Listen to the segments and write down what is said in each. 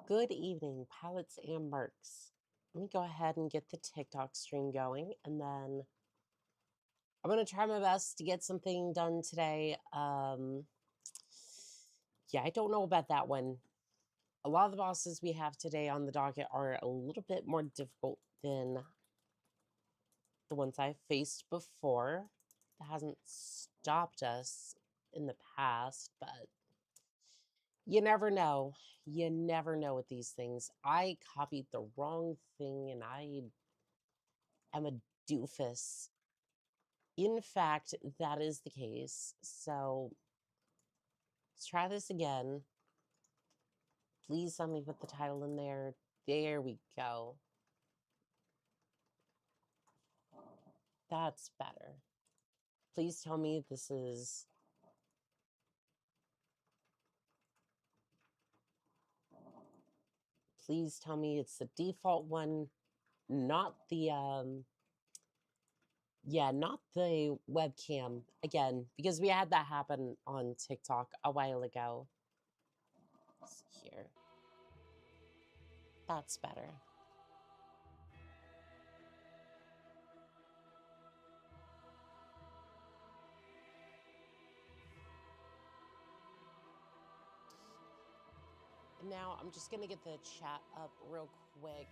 Good evening, pilots and mercs. Let me go ahead and get the TikTok stream going, and then I'm going to try my best to get something done today. Yeah, I don't know about that one. A lot of the bosses we have today on the docket are a little bit more difficult than the ones I've faced before. That hasn't stopped us in the past, but you never know. You never know with these things. I copied the wrong thing and I am a doofus. In fact, that is the case. So let's try this again. Please let me put the title in there. There we go. That's better. Please tell me this is... Please tell me it's the default one, not the, yeah, not the webcam again, because we had that happen on TikTok a while ago. Let's see here. That's better. Now I'm just gonna get the chat up real quick.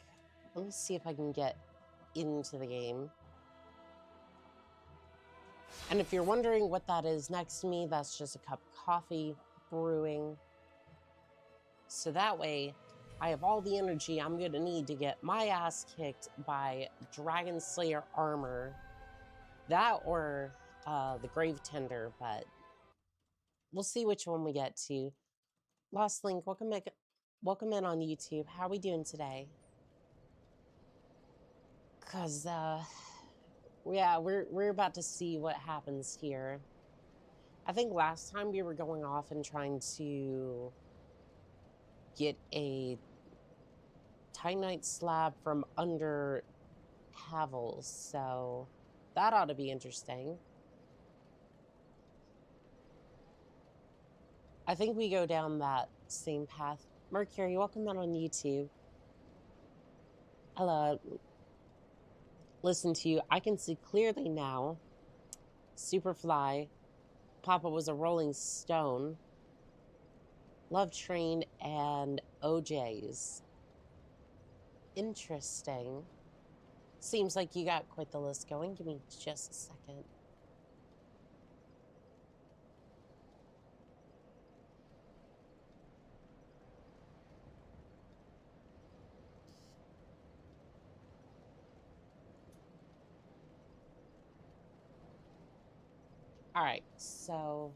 Let me see if I can get into the game. And if you're wondering what that is next to me, that's just a cup of coffee brewing. So that way I have all the energy I'm gonna need to get my ass kicked by Dragon Slayer armor. That or the Grave Tender, but we'll see which one we get to. Lost Link, welcome in on YouTube. How are we doing today? Cause yeah, we're about to see what happens here. I think last time we were going off and trying to get a Titanite slab from under Havels, so that ought to be interesting. I think we go down that same path. Mercury, welcome in on YouTube. Hello. Listen to you. I can see clearly now. Superfly. Papa was a Rolling Stone. Love Train and OJ's. Interesting. Seems like you got quite the list going. Give me just a second. All right, so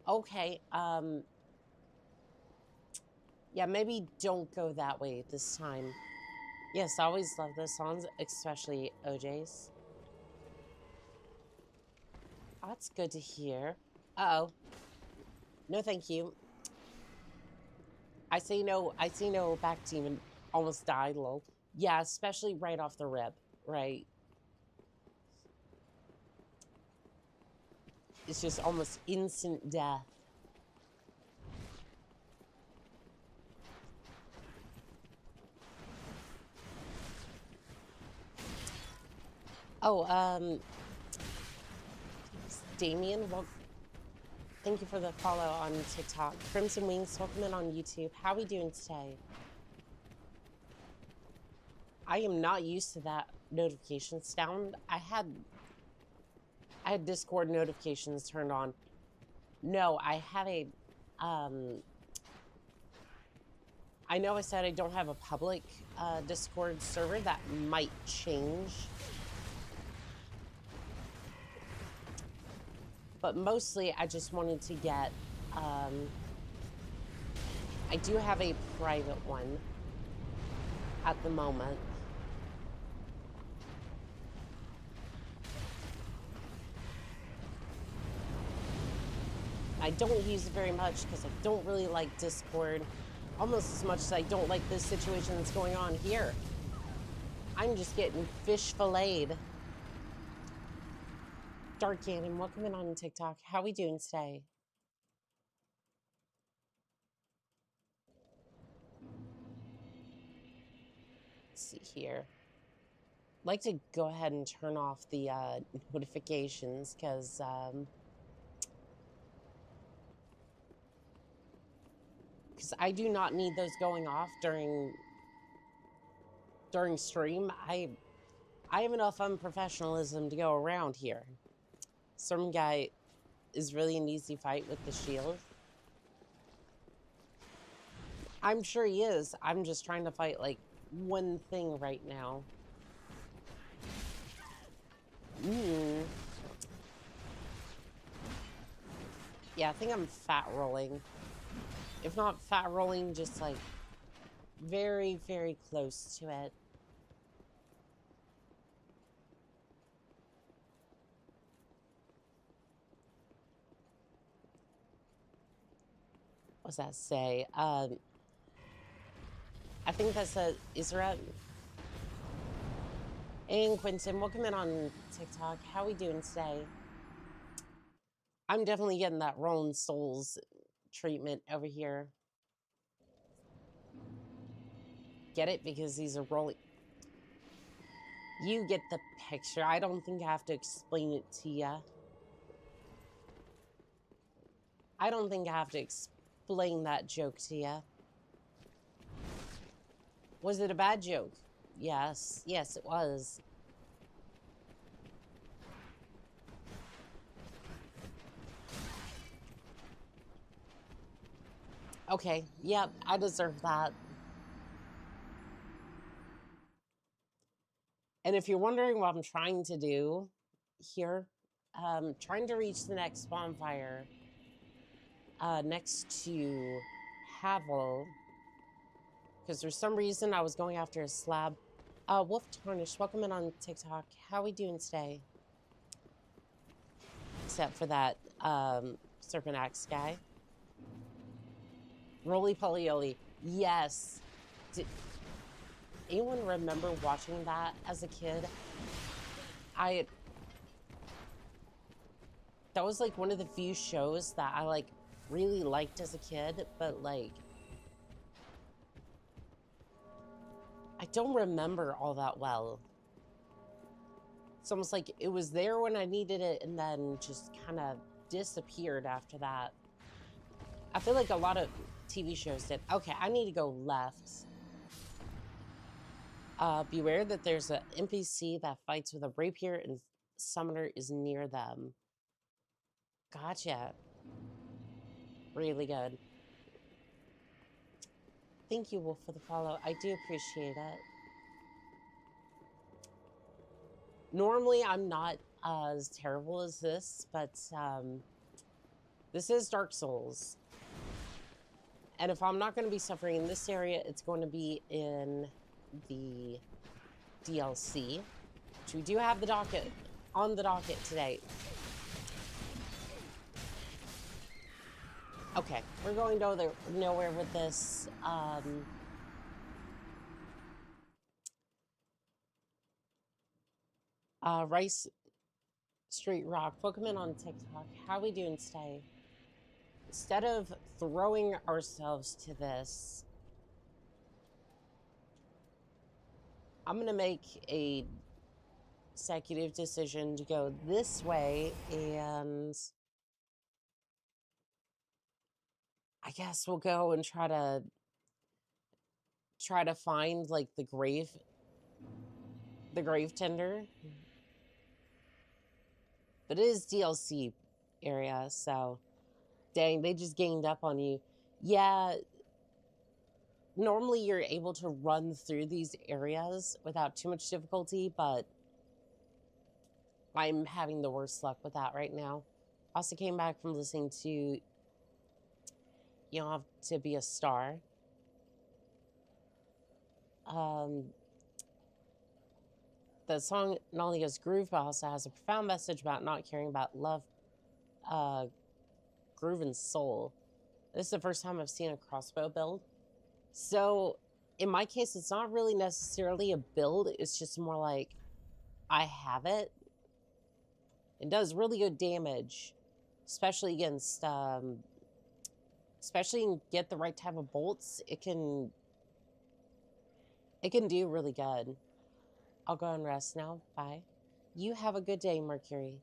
okay, yeah, maybe don't go that way this time. Yes, I always love those songs, especially OJ's. Oh, that's good to hear. Uh-oh. No, thank you. I say no back to even almost died, lol. Yeah, especially right off the rip, right? It's just almost instant death. Oh, Damien, well, thank you for the follow on TikTok. Crimson Wings, welcome in on YouTube. How are we doing today? I am not used to that notification sound. I had Discord notifications turned on. No, I have a, I know I said I don't have a public Discord server. That might change. But mostly I just wanted to get, I do have a private one at the moment. I don't use it very much because I don't really like Discord almost as much as I don't like this situation that's going on here. I'm just getting fish filleted. Dark Cannon, welcome in on TikTok. How are we doing today? let's see here. I'd like to go ahead and turn off the notifications because I do not need those going off during stream. I have enough unprofessionalism to go around here. Some guy is really an easy fight with the shield. I'm sure he is. I'm just trying to fight like one thing right now. Yeah, I think I'm fat rolling. If not fat rolling, just like very, very close to it. What's that say? I think that's a Isra. And Quentin, welcome in on TikTok. How we doing today? I'm definitely getting that Rolling Souls treatment over here. Get it? Because these are rolling. You get the picture. I don't think I have to explain it to you. I don't think I have to explain that joke to you. Was it a bad joke? Yes. Yes, it was. Okay. Yep, I deserve that. And if you're wondering what I'm trying to do here, trying to reach the next bonfire next to Havel, because for some reason I was going after a slab. Wolf Tarnish, welcome in on TikTok. How we doing today? Except for that Serpent Axe guy. Roly Polyoli. Yes. Did anyone remember watching that as a kid? That was like one of the few shows that I like really liked as a kid, but like I don't remember all that well. It's almost like it was there when I needed it and then just kind of disappeared after that. I feel like a lot of TV shows did. Okay, I need to go left. Beware that there's an NPC that fights with a rapier and summoner is near them. Gotcha. Really good. Thank you, Wolf, for the follow. I do appreciate it. Normally, I'm not as terrible as this, but this is Dark Souls. And if I'm not going to be suffering in this area, it's going to be in the DLC, which we do have the docket on the docket today. Okay, we're going nowhere with this. Rice Street Rock, welcome in on TikTok. How are we doing today? Instead of throwing ourselves to this, I'm going to make a executive decision to go this way, and I guess we'll go and try to find like the grave tender. But it is DLC area, so dang, they just ganged up on you. Yeah, normally you're able to run through these areas without too much difficulty, but I'm having the worst luck with that right now. Also came back from listening to You Don't Have to Be a Star. The song not only has groove, but also has a profound message about not caring about love, groove, and soul. This is the first time I've seen a crossbow build. So in my case, it's not really necessarily a build. It's just more like I have it. It does really good damage, especially against, especially get the right type of bolts. It can It can do really good. I'll go and rest now. Bye. You have a good day, Mercury.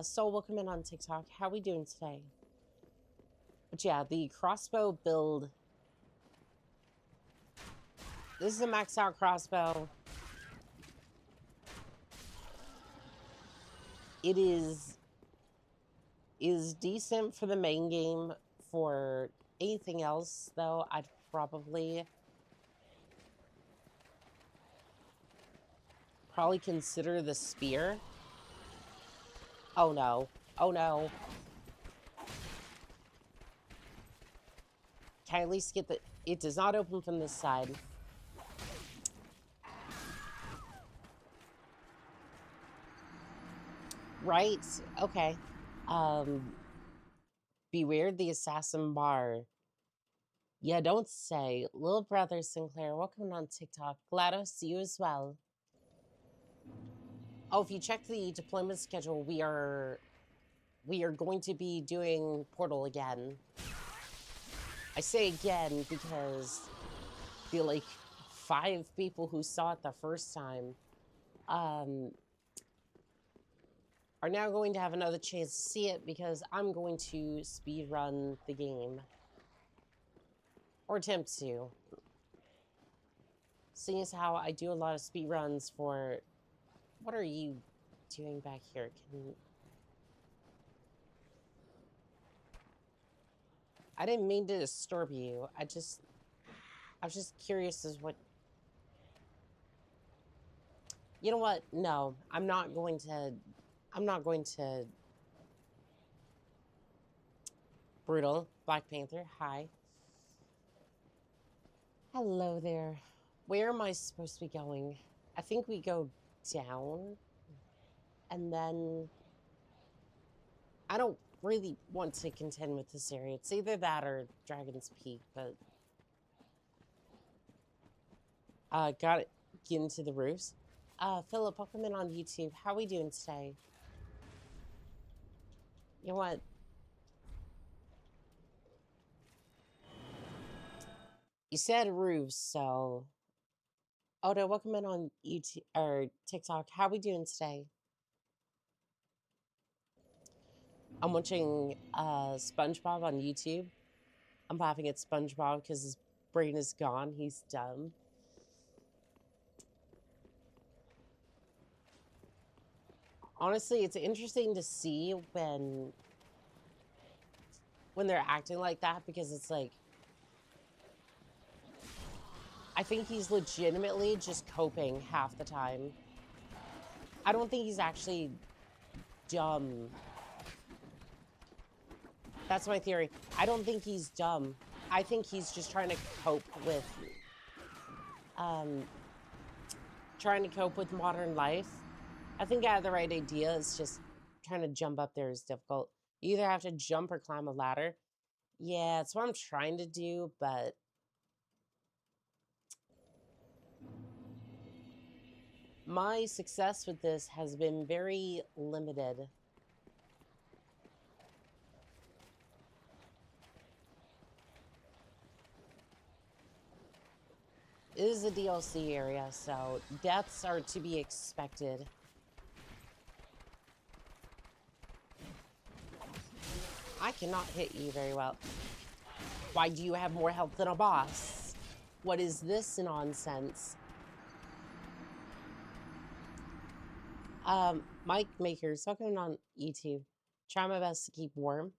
Soul, welcome in on TikTok. How we doing today? But yeah, the crossbow build. This is a maxed out crossbow. It is decent for the main game. For anything else, though, I'd probably consider the spear. Oh no. Oh no. Can I at least get the... It does not open from this side. Right? Okay. Beware the assassin bar. Yeah, don't say. Little brother Sinclair, welcome on TikTok. Glad to see you as well. Oh, if you check the deployment schedule, we are going to be doing Portal again. I say again because the like 5 people who saw it the first time are now going to have another chance to see it because I'm going to speed run the game. Or attempt to. Seeing as how I do a lot of speed runs for... What are you doing back here? I didn't mean to disturb you. I was just curious as what... You know what? No, I'm not going to... Brutal. Black Panther, hi. Hello there. Where am I supposed to be going? I think we go down. And then... I don't really want to contend with this area. It's either that or Dragon's Peak, but... Got it. Get into the roofs. Philip, welcome in on YouTube. How are we doing today? You know what? You said roofs, so... Odo, welcome in on YouTube or TikTok. How are we doing today? I'm watching SpongeBob on YouTube. I'm laughing at SpongeBob because his brain is gone. He's dumb. Honestly, it's interesting to see when they're acting like that because it's like... I think he's legitimately just coping half the time. I don't think he's actually dumb. That's my theory. I don't think he's dumb. I think he's just trying to cope with... modern life. I think I have the right idea. It's just trying to jump up there is difficult. You either have to jump or climb a ladder. Yeah, it's what I'm trying to do, but... My success with this has been very limited. It is a DLC area, so deaths are to be expected. I cannot hit you very well. Why do you have more health than a boss? What is this nonsense? Mike Makers, welcome on YouTube. Try my best to keep warm.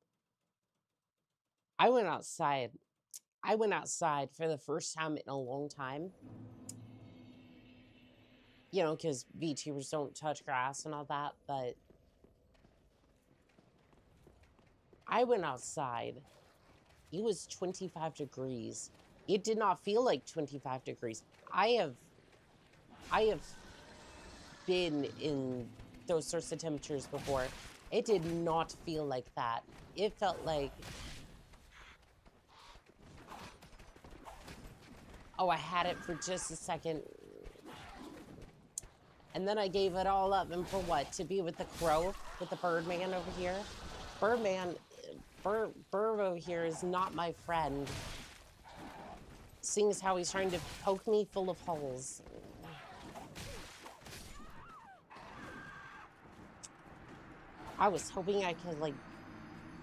I went outside for the first time in a long time. You know, because VTubers don't touch grass and all that, but... I went outside. It was 25 degrees. It did not feel like 25 degrees. I have been in those sorts of temperatures before. It did not feel like that. It felt like... Oh, I had it for just a second. And then I gave it all up. And for what? To be with the crow? With the Birdman over here? Birdman... Burr over here is not my friend. seeing as how he's trying to poke me full of holes. I was hoping I could, like,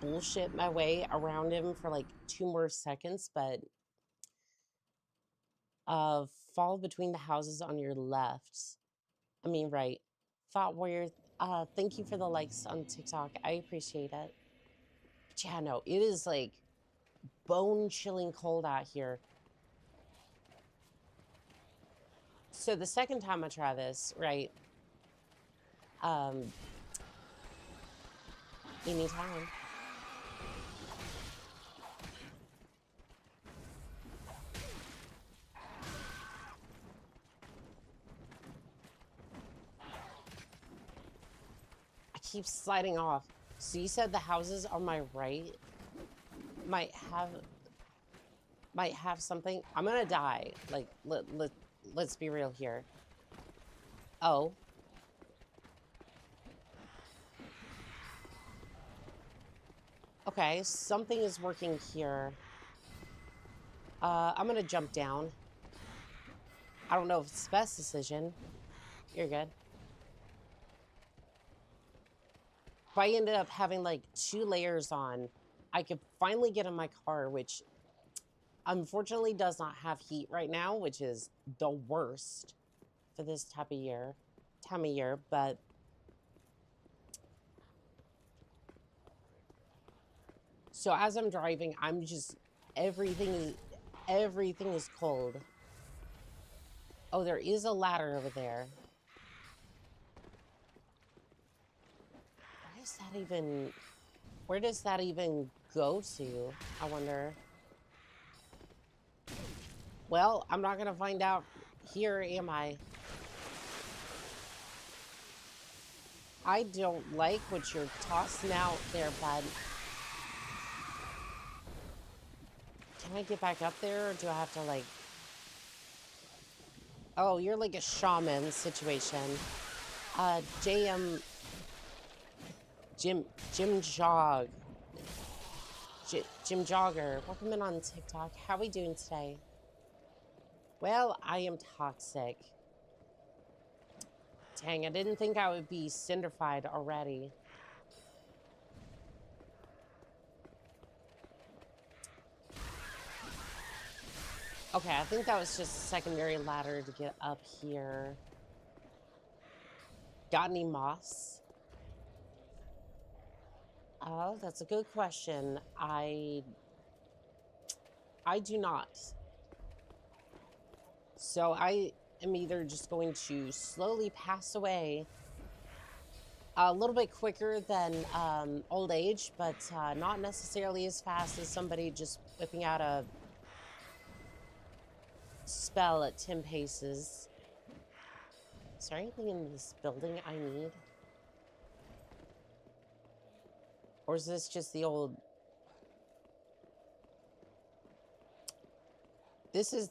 bullshit my way around him for, like, 2 more seconds, but... fall between the houses on your left. I mean, right. Thought Warrior, thank you for the likes on TikTok. I appreciate it. But yeah, no, it is, like, bone-chilling cold out here. So the second time I try this, right, anytime. I keep sliding off. So you said the houses on my right might have something. I'm gonna die. Like, let's be real here. Oh. Okay, something is working here. I'm gonna jump down. I don't know if it's the best decision. You're good. If I ended up having like 2 layers on, I could finally get in my car, which unfortunately does not have heat right now, which is the worst for this time of year, but so as I'm driving, I'm just everything is cold. Oh, there is a ladder over there. Where does that even go to? I wonder. Well, I'm not gonna find out here, am I? I don't like what you're tossing out there, bud. Can I get back up there, or do I have to, like... Oh, you're like a shaman situation. Jim Jogger. Welcome in on TikTok. How we doing today? Well, I am toxic. Dang, I didn't think I would be cinderfied already. Okay, I think that was just a secondary ladder to get up here. Got any moss? Oh, that's a good question. I do not. So I am either just going to slowly pass away a little bit quicker than old age, but not necessarily as fast as somebody just whipping out a spell at 10 paces. Is there anything in this building I need? Or is this just the old... This is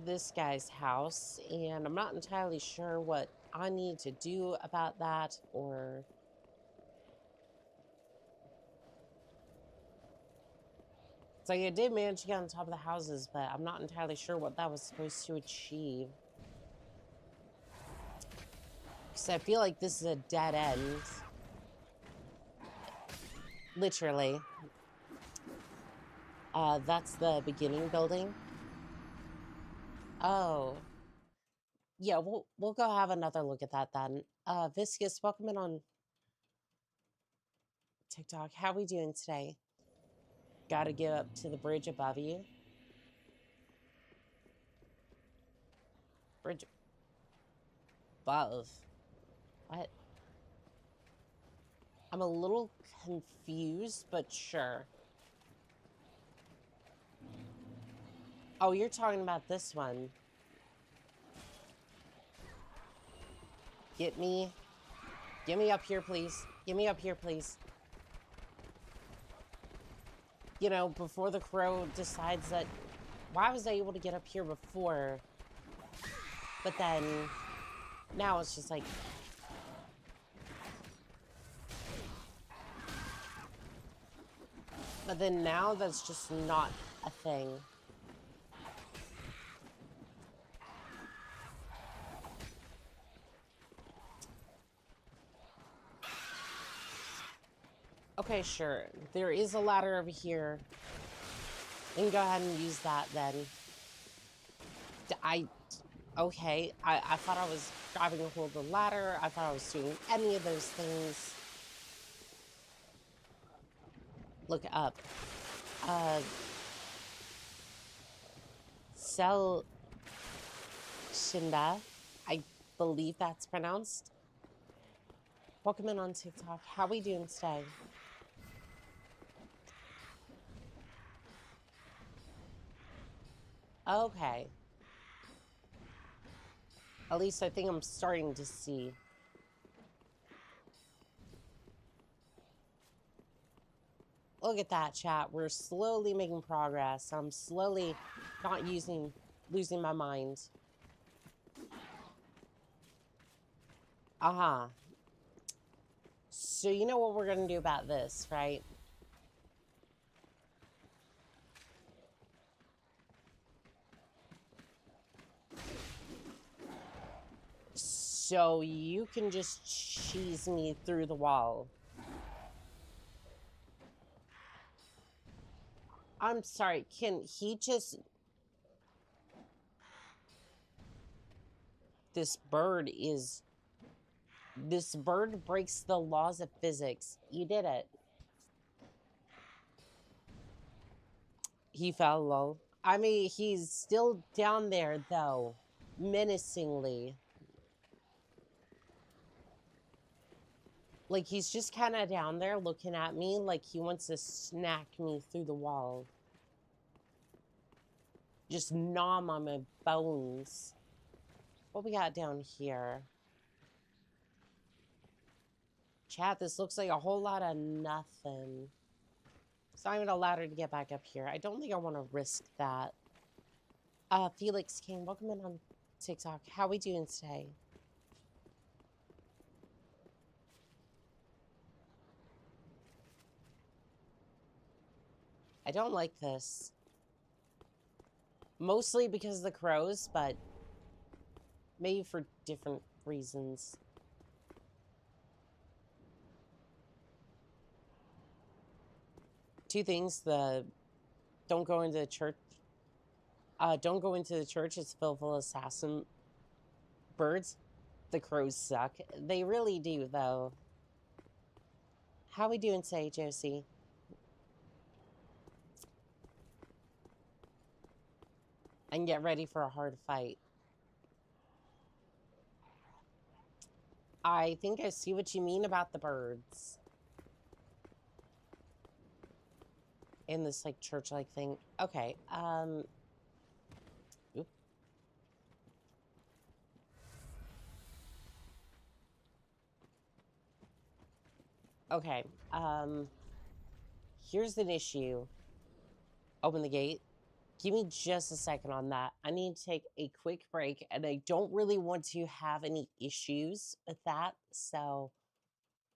this guy's house, and I'm not entirely sure what I need to do about that, or... It's like I did manage to get on top of the houses, but I'm not entirely sure what that was supposed to achieve. Because I feel like this is a dead end. Literally. That's the beginning building. Oh. Yeah, we'll go have another look at that then. Viscous, welcome in on TikTok. How we doing today? Gotta get up to the bridge above you. Bridge above. What? I'm a little confused, but sure. Oh, you're talking about this one. Get me up here, please. Get me up here, please. You know, before the crow decides that... Why was I able to get up here before? But then... Now it's just like... But then now that's just not a thing. Okay, sure. There is a ladder over here. We can go ahead and use that then. Okay, I thought I was grabbing a hold of the ladder. I thought I was doing any of those things. Look up. Sel Shinda, I believe that's pronounced. Welcome in on TikTok. How we doing today? Okay. At least I think I'm starting to see. Look at that, chat. We're slowly making progress. I'm slowly not losing my mind. Uh-huh. So you know what we're going to do about this, right? So you can just cheese me through the wall. I'm sorry, can he just... This bird breaks the laws of physics. You did it. He fell low. I mean, he's still down there, though. Menacingly. Like, he's just kind of down there looking at me like he wants to snack me through the wall. Just gnaw on my bones. What we got down here? Chat, this looks like a whole lot of nothing. It's not even a ladder to get back up here. I don't think I want to risk that. Felix King, welcome in on TikTok. How we doing today? I don't like this. Mostly because of the crows, but maybe for different reasons. Two things: don't go into the church. Don't go into the church. It's filled full of assassin birds. The crows suck. They really do, though. How we doing today, Josie? And get ready for a hard fight. I think I see what you mean about the birds. In this, like, church-like thing. Okay, Oop. Okay, here's an issue. Open the gate. Give me just a second on that. I need to take a quick break, and I don't really want to have any issues with that, so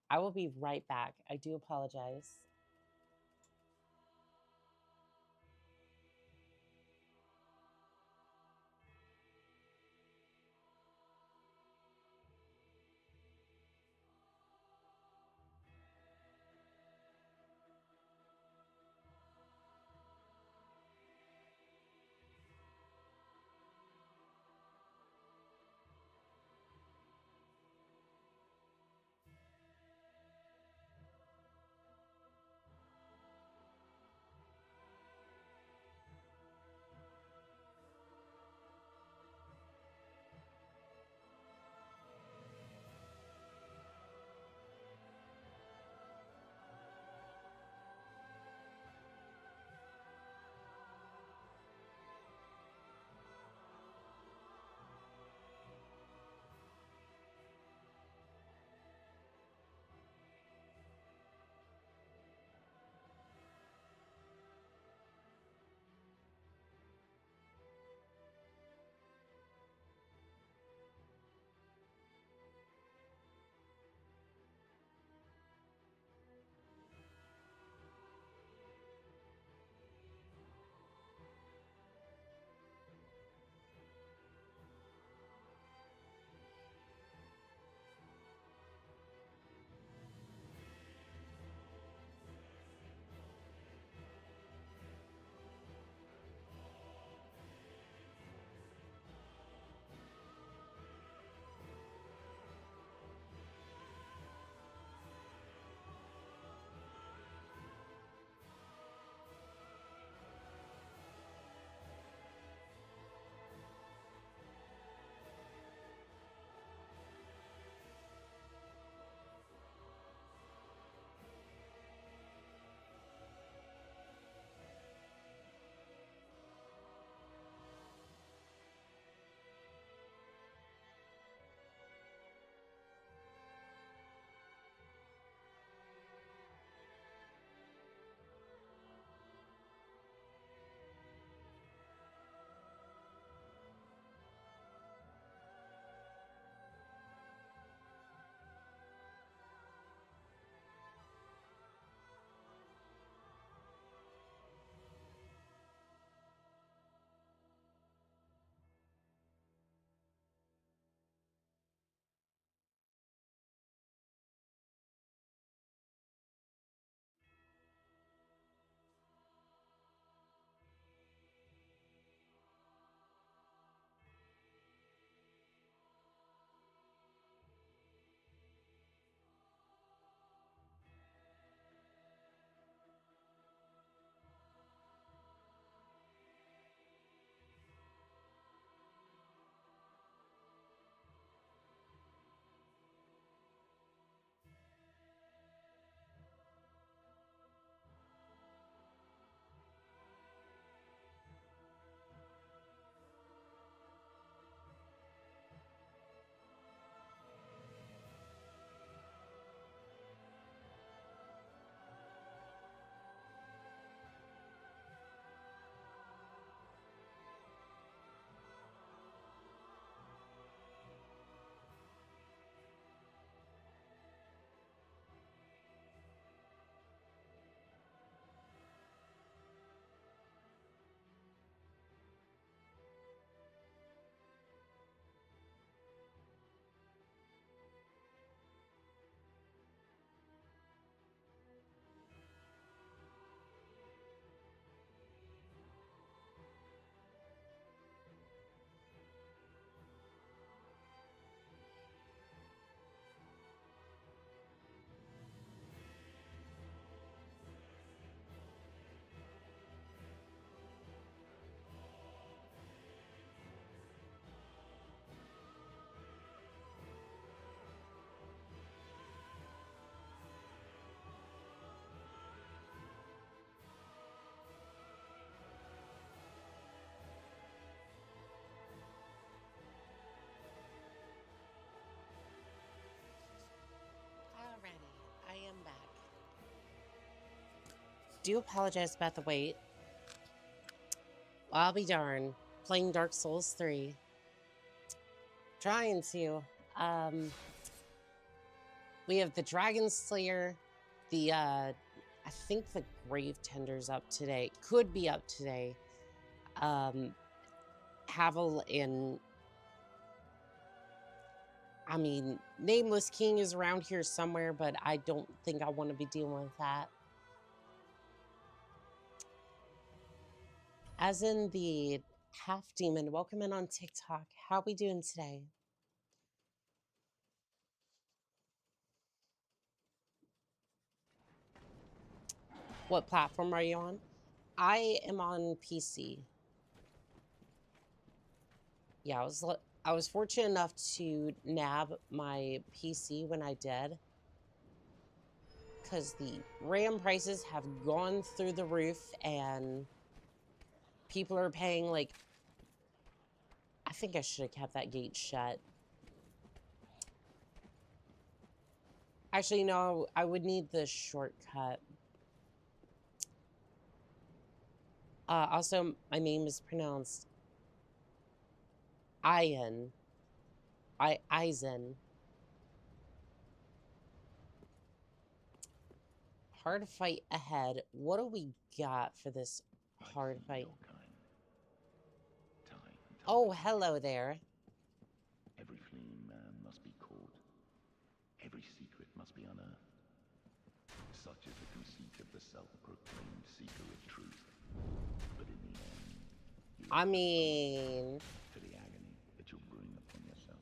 I will be right back. I do apologize. do apologize about the wait. Well, I'll be darned. Playing Dark Souls 3. Trying to. We have the Dragon Slayer, the, I think the Grave Tender's up today. Could be up today. Havel and, I mean, Nameless King is around here somewhere, but I don't think I want to be dealing with that. As in the Half Demon, welcome in on TikTok. How we doing today? What platform are you on? I am on PC. Yeah, I was fortunate enough to nab my PC when I did, because the RAM prices have gone through the roof and people are paying like, I think I should have kept that gate shut. Actually, no, I would need the shortcut. Also, my name is pronounced Eisen. Eisen. Hard fight ahead. What do we got for this hard fight? Oh, hello there. Every fleeing man must be caught. Every secret must be unearthed. Such is the conceit of the self-proclaimed seeker of truth. But in the end, you I mean, to the agony that you'll bring upon yourself.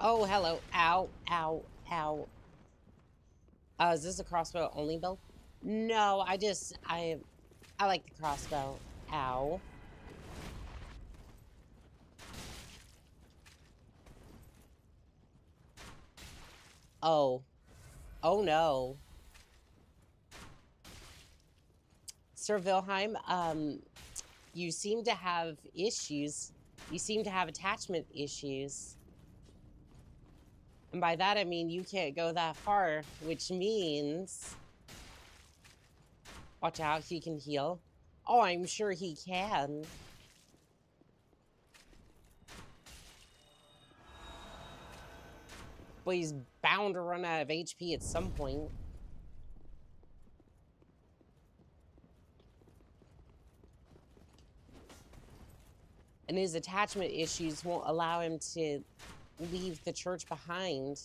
Oh, hello. Ow, ow, ow. Is this a crossbow only build? No, I like the crossbow. Ow. Oh. Oh no. Sir Wilhelm, you seem to have issues. You seem to have attachment issues. And by that I mean you can't go that far, which means... Watch out, he can heal. Oh, I'm sure he can. But he's bound to run out of HP at some point. And his attachment issues won't allow him to leave the church behind.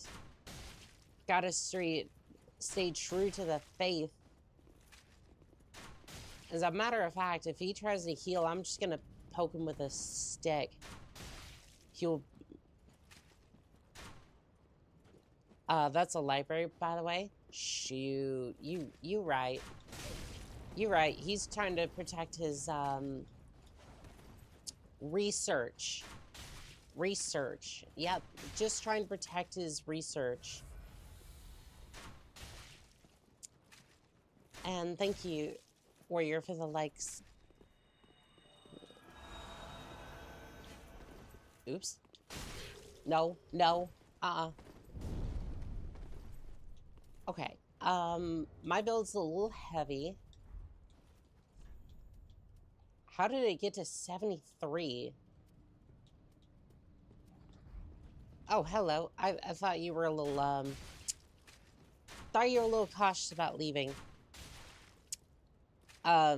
Gotta stay true to the faith. As a matter of fact, if he tries to heal, I'm just gonna poke him with a stick. He'll... that's a library, by the way. Shoot, you right. You're right. He's trying to protect his, research. Yep, just trying to protect his research. And thank you, Warrior, for the likes. Oops. No. Okay. My build's a little heavy. How did it get to 73? Oh, hello. I thought you were a little, thought you were a little cautious about leaving. Hey,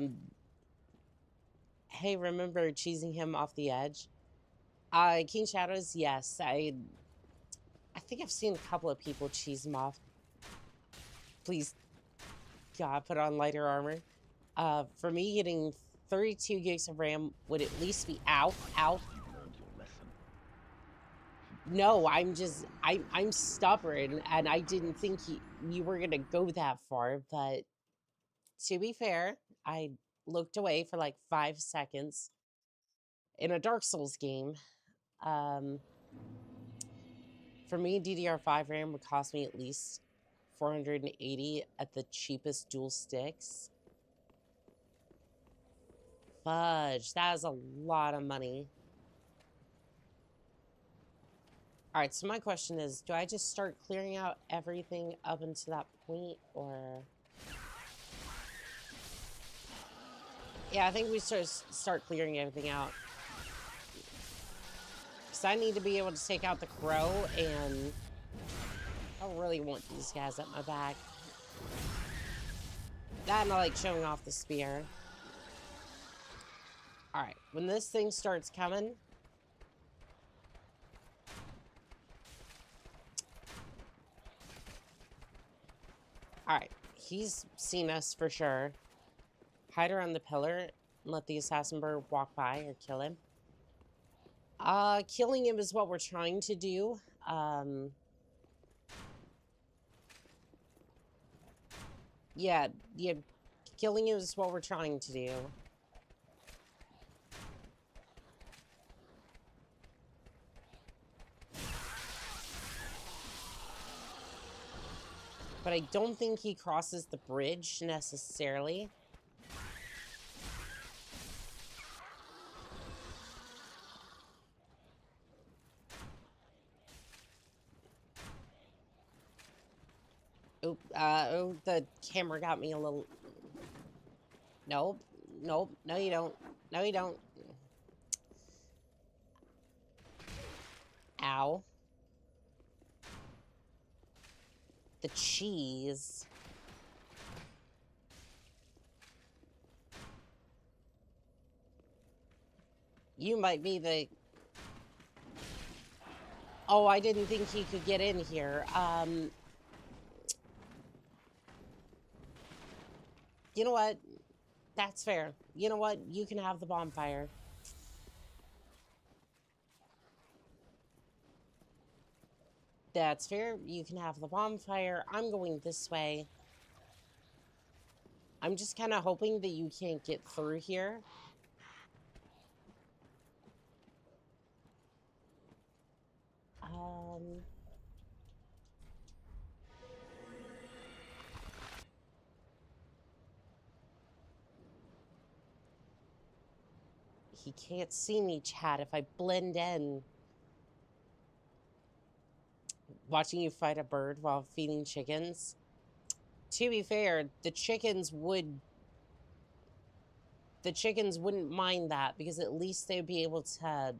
remember cheesing him off the edge? King Shadows, yes. I think I've seen a couple of people cheese him off. Please, God, put on lighter armor. For me, getting 32 gigs of RAM would at least be out. No, I'm stubborn, and I didn't think you were gonna go that far, but to be fair, I looked away for like 5 seconds in a Dark Souls game. For me, DDR5 RAM would cost me at least 480 at the cheapest dual sticks. Fudge, that is a lot of money. All right, so my question is, do I just start clearing out everything up until that point, or... Yeah, I think we start clearing everything out. Because I need to be able to take out the crow, and I don't really want these guys at my back. That and I like showing off the spear. Alright, when this thing starts coming... Alright, he's seen us for sure. Hide around the pillar and let the assassin bird walk by or kill him. Killing him is what we're trying to do. Yeah, killing him is what we're trying to do. But I don't think he crosses the bridge necessarily. Oh, the camera got me a little... Nope, nope, no you don't. No you don't. Ow. The cheese. You might be the... Oh, I didn't think he could get in here. You know what? That's fair. You know what? You can have the bonfire. That's fair. You can have the bonfire. I'm going this way. I'm just kind of hoping that you can't get through here. He can't see me, chat, if I blend in. Watching you fight a bird while feeding chickens. To be fair, the chickens wouldn't mind that, because at least they'd be able to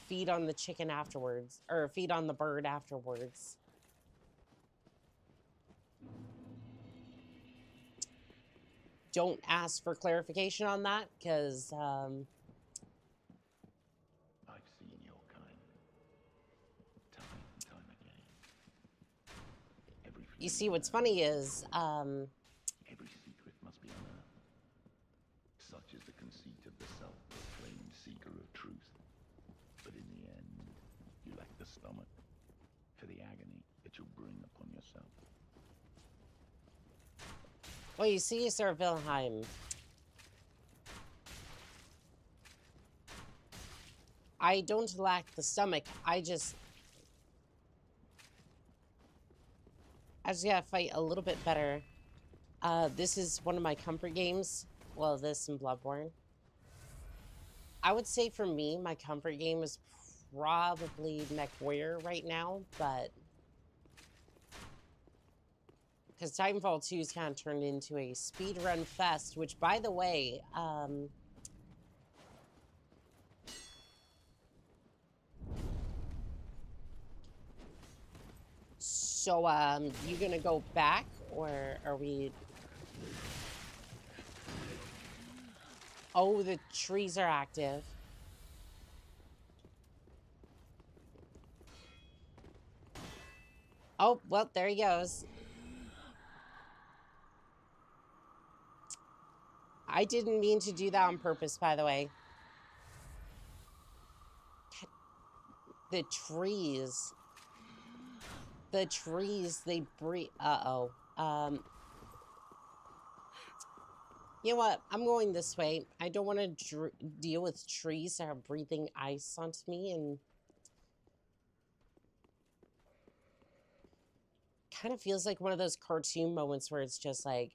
feed on the chicken afterwards, or feed on the bird afterwards. Don't ask for clarification on that, because I've seen your kind time and time again. You see, what's funny is every secret must be unearthed. Such is the conceit of the self-proclaimed seeker of truth. But in the end, you lack the stomach for the agony that you'll bring upon yourself. well, you see, Sir Wilhelm, I don't lack the stomach. I just gotta fight a little bit better. This is one of my comfort games. Well, this and Bloodborne. I would say for me, my comfort game is probably MechWarrior right now, but... because Titanfall 2 has kind of turned into a speedrun fest, which, by the way, so, you gonna go back, or are we... Oh, the trees are active. Oh, well, there he goes. I didn't mean to do that on purpose, by the way. The trees. The trees, they breathe. Uh-oh. You know what? I'm going this way. I don't want to deal with trees that are breathing ice onto me, and... kind of feels like one of those cartoon moments where it's just like,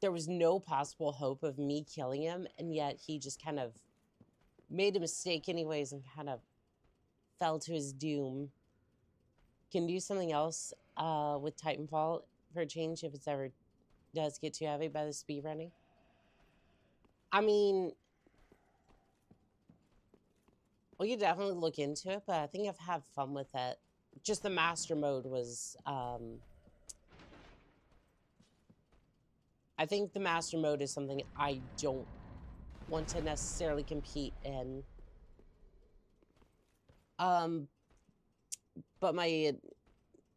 there was no possible hope of me killing him, and yet he just kind of made a mistake anyways and kind of fell to his doom. Can do something else with Titanfall for a change if it's ever does get too heavy by the speed running. I mean, we could definitely look into it, but I think I've had fun with it. Just the master mode was, I think the master mode is something I don't want to necessarily compete in. But my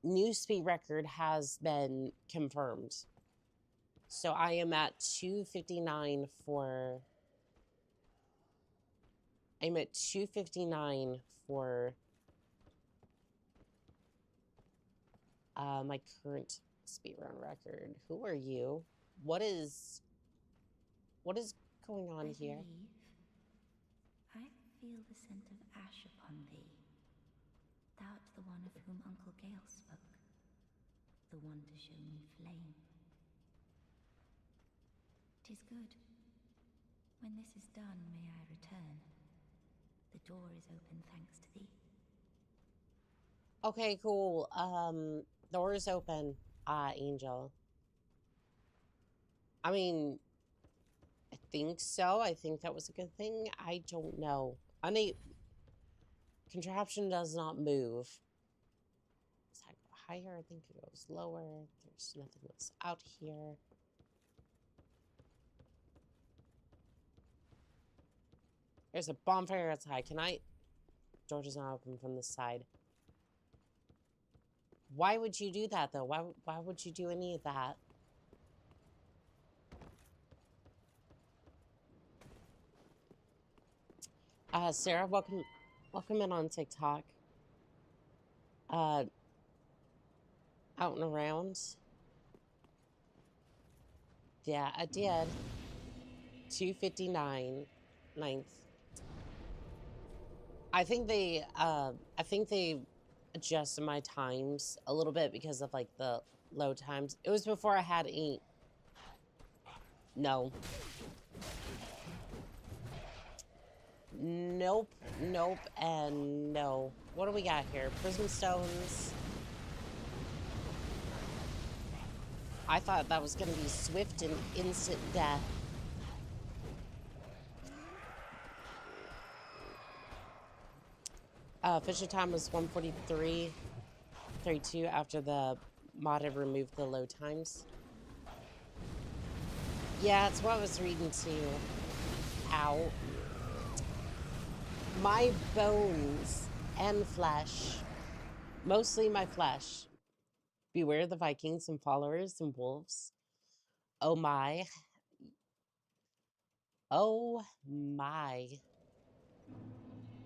new speed record has been confirmed. So I am at 259 for... I'm at 259 for my current speedrun record. Who are you? What is going on here? I feel the scent of ash upon thee. Thou'rt the one of whom Uncle Gale spoke, the one to show me flame. 'Tis good. When this is done, may I return. The door is open thanks to thee. Okay, cool. Door is open, Angel. I mean, I think so. I think that was a good thing. I don't know. Contraption does not move. Does that go higher? I think it goes lower. There's nothing else out here. There's a bonfire outside. Can I... Door does not open from this side. Why would you do that, though? Why would you do any of that? Sarah, welcome in on TikTok. Out and around. Yeah, I did. 259, 9th. I think they adjusted my times a little bit because of like the load times. It was before I had eight. No. Nope, nope, and no. What do we got here? Prism stones. I thought that was going to be swift and instant death. Fisher time was 1:43:32 after the mod had removed the load times. Yeah, it's what I was reading too. Ow. My bones and flesh, mostly my flesh. Beware the Vikings and followers and wolves. Oh my. Oh my.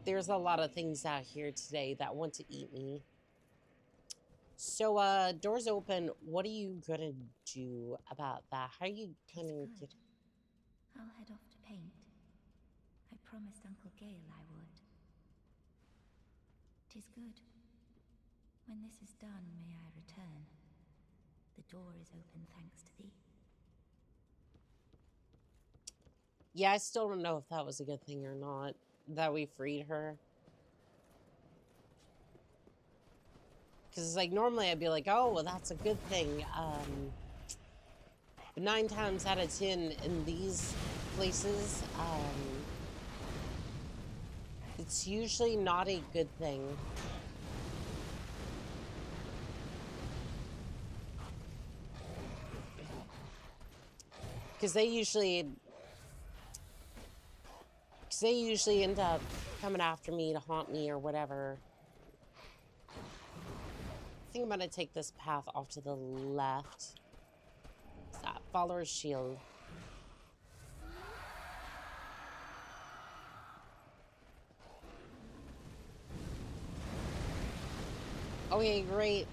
There's a lot of things out here today that want to eat me. So, doors open. What are you gonna do about that? How are you planning to... I'll head off to paint. I promised Uncle Gale I would. 'Tis good. When this is done, may I return. The door is open thanks to thee. Yeah, I still don't know if that was a good thing or not, that we freed her. Because it's like, normally I'd be like, oh, well, that's a good thing. But 9 times out of 10 in these places, it's usually not a good thing. Because they usually end up coming after me to haunt me or whatever. I think I'm gonna take this path off to the left. It's that follower's shield. Okay, great.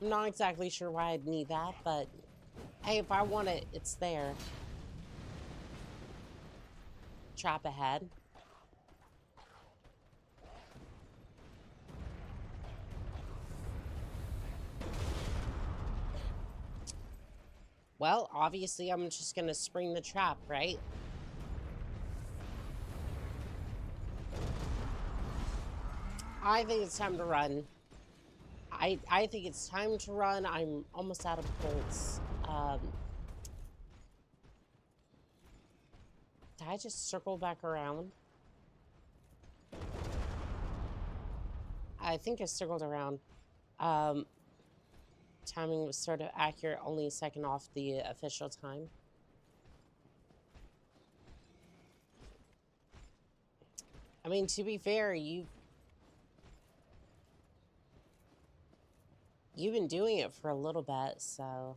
I'm not exactly sure why I'd need that, but hey, if I want it, it's there. Trap ahead. Well, obviously I'm just gonna spring the trap, right? I think it's time to run. I think it's time to run. I'm almost out of bolts. did I just circle back around? I think I circled around. Timing was sort of accurate, only a second off the official time. I mean, to be fair, you've been doing it for a little bit, so.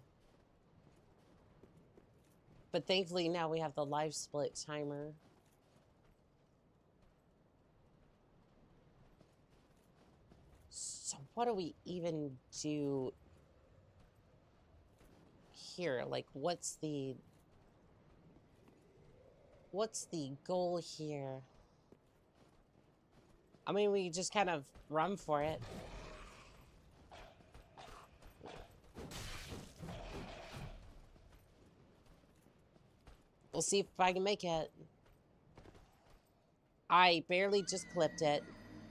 But thankfully now we have the live split timer. So what do we even do here? Like, what's the goal here? I mean, we just kind of run for it. We'll see if I can make it. I barely just clipped it.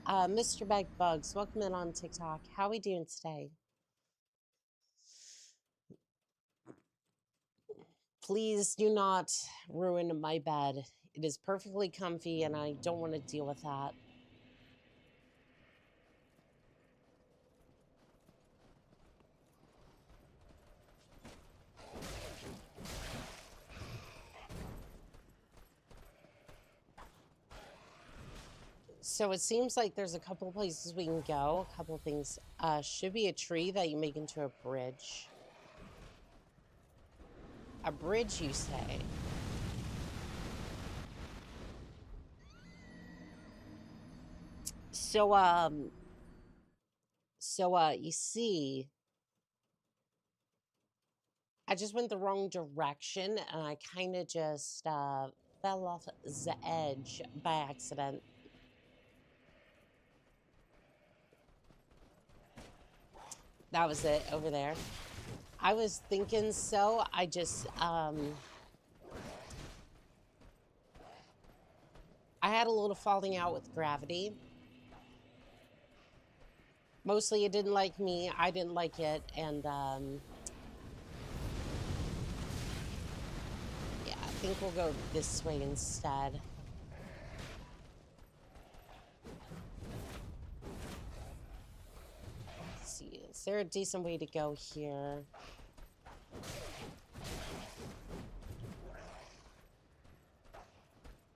Mr. Bag Bugs, welcome in on TikTok. How are we doing today? Please do not ruin my bed. It is perfectly comfy and I don't want to deal with that. So it seems like there's a couple places we can go. A couple things. Should be a tree that you make into a bridge. A bridge, you say? So, you see, I just went the wrong direction and I kind of just fell off the edge by accident. That was it over there. I was thinking so. I just, I had a little falling out with gravity. Mostly it didn't like me. I didn't like it. And, yeah, I think we'll go this way instead. Let's see, is there a decent way to go here?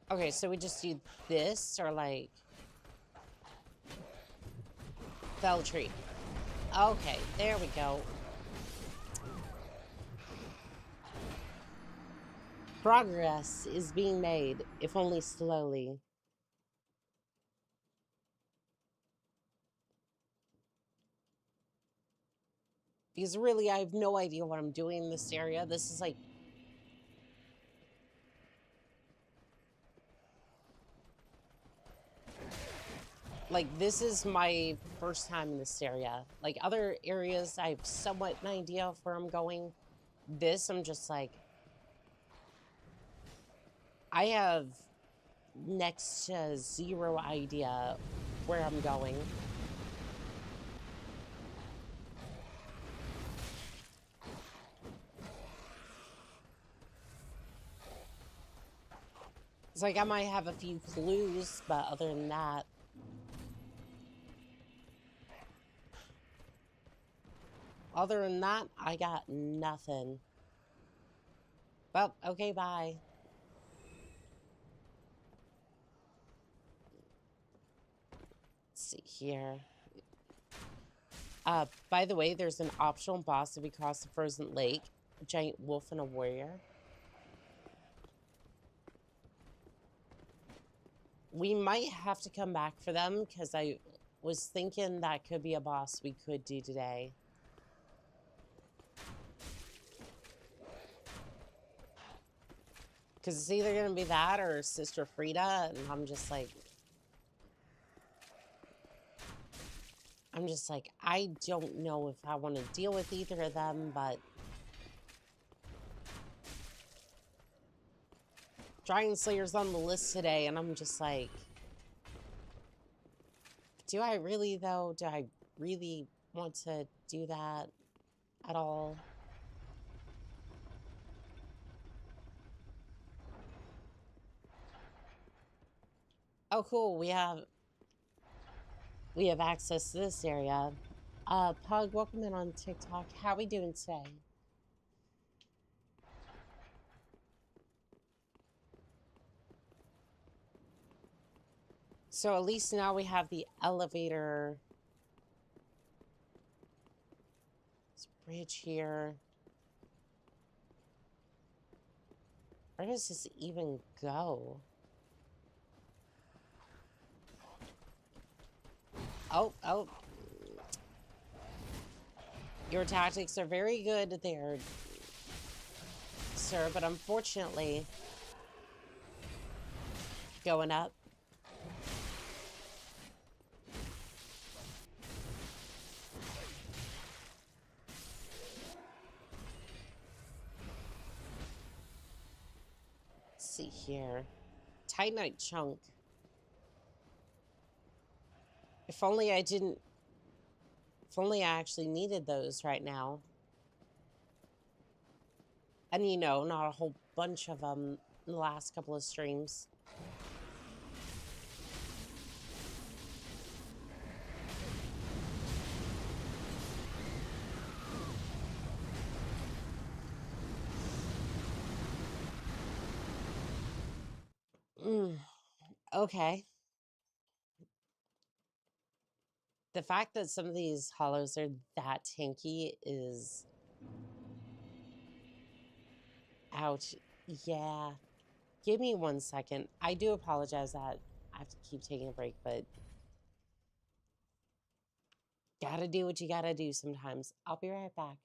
Okay, so we just do this or like fell tree. Okay, there we go. Progress is being made, if only slowly. Because really, I have no idea what I'm doing in this area. This is like this is my first time in this area. Like other areas, I have somewhat an idea of where I'm going. This, I'm just like, I have next to zero idea where I'm going. It's like I might have a few clues, but other than that, I got nothing. Well, okay, bye. Let's see here. By the way, there's an optional boss if we cross the frozen lake. A giant wolf and a warrior. We might have to come back for them because I was thinking that could be a boss we could do today. Because it's either going to be that or Sister Frida, and I'm just like, I don't know if I want to deal with either of them, but Dragon Slayer's on the list today, and I'm just like, do I really, though? Do I really want to do that at all? Oh, cool. We have access to this area. Pug, welcome in on TikTok. How we doing today? So at least now we have the elevator. This bridge here. Where does this even go? Oh, oh. Your tactics are very good there, sir, but unfortunately, going up. Let's see here. Titanite chunk. If only I didn't. If only I actually needed those right now. And you know, not a whole bunch of them in the last couple of streams. Okay. The fact that some of these hollows are that tanky is... Ouch. Yeah. Give me 1 second. I do apologize that I have to keep taking a break, but gotta do what you gotta do sometimes. I'll be right back.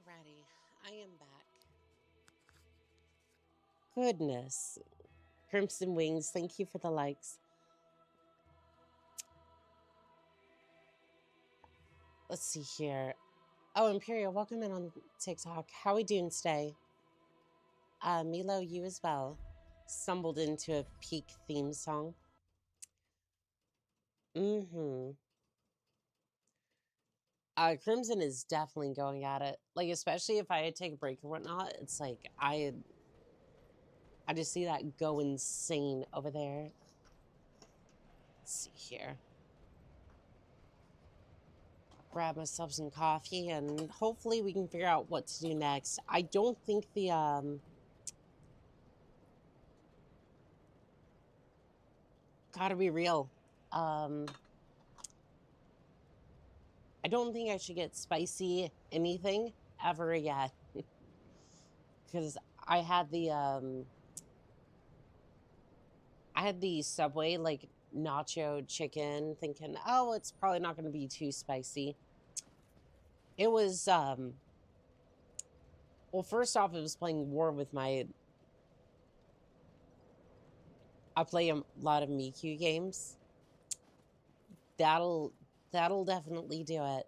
Alrighty, I am back. Goodness. Crimson Wings, thank you for the likes. Let's see here. Oh, Imperial, welcome in on TikTok. How we doing today? Milo, you as well. Stumbled into a peak theme song. Crimson is definitely going at it. Like, especially if I had to take a break or whatnot, it's like I just see that go insane over there. Let's see here. Grab myself some coffee and hopefully we can figure out what to do next. I don't think the gotta be real. I don't think I should get spicy anything ever again. Because I had the Subway like nacho chicken thinking, oh, it's probably not going to be too spicy. It was well, first off, it was playing war with my I play a lot of misc games. That'll definitely do it.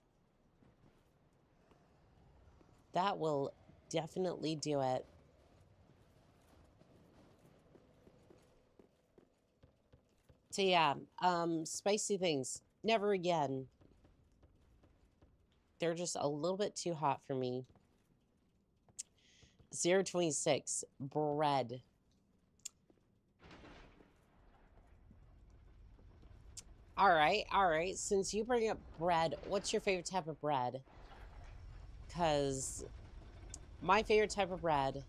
That will definitely do it. So yeah, spicy things. Never again. They're just a little bit too hot for me. 026, bread. All right. Since you bring up bread, what's your favorite type of bread? Because my favorite type of bread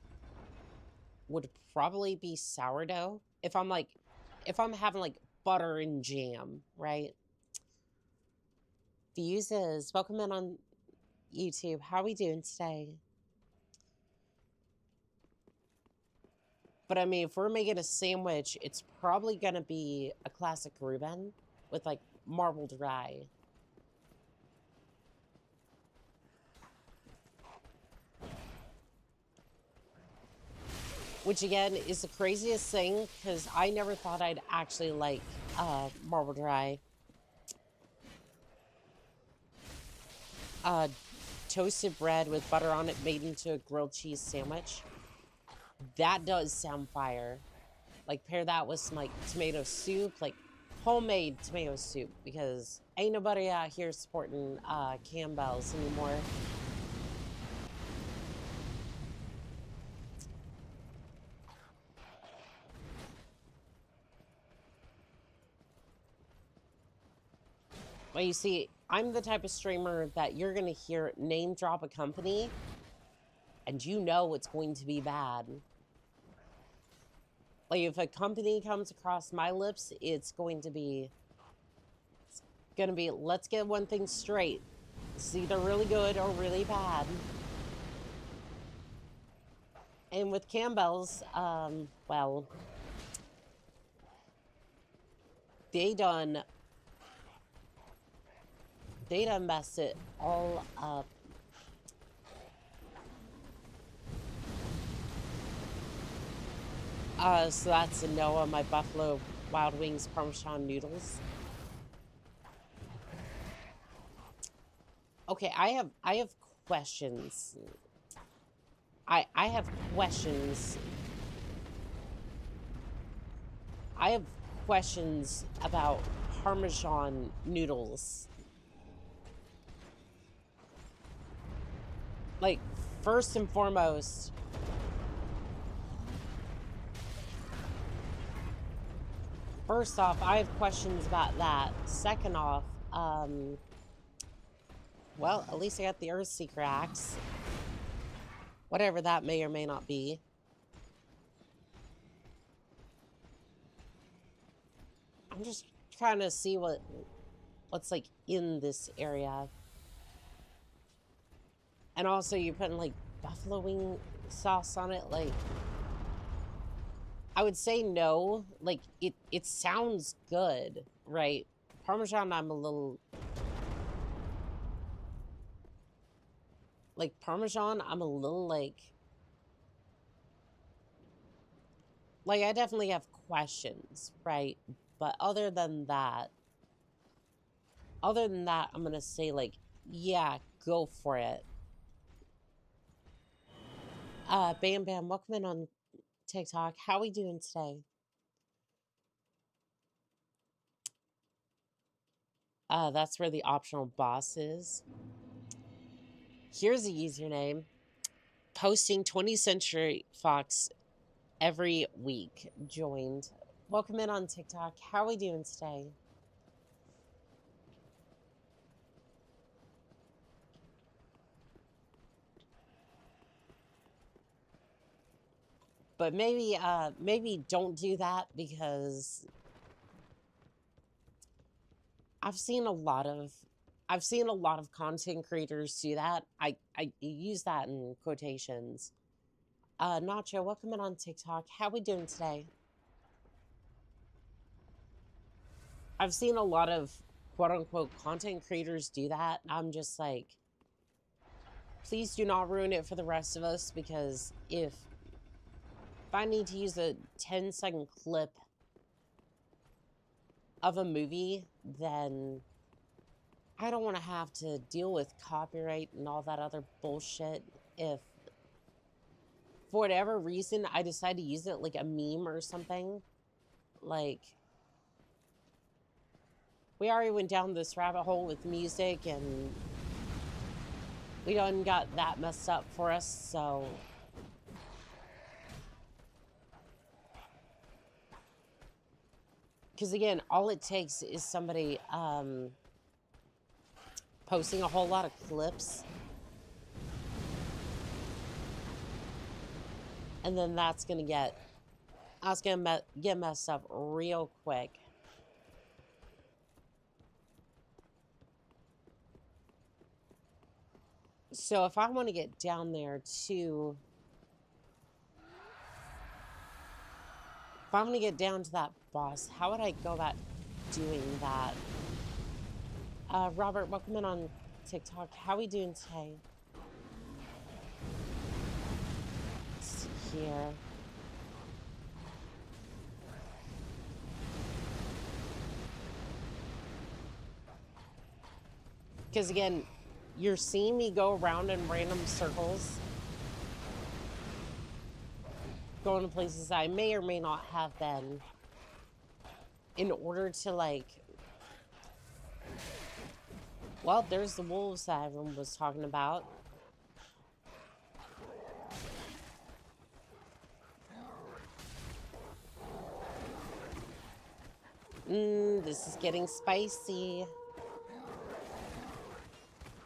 would probably be sourdough. If I'm having like butter and jam, right? Fuses, welcome in on YouTube. How are we doing today? But I mean, if we're making a sandwich, it's probably gonna be a classic Reuben with like marbled rye. Which again is the craziest thing because I never thought I'd actually like marbled rye. Toasted bread with butter on it made into a grilled cheese sandwich. That does sound fire. Like pair that with some like tomato soup, like homemade tomato soup, because ain't nobody out here supporting Campbell's anymore. Well, you see, I'm the type of streamer that you're gonna hear name drop a company and you know it's going to be bad. Like if a company comes across my lips, it's gonna be let's get one thing straight. It's either really good or really bad. And with Campbell's, well, they done messed it all up. So that's a no on my Buffalo Wild Wings Parmesan noodles. Okay, I have questions. I have questions. I have questions about Parmesan noodles. Like, first and foremost, first off, I have questions about that. Second off, well, at least I got the Earthseeker axe. Whatever that may or may not be. I'm just trying to see what's like in this area. And also you're putting like buffalo wing sauce on it, like I would say no. Like it sounds good, right? Parmesan I'm a little Like, Parmesan, I'm a little, like, I definitely have questions, right? But other than that, I'm gonna say, like, yeah, go for it. Bam Bam, welcome in on TikTok. How we doing today? That's where the optional boss is. Here's a username. Posting 20th Century Fox every week. Joined. Welcome in on TikTok. How we doing today? But maybe don't do that, because I've seen a lot of content creators do that. I use that in quotations. Nacho, welcome in on TikTok. How we doing today? I've seen a lot of quote unquote content creators do that. I'm just like, please do not ruin it for the rest of us, because if I need to use a 10-second clip of a movie, then I don't want to have to deal with copyright and all that other bullshit. If for whatever reason I decide to use it like a meme or something, like, we already went down this rabbit hole with music and we done got that messed up for us, so because again, all it takes is somebody posting a whole lot of clips, and then that's gonna get messed up real quick. So if I want to get down there to, if I'm gonna get down to that boss, how would I go about doing that? Robert, welcome in on TikTok. How we doing today? Let's see here. Because again, you're seeing me go around in random circles, going to places I may or may not have been, in order to, like, well, there's the wolves that everyone was talking about. This is getting spicy.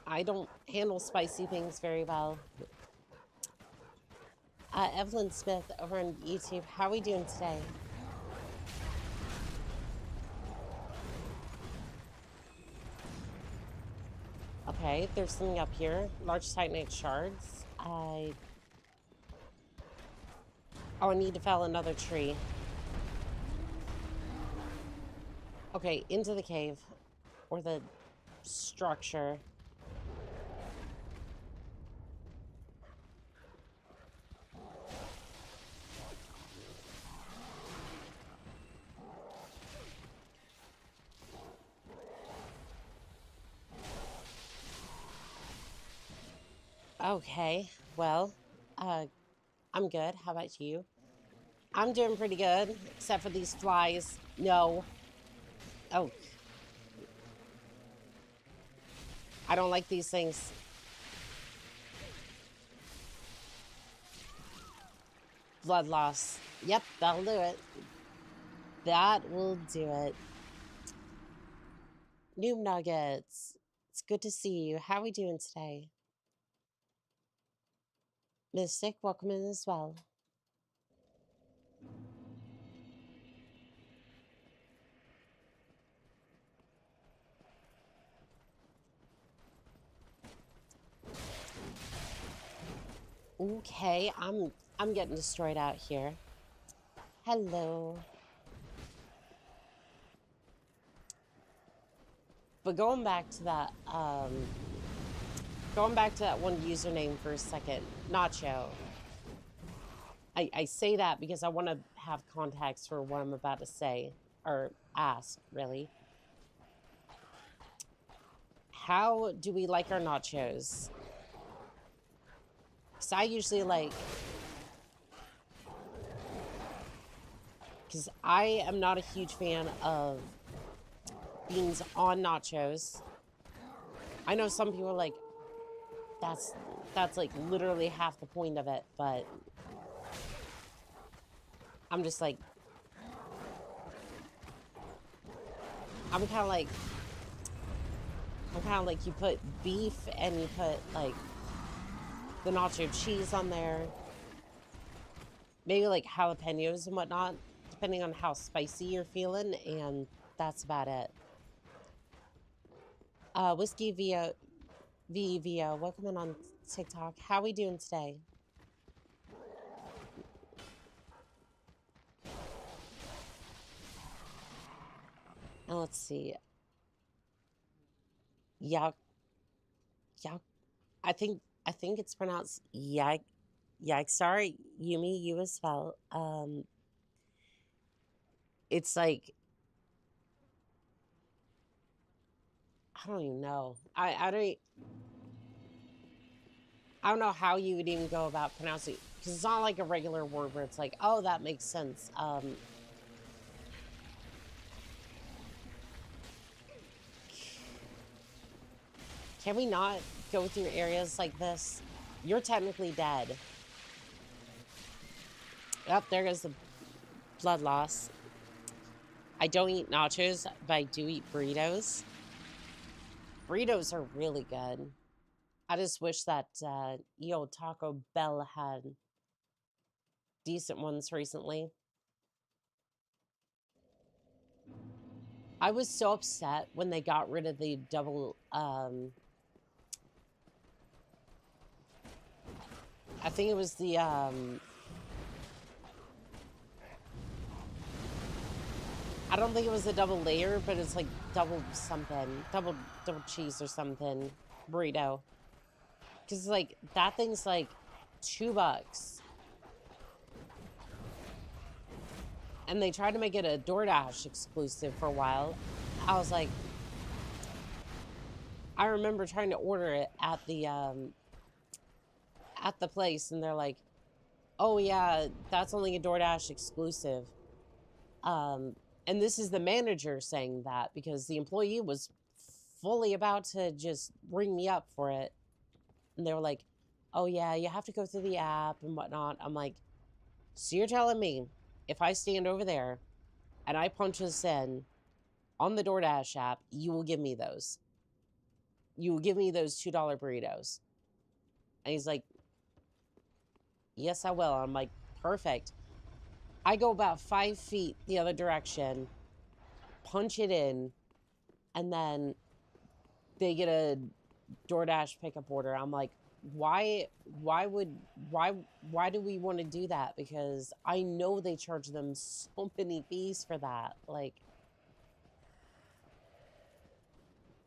I don't handle spicy things very well. Evelyn Smith over on YouTube. How are we doing today? Okay, there's something up here. Large titanite shards. Oh, I need to fell another tree. Okay, into the cave. Or the structure. Okay, well, I'm good. How about you? I'm doing pretty good, except for these flies. No. Oh. I don't like these things. Blood loss. Yep, that'll do it. That will do it. Noob Nuggets. It's good to see you. How are we doing today? Mystic, welcome in as well. Okay, I'm getting destroyed out here. Hello. But going back to that going back to that one username for a second, Nacho. I say that because I want to have context for what I'm about to say, or ask, really. How do we like our nachos? Because I usually like... Because I am not a huge fan of beans on nachos. I know some people are like, that's like literally half the point of it, but I'm just like, I'm kind of like you put beef and you put like the nacho cheese on there, maybe like jalapenos and whatnot, depending on how spicy you're feeling, and that's about it. Whiskey VVO, welcome in on TikTok. How we doing today? And let's see. Yak, yak. I think it's pronounced yak. Sorry, Yumi, you as well. It's like, I don't even know. I don't know how you would even go about pronouncing it, because it's not like a regular word where it's like, oh, that makes sense. Can we not go through areas like this? You're technically dead. Oh, there goes the blood loss. I don't eat nachos, but I do eat burritos. Burritos are really good. I just wish that Taco Bell had decent ones recently. I was so upset when they got rid of the double, I think it was the, I don't think it was a double layer, but it's like double something, double cheese or something burrito. Because like that thing's like $2, and they tried to make it a DoorDash exclusive for a while. I was like, I remember trying to order it at the place, and they're like, oh yeah, that's only a DoorDash exclusive. And this is the manager saying that, because the employee was fully about to just ring me up for it. And they were like, oh yeah, you have to go through the app and whatnot. I'm like, so you're telling me if I stand over there and I punch this in on the DoorDash app, you will give me those? You will give me those $2 burritos? And he's like, yes, I will. I'm like, perfect. I go about 5 feet the other direction, punch it in, and then they get a DoorDash pickup order. I'm like, why do we want to do that? Because I know they charge them so many fees for that. Like,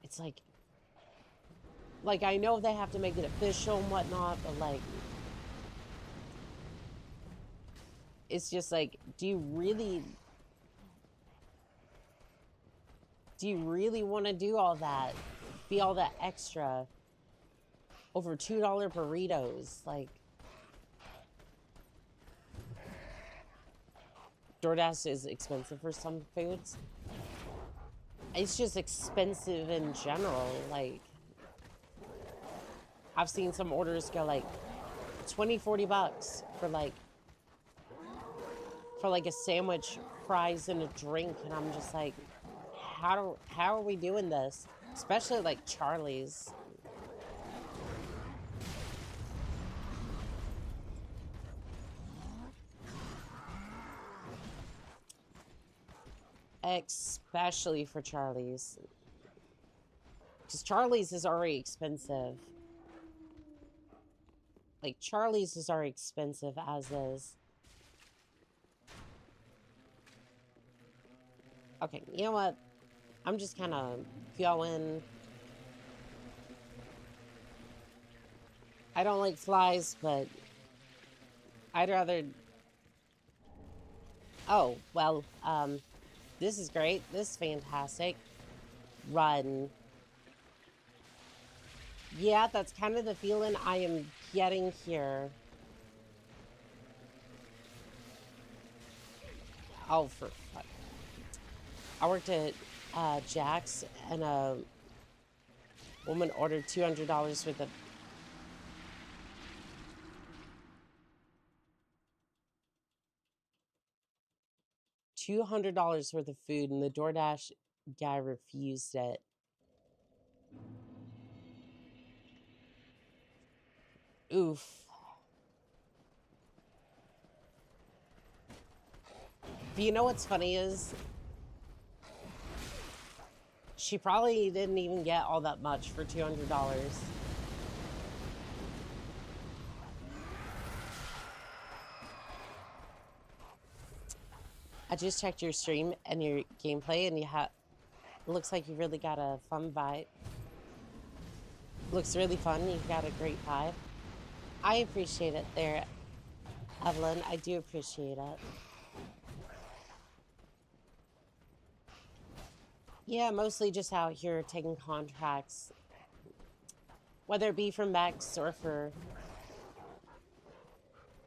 it's like I know they have to make it official and whatnot, but like, it's just like, do you really want to do all that, be all that extra over $2 burritos? Like, DoorDash is expensive for some foods. It's just expensive in general. Like, I've seen some orders go like $20-$40 for like a sandwich, fries, and a drink, and I'm just like, how are we doing this? Especially like Charlie's. Especially for Charlie's. Because Charlie's is already expensive. Like, Charlie's is already expensive as is. Okay, you know what? I'm just kind of going. I don't like flies, but I'd rather... Oh, well, this is great. This is fantastic. Run. Yeah, that's kind of the feeling I am getting here. Oh, for fuck. I worked at Jack's, and a woman ordered $200 worth of... $200 worth of food, and the DoorDash guy refused it. Oof. But you know what's funny is she probably didn't even get all that much for $200. I just checked your stream and your gameplay, and you have... Looks like you really got a fun vibe. Looks really fun. You got a great vibe. I appreciate it there, Evelyn. I do appreciate it. Yeah, mostly just out here taking contracts, whether it be from Max or for...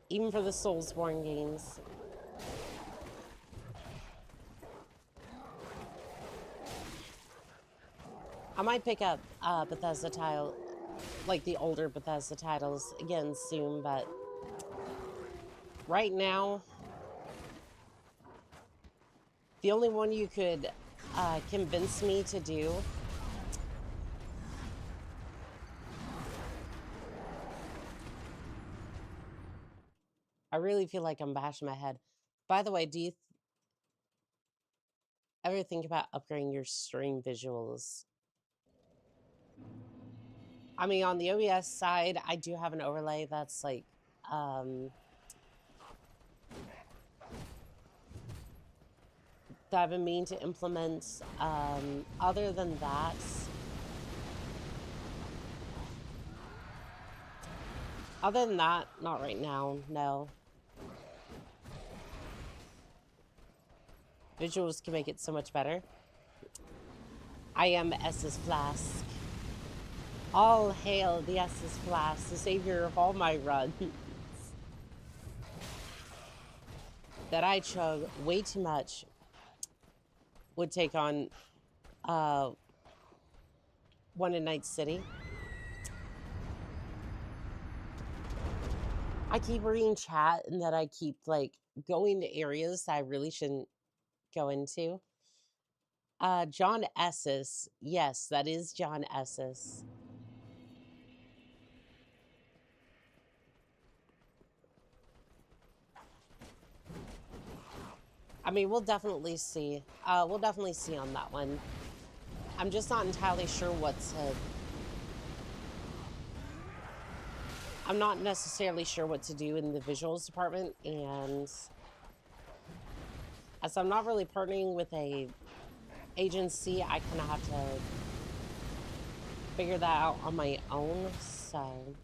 even for the Soulsborne games. I might pick up Bethesda title, like the older Bethesda titles again soon, but right now, the only one you could convince me to do I really feel like I'm bashing my head. By the way, do you ever think about upgrading your stream visuals? I mean, on the OBS side, I do have an overlay that's like, that I've been meaning to implement. Other than that, not right now, no. Visuals can make it so much better. I am S's Flask. All hail the S's Flask, the savior of all my runs. That I chug way too much would take on one in Night City. I keep reading chat and that I keep like going to areas I really shouldn't go into. John Esses. Yes, that is John Esses. I mean, we'll definitely see. We'll definitely see on that one. I'm just not entirely sure what to... I'm not necessarily sure what to do in the visuals department, and as I'm not really partnering with a agency, I kind of have to figure that out on my own, so...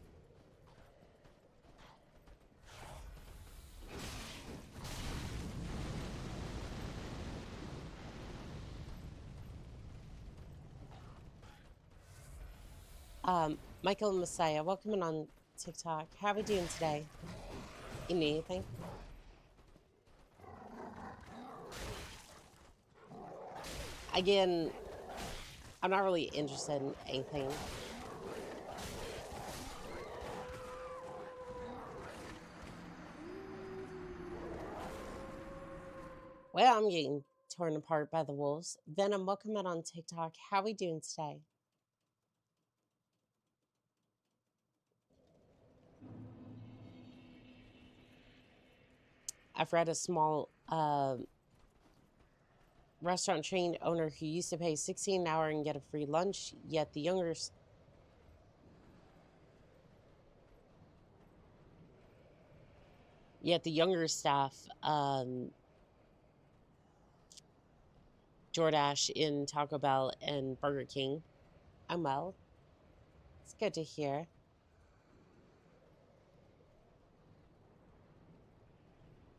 Michael Messiah, welcome in on TikTok. How are we doing today? You need anything? Again, I'm not really interested in anything. Well, I'm getting torn apart by the wolves. Venom, welcome in on TikTok. How are we doing today? I've read a small restaurant chain owner who used to pay $16 an hour and get a free lunch, yet the younger staff DoorDash in Taco Bell and Burger King. I'm well. It's good to hear.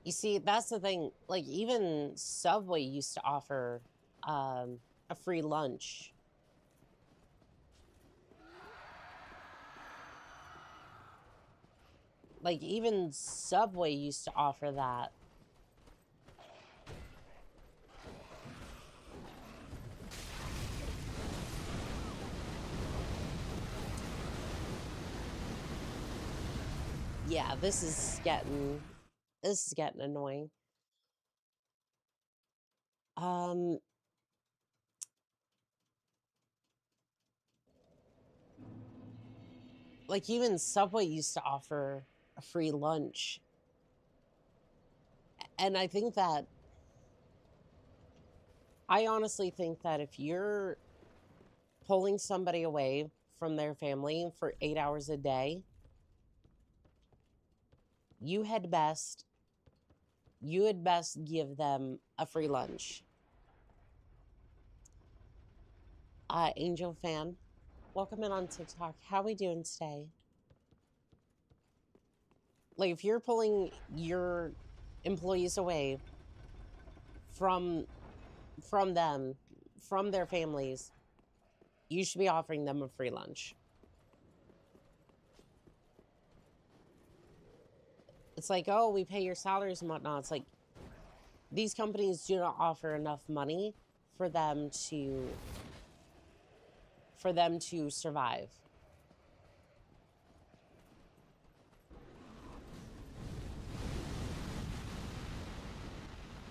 You see, that's the thing. Like, even Subway used to offer a free lunch. Like, even Subway used to offer that. Yeah, this is getting annoying. Like, even Subway used to offer a free lunch. And I think that, I honestly think that if you're pulling somebody away from their family for 8 hours a day, you had best give them a free lunch. Angel fan, welcome in on TikTok. How we doing today? Like, if you're pulling your employees away from them, from their families, you should be offering them a free lunch. It's like, oh, we pay your salaries and whatnot. It's like, these companies do not offer enough money for them to survive.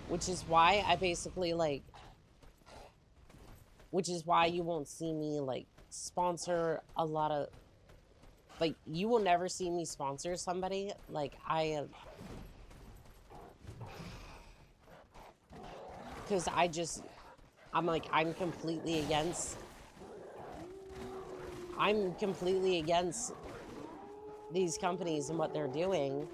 Which is why I basically which is why you won't see me like sponsor a lot of, like, you will never see me sponsor somebody. Like, because I'm completely against these companies and what they're doing.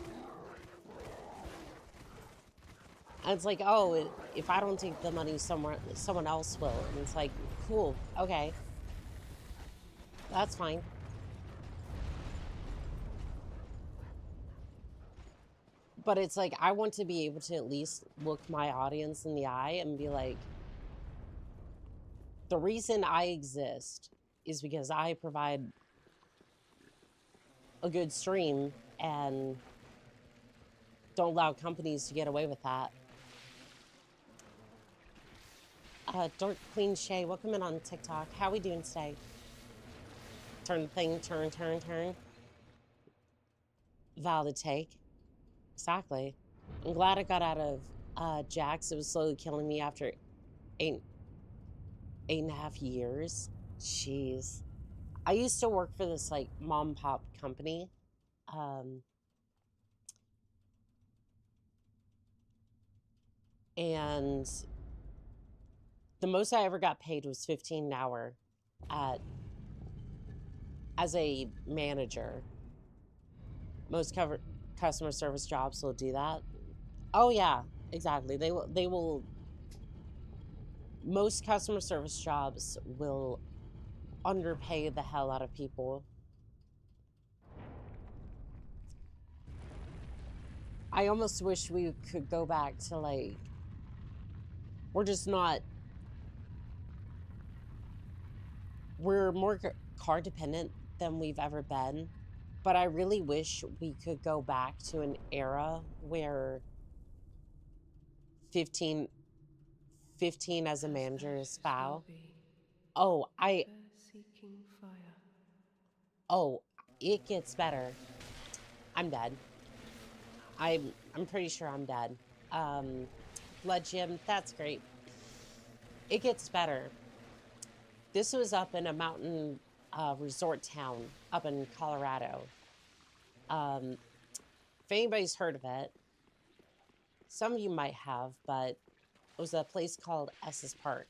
And it's like, oh, if I don't take the money somewhere, someone else will. And it's like, cool, okay, that's fine. But it's like, I want to be able to at least look my audience in the eye and be like, the reason I exist is because I provide a good stream and don't allow companies to get away with that. Dark Queen Shay, welcome in on TikTok. How we doing today? Turn the thing, turn. Valid take. Exactly. I'm glad I got out of Jax. It was slowly killing me after eight and a half years. Jeez. I used to work for this like mom pop company. And the most I ever got paid was $15 an hour as a manager. Most customer service jobs will do that. Oh yeah, exactly. They will most customer service jobs will underpay the hell out of people. I almost wish we could go back to like, we're just not, we're more car dependent than we've ever been. But I really wish we could go back to an era where 15 as a manager is foul. Oh, oh, it gets better. I'm dead. I'm pretty sure I'm dead. Blood Gym, that's great. It gets better. This was up in a mountain resort town up in Colorado. If anybody's heard of it, some of you might have, but it was a place called Estes Park.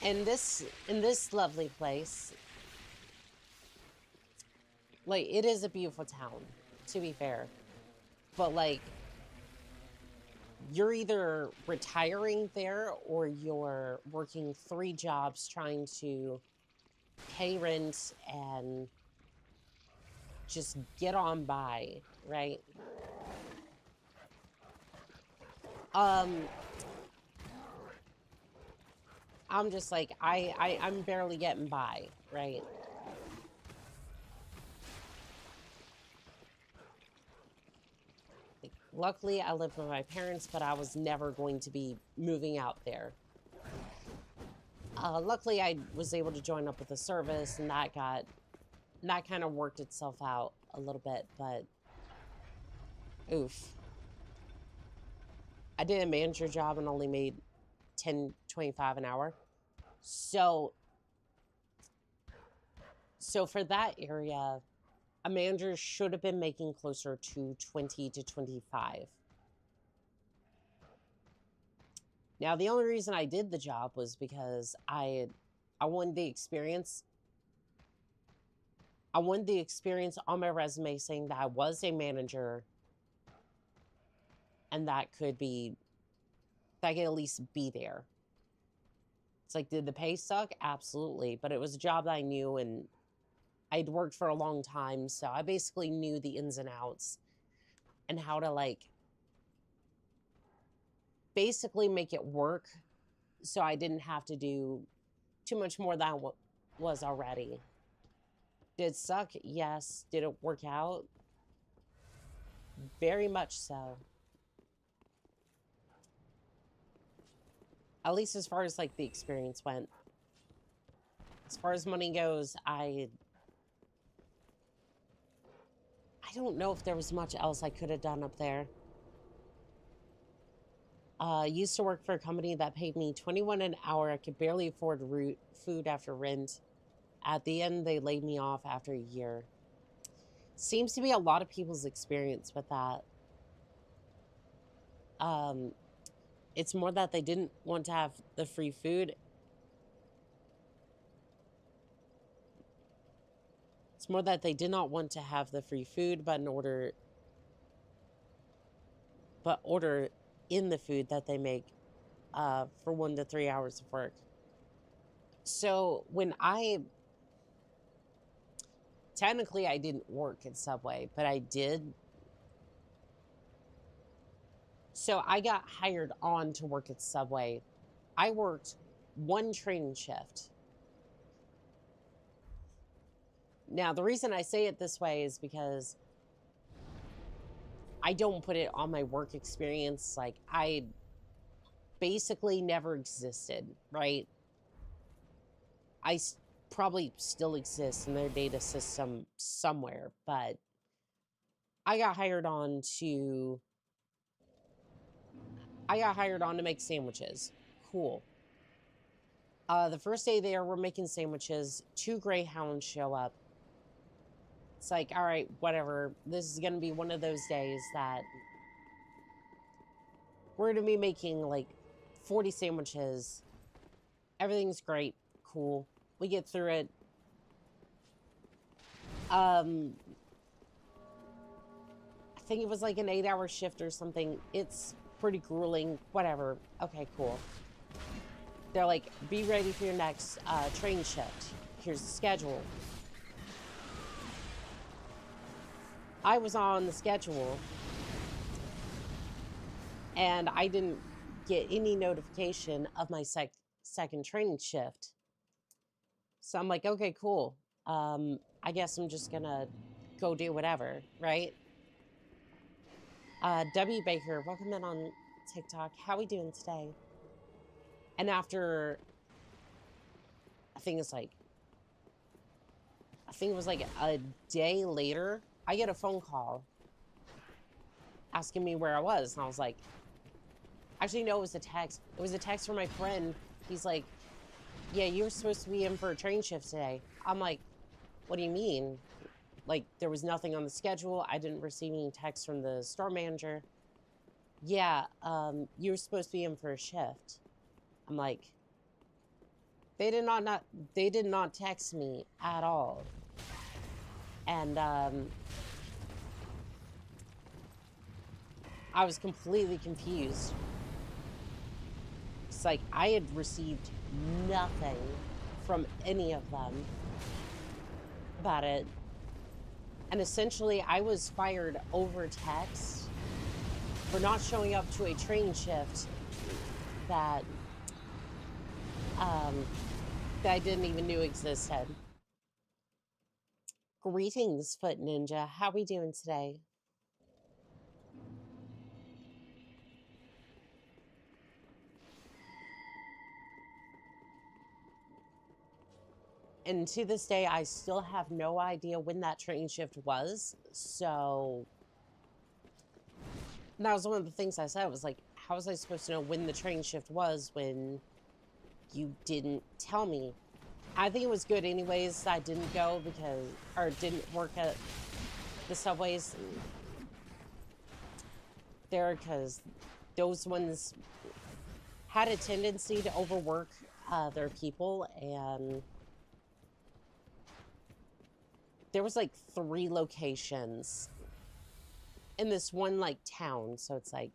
And in this lovely place, like, it is a beautiful town, to be fair. But like, you're either retiring there or you're working 3 jobs trying to pay rent and just get on by, right? I'm just like, I'm barely getting by, right? Like, luckily, I lived with my parents, but I was never going to be moving out there. Luckily, I was able to join up with the service, and that kind of worked itself out a little bit, but oof. I did a manager job and only made $10.25 an hour. So for that area, a manager should have been making closer to 20 to 25. Now, the only reason I did the job was because I wanted the experience. I wanted the experience on my resume saying that I was a manager, and that could at least be there. It's like, did the pay suck? Absolutely. But it was a job that I knew, and I'd worked for a long time, so I basically knew the ins and outs and how to, like, basically make it work so I didn't have to do too much more than what was already. Did it suck? Yes. Did it work out? Very much so. At least as far as, like, the experience went. As far as money goes, I don't know if there was much else I could have done up there. Used to work for a company that paid me $21 an hour. I could barely afford food after rent. At the end, they laid me off after a year. Seems to be a lot of people's experience with that. It's more that they didn't want to have the free food. It's more that they did not want to have the free food, but order in the food that they make for 1 to 3 hours of work. So technically I didn't work at Subway, but I did. So I got hired on to work at Subway. I worked 1 training shift. Now, the reason I say it this way is because I don't put it on my work experience. Like, I basically never existed, right? I probably still exist in their data system somewhere, but I got hired on to make sandwiches. Cool. The first day there, we're making sandwiches. 2 Greyhounds show up. It's like, all right, whatever. This is going to be one of those days that we're going to be making like 40 sandwiches. Everything's great. Cool. We get through it. I think it was like an 8-hour shift or something. It's pretty grueling. Whatever. Okay, cool. They're like, be ready for your next training shift. Here's the schedule. I was on the schedule, and I didn't get any notification of my second training shift. So I'm like, okay, cool. I guess I'm just gonna go do whatever, right? W. Baker, welcome in on TikTok. How we doing today? And after, I think it was like a day later, I get a phone call asking me where I was. And I was like, actually, no, it was a text. It was a text from my friend. He's like, yeah, you were supposed to be in for a train shift today. I'm like, what do you mean? Like, there was nothing on the schedule. I didn't receive any text from the store manager. Yeah, you were supposed to be in for a shift. I'm like, they did not text me at all. And I was completely confused. It's like I had received nothing from any of them about it. And essentially, I was fired over text for not showing up to a training shift that that I didn't even know existed. Greetings, Foot Ninja. How we doing today? And to this day, I still have no idea when that training shift was. So that was one of the things I said. Was like, how was I supposed to know when the training shift was when you didn't tell me? I think it was good anyways. I didn't go because, or didn't work at the subways there because those ones had a tendency to overwork their people, and there was like 3 locations in this one like town, so it's like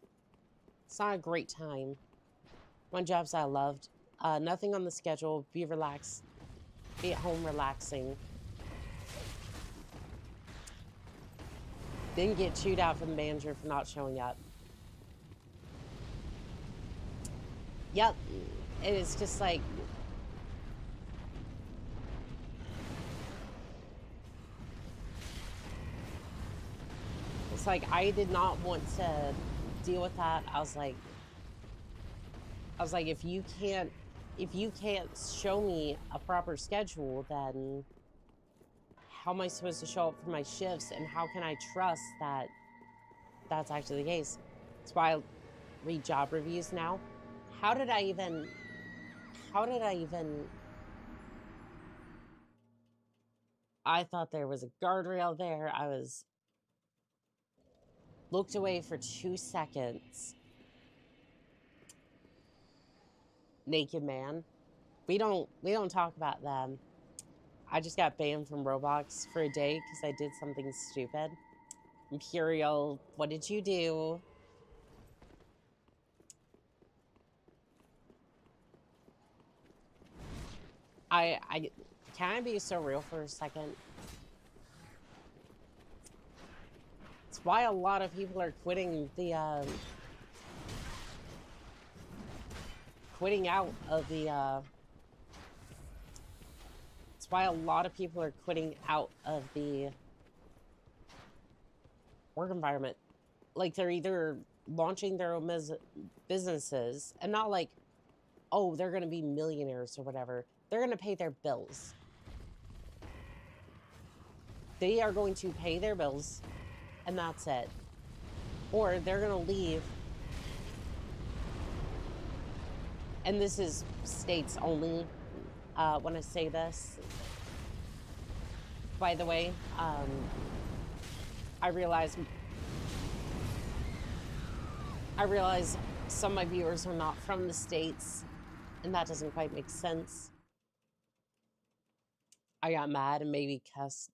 it's not a great time. One jobs I loved, nothing on the schedule, be relaxed, be at home relaxing. Then get chewed out from the manager for not showing up. Yep, and it's just like, it's like I did not want to deal with that. I was like, if you can't show me a proper schedule, then how am I supposed to show up for my shifts, and how can I trust that that's actually the case? That's why I read job reviews now. How did I even I thought there was a guardrail there. I was looked away for 2 seconds. Naked man. We don't talk about them. I just got banned from Roblox for a day because I did something stupid. Imperial, what did you do? Can I be so real for a second? It's why a lot of people are quitting the quitting out of the it's why a lot of people are quitting out of the work environment. Like, they're either launching their own businesses, and not like, oh, they're going to be millionaires or whatever. They're going to pay their bills. They are going to pay their bills, and that's it. Or they're going to leave. And this is states only when I say this. By the way, I realize some of my viewers are not from the States, and that doesn't quite make sense. I got mad and maybe cussed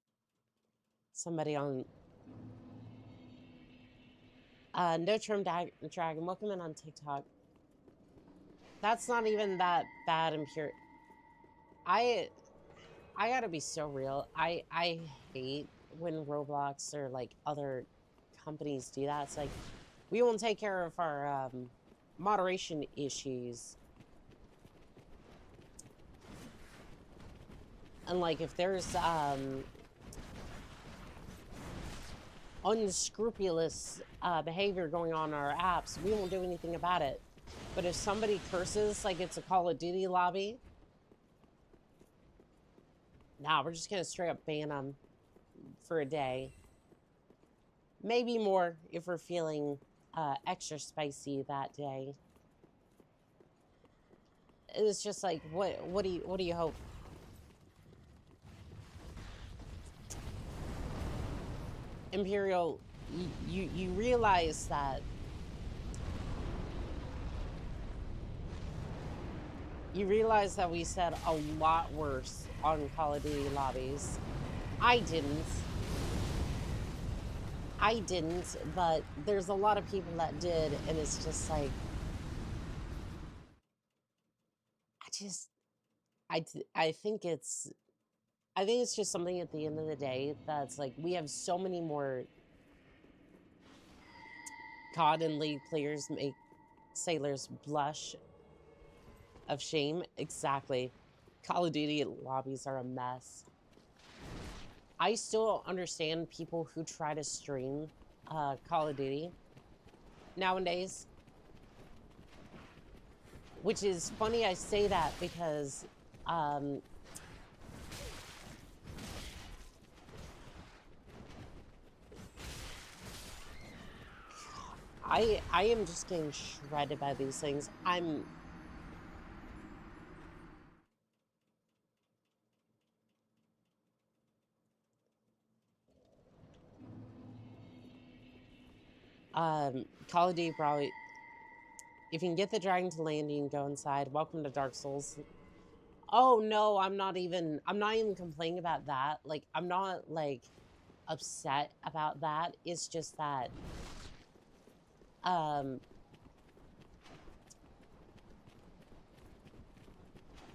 somebody on No Trim Dragon. Welcome in on TikTok. That's not even that bad and pure. I gotta be so real. I hate when Roblox or like other companies do that. It's like, we won't take care of our moderation issues. And like, if there's unscrupulous behavior going on in our apps, we won't do anything about it. But if somebody curses like it's a Call of Duty lobby, nah, we're just gonna straight up ban them for a day. Maybe more if we're feeling extra spicy that day. It's just like, what do you hope? Imperial, you realize that we said a lot worse on Call of Duty lobbies. I didn't, but there's a lot of people that did, and it's just like, I think it's I think it's just something at the end of the day that's like, we have so many more COD and League players make sailors blush of shame. Exactly. Call of Duty lobbies are a mess. I still understand people who try to stream Call of Duty nowadays. Which is funny I say that because I am just getting shredded by these things. Call of Duty probably, if you can get the dragon to land, you can go inside. Welcome to Dark Souls. Oh no, I'm not even complaining about that. Like, I'm not like upset about that. It's just that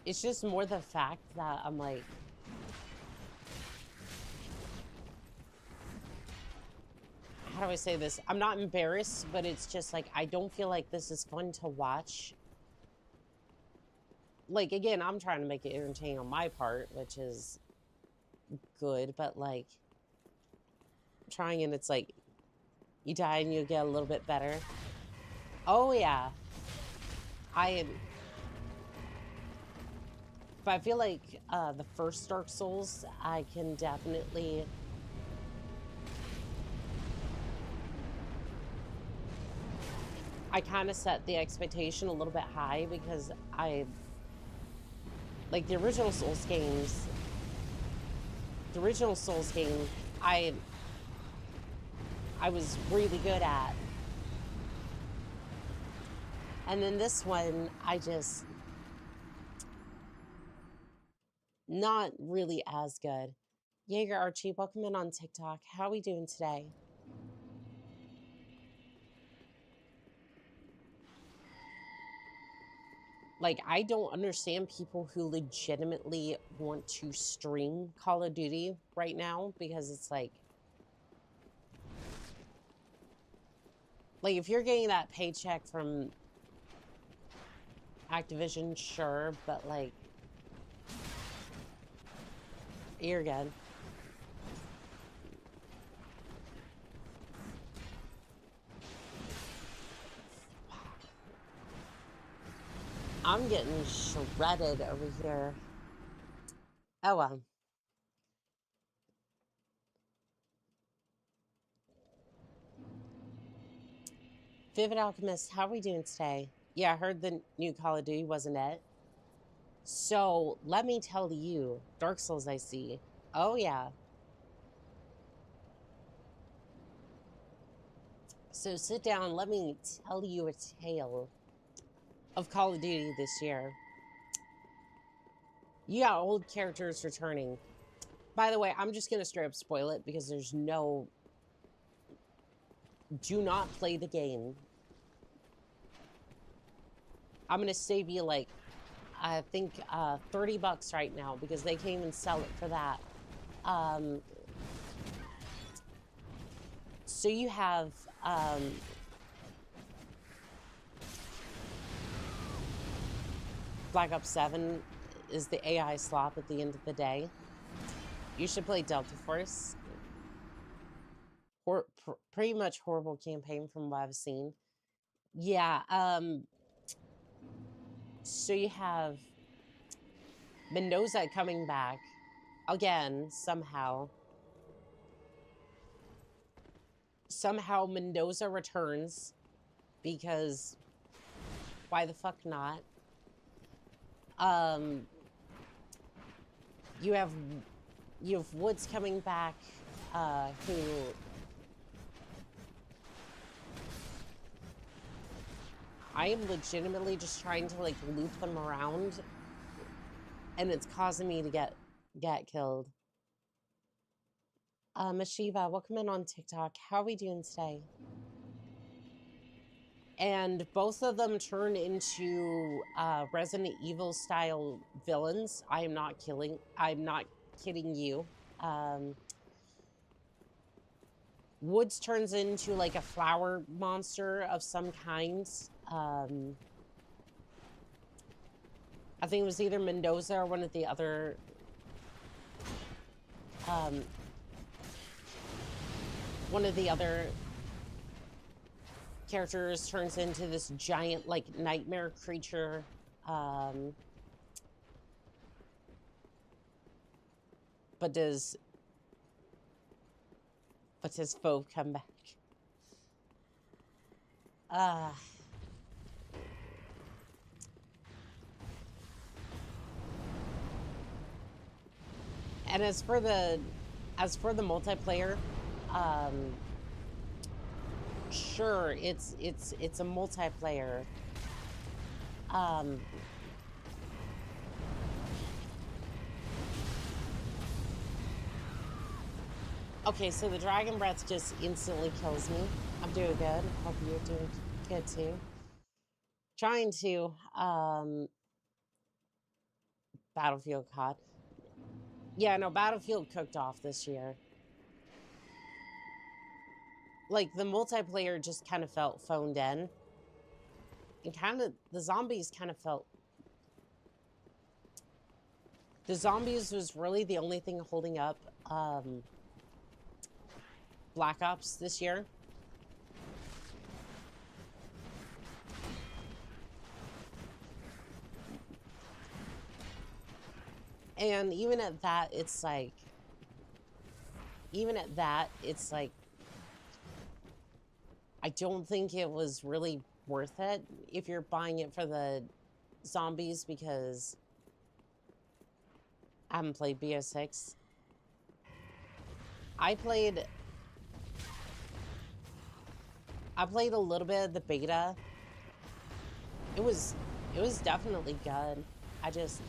it's just more the fact that I'm like, how do I say this? I'm not embarrassed, but it's just like, I don't feel like this is fun to watch. Like, again, I'm trying to make it entertaining on my part, which is good, but like, I'm trying, and it's like, you die and you get a little bit better. Oh yeah. But I feel like the first Dark Souls, I can definitely... I kind of set the expectation a little bit high because like the original Souls games, I was really good at. And then this one, I just... not really as good. Jaeger Archie, welcome in on TikTok. How are we doing today? Like, I don't understand people who legitimately want to stream Call of Duty right now, because it's like, if you're getting that paycheck from Activision, sure, but like, you're good. I'm getting shredded over here. Oh well. Vivid Alchemist, how are we doing today? Yeah, I heard the new Call of Duty, wasn't it? So, let me tell you, Dark Souls I see. Oh yeah. So sit down, let me tell you a tale of Call of Duty this year. You got old characters returning. By the way, I'm just gonna straight up spoil it because there's no... do not play the game. I'm gonna save you like, I think $30 right now because they can't even sell it for that. So you have Black Ops 7 is the AI slop at the end of the day. You should play Delta Force. Pretty much horrible campaign from what I've seen. Yeah, so you have Mendoza coming back again somehow. Somehow Mendoza returns because why the fuck not? You have Woods coming back, who... I am legitimately just trying to like loop them around, and it's causing me to get killed. Mashiva, welcome in on TikTok. How are we doing today? And both of them turn into Resident Evil style villains. I'm not kidding you. Woods turns into like a flower monster of some kind. I think it was either Mendoza or one of the other characters turns into this giant like nightmare creature. But does foe come back? And as for the multiplayer, sure, it's a multiplayer. Okay, so the dragon breath just instantly kills me. I'm doing good. Hope you're doing good too. Trying to Battlefield COD. Yeah, no, Battlefield cooked off this year. Like, the multiplayer just kind of felt phoned in. And kind of, the zombies kind of felt... The zombies was really the only thing holding up Black Ops this year. And even at that, it's like... I don't think it was really worth it if you're buying it for the zombies, because I haven't played BO6. I played a little bit of the beta. It was definitely good. I just...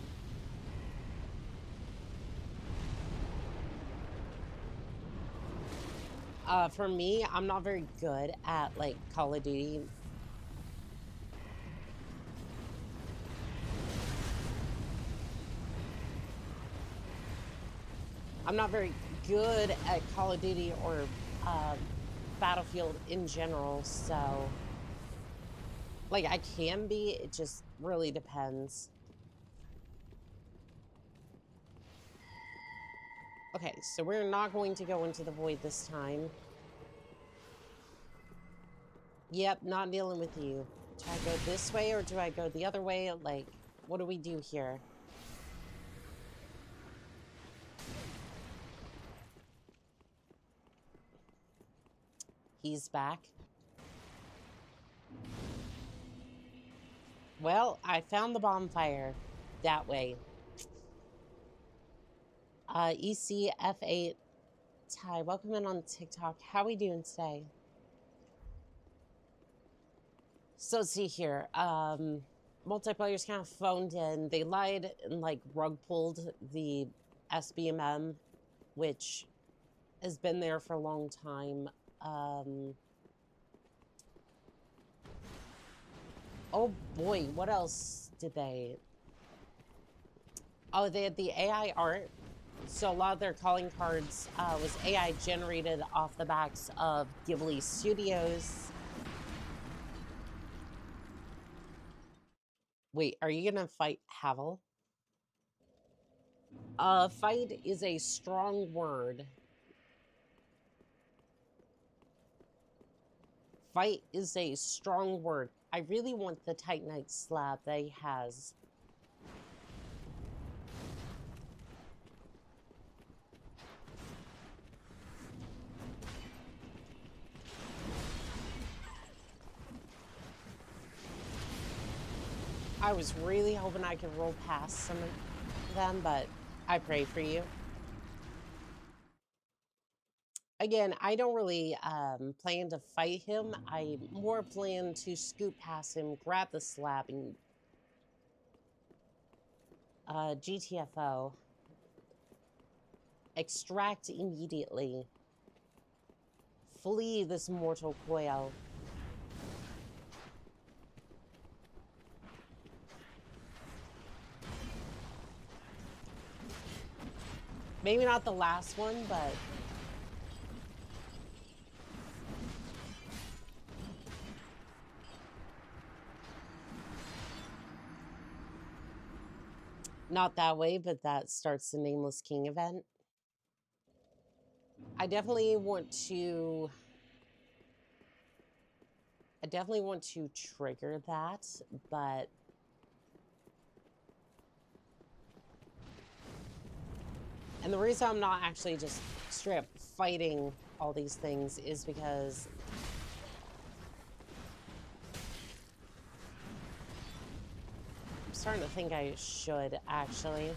for me, I'm not very good at, like, Call of Duty. I'm not very good at Call of Duty or Battlefield in general, so... Like, I can be, it just really depends. Okay, so we're not going to go into the void this time. Yep, not dealing with you. Do I go this way or do I go the other way? Like, what do we do here? He's back. Well, I found the bonfire that way. ECF8 Ty, welcome in on TikTok. How we doing today? So let's see here. Multiplayer's kind of phoned in. They lied and like rug pulled the SBMM, which has been there for a long time. Oh boy, what else did they? Oh, they had the AI art. So a lot of their calling cards was AI generated off the backs of Ghibli Studios. Wait, are you gonna fight Havel? Fight is a strong word. Fight is a strong word. I really want the Titanite slab that he has. I was really hoping I could roll past some of them, but I pray for you. Again, I don't really plan to fight him. I more plan to scoot past him, grab the slab, and GTFO. Extract immediately. Flee this mortal coil. Maybe not the last one, but... Not that way, but that starts the Nameless King event. I definitely want to trigger that, but and the reason I'm not actually just straight up fighting all these things is because I'm starting to think I should actually.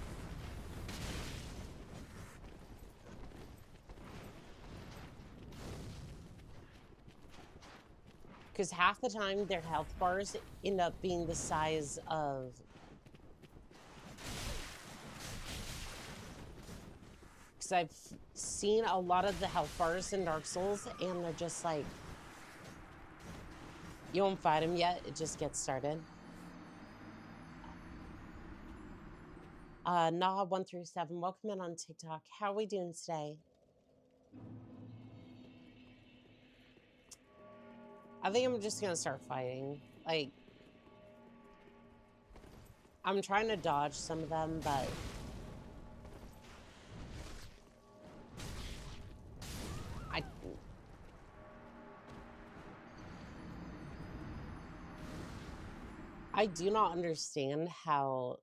Because half the time their health bars end up being the size of... Because I've seen a lot of the health bars in Dark Souls, and they're just like... You won't fight them yet, it just gets started. Nah, 1 through 7, welcome in on TikTok. How are we doing today? I think I'm just gonna start fighting. Like, I'm trying to dodge some of them, but I do not understand how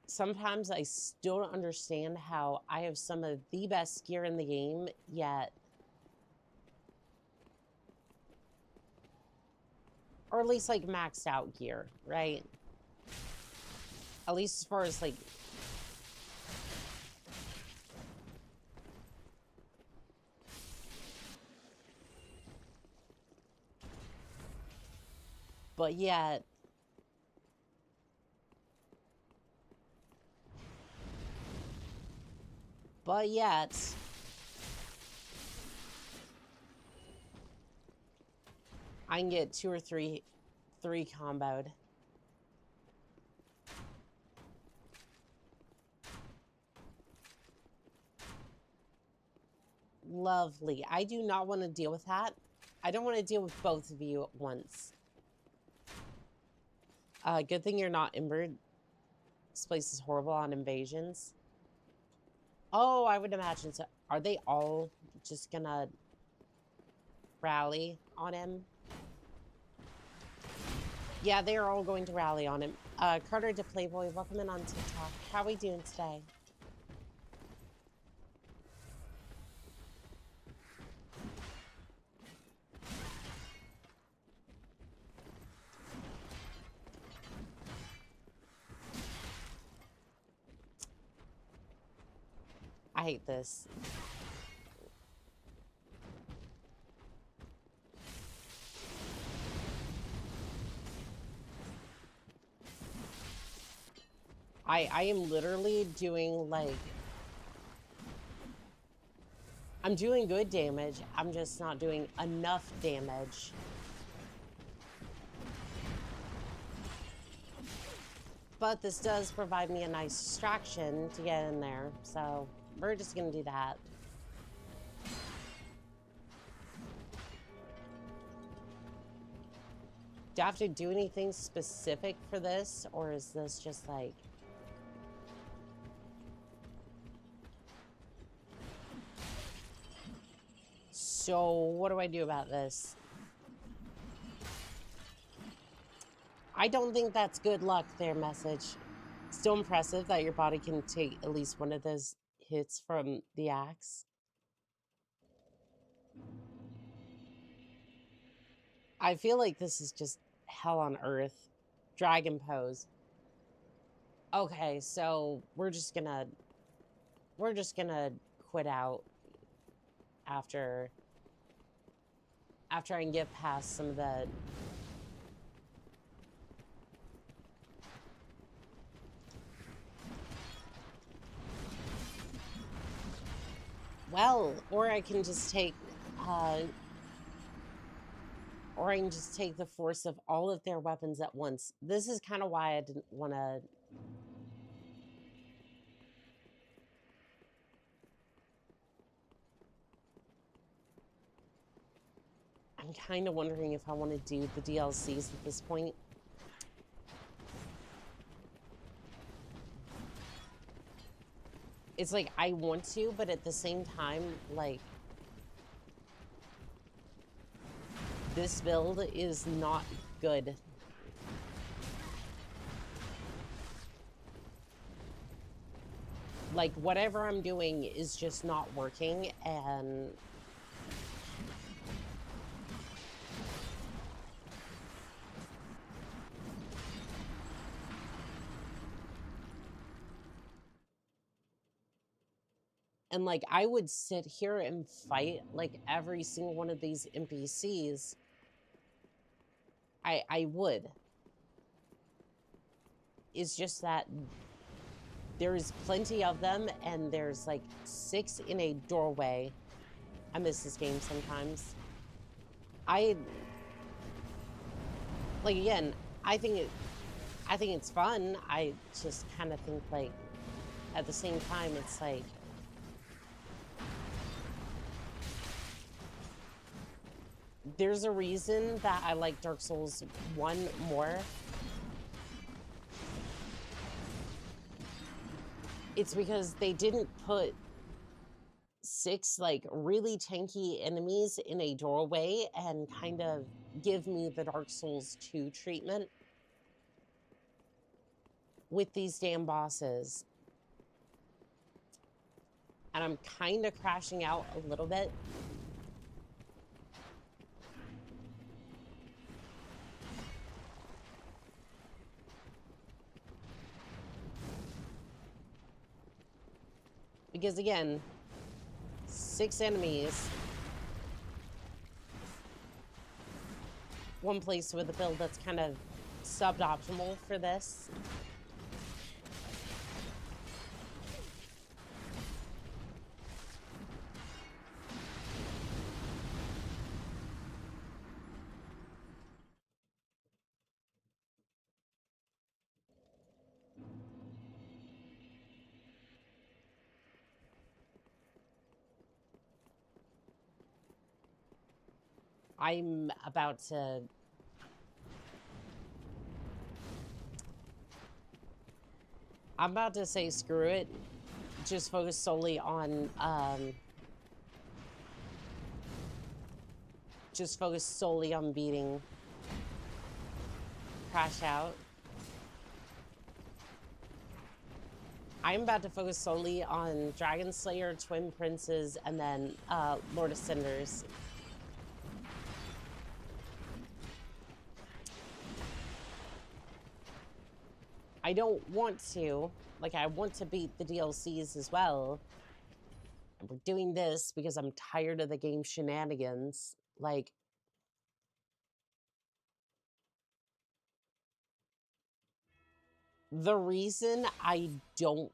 sometimes I still don't understand how I have some of the best gear in the game, yet... Or at least, like, maxed out gear, right? At least as far as, like... But yet... I can get 2 or 3 comboed. Lovely. I do not want to deal with that. I don't want to deal with both of you at once. Good thing you're not injured. This place is horrible on invasions. Oh, I would imagine so. Are they all just gonna rally on him? Yeah, they are all going to rally on him. Carter to Playboy, welcome in on TikTok. How are we doing today? I hate this. I am literally doing, like... I'm doing good damage. I'm just not doing enough damage. But this does provide me a nice distraction to get in there. So we're just going to do that. Do I have to do anything specific for this? Or is this just like... So what do I do about this? I don't think that's good luck there, message. Still impressive that your body can take at least one of those hits from the axe. I feel like this is just hell on earth. Dragon pose. Okay, so we're just gonna quit out after I can get past some of the... Well, or I can just take or I can just take the force of all of their weapons at once. This is kind of why I didn't want to... I'm kind of wondering if I want to do the DLCs at this point. It's like, I want to, but at the same time, like, this build is not good. Like, whatever I'm doing is just not working, and... And, like, I would sit here and fight, like, every single one of these NPCs. I would. It's just that there's plenty of them, and there's, like, 6 in a doorway. I miss this game sometimes. Like, again, I think it's fun. I just kind of think, like, at the same time, it's like... There's a reason that I like Dark Souls 1 more. It's because they didn't put 6, like, really tanky enemies in a doorway and kind of give me the Dark Souls 2 treatment with these damn bosses. And I'm kind of crashing out a little bit. Because, again, 6 enemies. One place with a build that's kind of suboptimal for this. I'm about to... I'm about to say screw it. Just focus solely on... just focus solely on beating Crash Out. I'm about to focus solely on Dragon Slayer, Twin Princes, and then Lord of Cinders. I don't want to. Like, I want to beat the DLCs as well. And we're doing this because I'm tired of the game shenanigans. Like, the reason I don't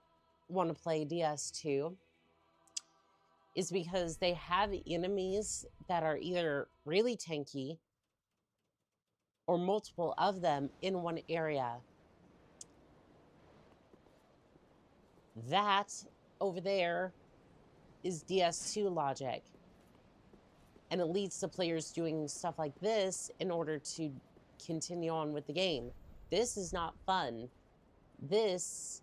want to play DS2 is because they have enemies that are either really tanky or multiple of them in one area. That over there is DS2 logic. And it leads to players doing stuff like this in order to continue on with the game. This is not fun. This...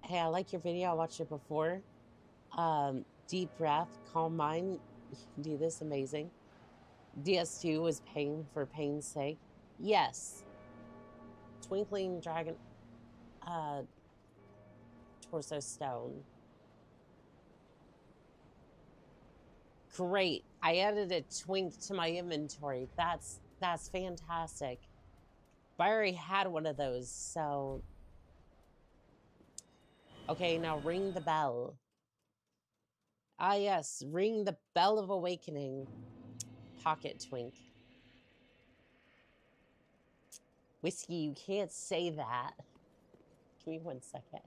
Hey, I like your video. I watched it before. Deep breath, calm mind. You can do this, amazing. DS2 was pain for pain's sake. Yes. Twinkling Dragon... Torso Stone. Great. I added a twink to my inventory. That's fantastic. But I already had one of those, so... Okay, now ring the bell. Ah, yes. Ring the bell of awakening. Pocket twink. Whiskey, you can't say that. Give me 1 second.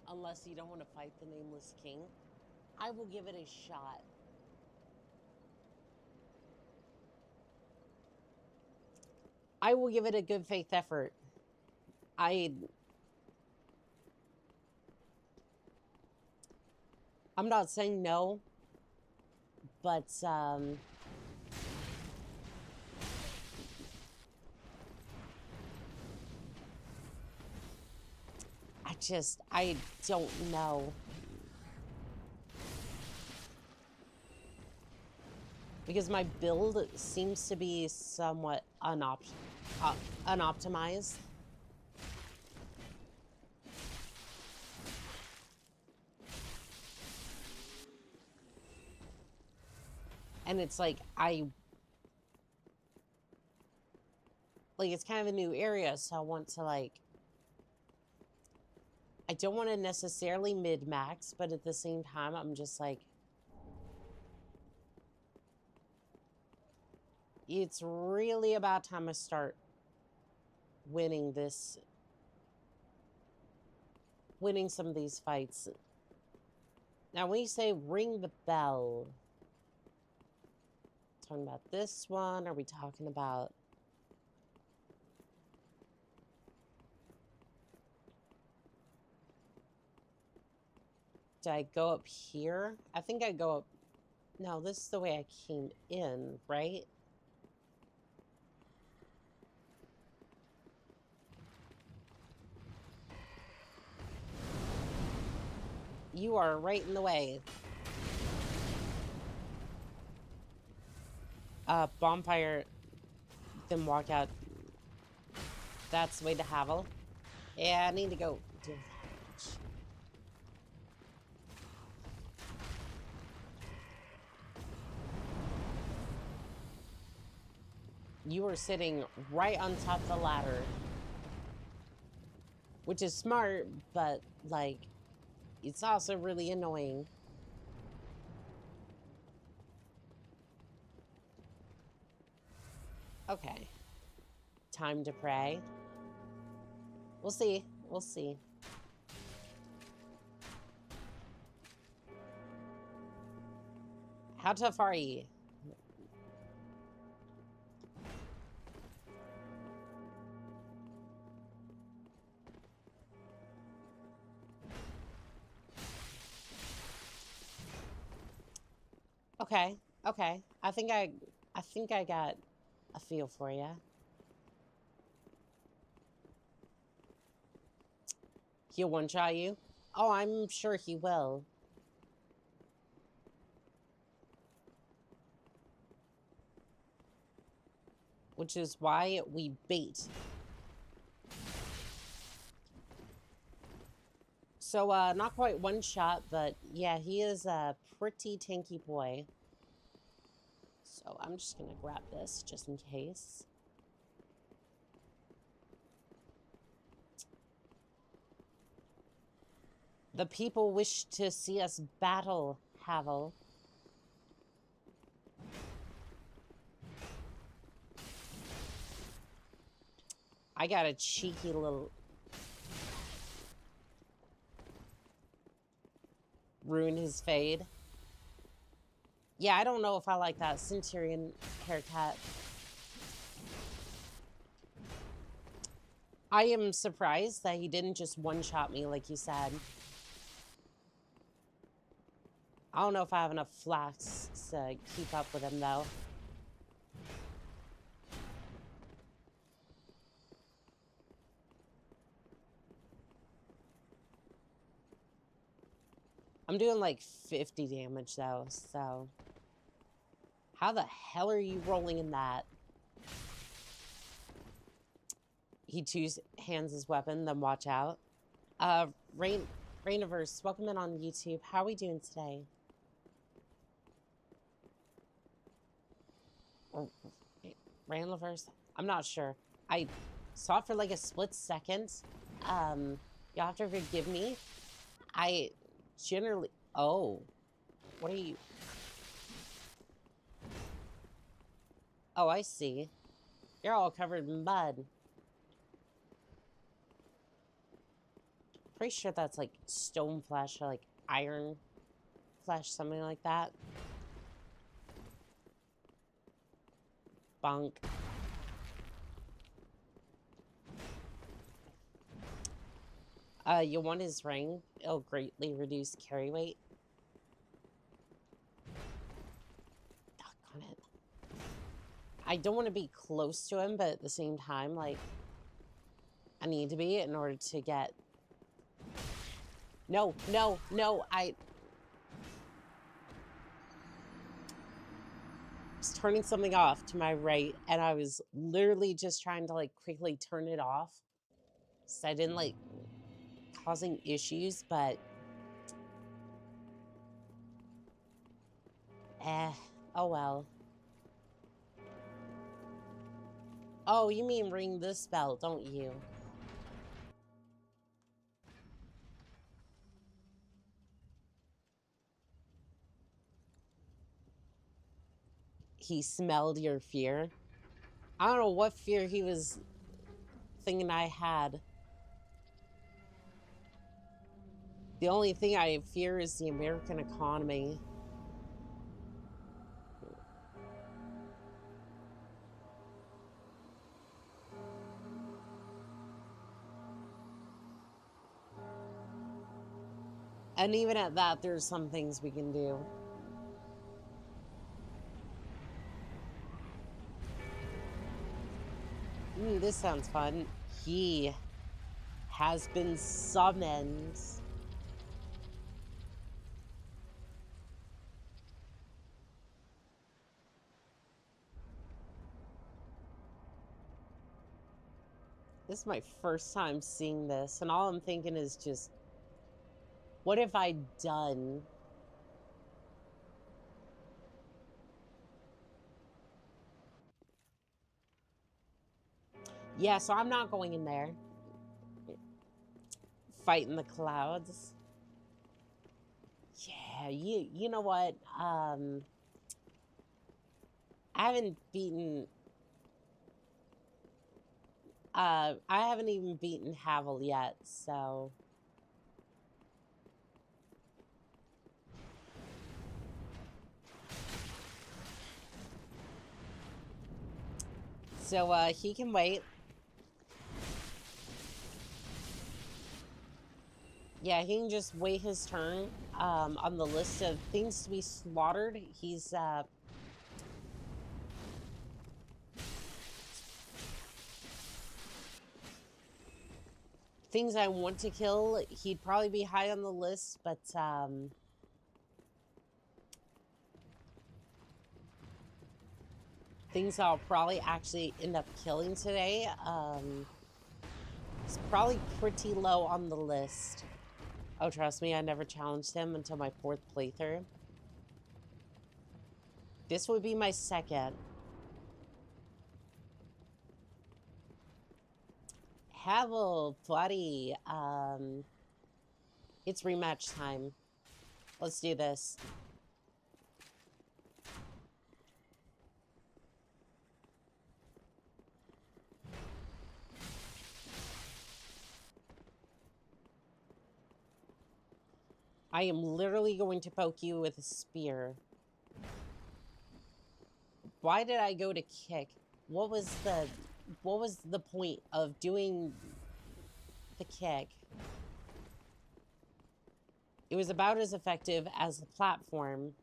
Unless you don't want to fight the Nameless King, I will give it a shot. I will give it a good faith effort. I'm not saying no, but I don't know. Because my build seems to be somewhat unoptimized. And it's like, it's kind of a new area, so I want to, like, I don't want to necessarily mid-max, but at the same time, I'm just like, it's really about time I start winning some of these fights. Now, when you say ring the bell, talking about this one, are we talking about... Did I go up here? I think I go up... No, this is the way I came in, right? You are right in the way. Bonfire, then walk out. That's the way to Havel. Yeah, I need to go do that. You are sitting right on top of the ladder. Which is smart, but, like, it's also really annoying. Okay. Time to pray. We'll see. We'll see. How tough are you? Okay. Okay. I think I got a feel for you. He'll one-shot you? Oh, I'm sure he will. Which is why we bait. So, not quite one shot, but yeah, he is a pretty tanky boy. So I'm just gonna grab this just in case. The people wish to see us battle, Havel. I got a cheeky little... Ruin his fade. Yeah, I don't know if I like that Centurion haircut. I am surprised that he didn't just one-shot me like you said. I don't know if I have enough flax to keep up with him, though. I'm doing like 50 damage, though, so... How the hell are you rolling in that? He two-hands his weapon, then watch out. Rainiverse, welcome in on YouTube. How are we doing today? Rainiverse? I'm not sure. I saw it for like a split second. You'll have to forgive me. I generally... Oh. What are you... Oh, I see. You're all covered in mud. Pretty sure that's like stone flesh or like iron flesh, something like that. Bunk. You'll want his ring. It'll greatly reduce carry weight. Doggone it. I don't want to be close to him, but at the same time, like, I need to be in order to get... No, no, no, I was turning something off to my right, and I was literally just trying to, like, quickly turn it off. So I didn't, like, causing issues, but... oh well. Oh, you mean ring this bell, don't you? He smelled your fear. I don't know what fear he was thinking I had. The only thing I fear is the American economy. And even at that, there's some things we can do. Ooh, this sounds fun. He has been summoned. This is my first time seeing this, and all I'm thinking is just, what have I done? Yeah, so I'm not going in there. Fighting the clouds. Yeah, you know what? I haven't beaten... I haven't even beaten Havel yet, so... So, he can wait. Yeah, he can just wait his turn. On the list of things to be slaughtered, he's, things I want to kill, he'd probably be high on the list, but, things I'll probably actually end up killing today, it's probably pretty low on the list. Oh, trust me, I never challenged him until my 4th playthrough. This would be my 2nd. Havel, buddy. It's rematch time. Let's do this. I am literally going to poke you with a spear. Why did I go to kick? What was the point of doing the kick? It was about as effective as the platform.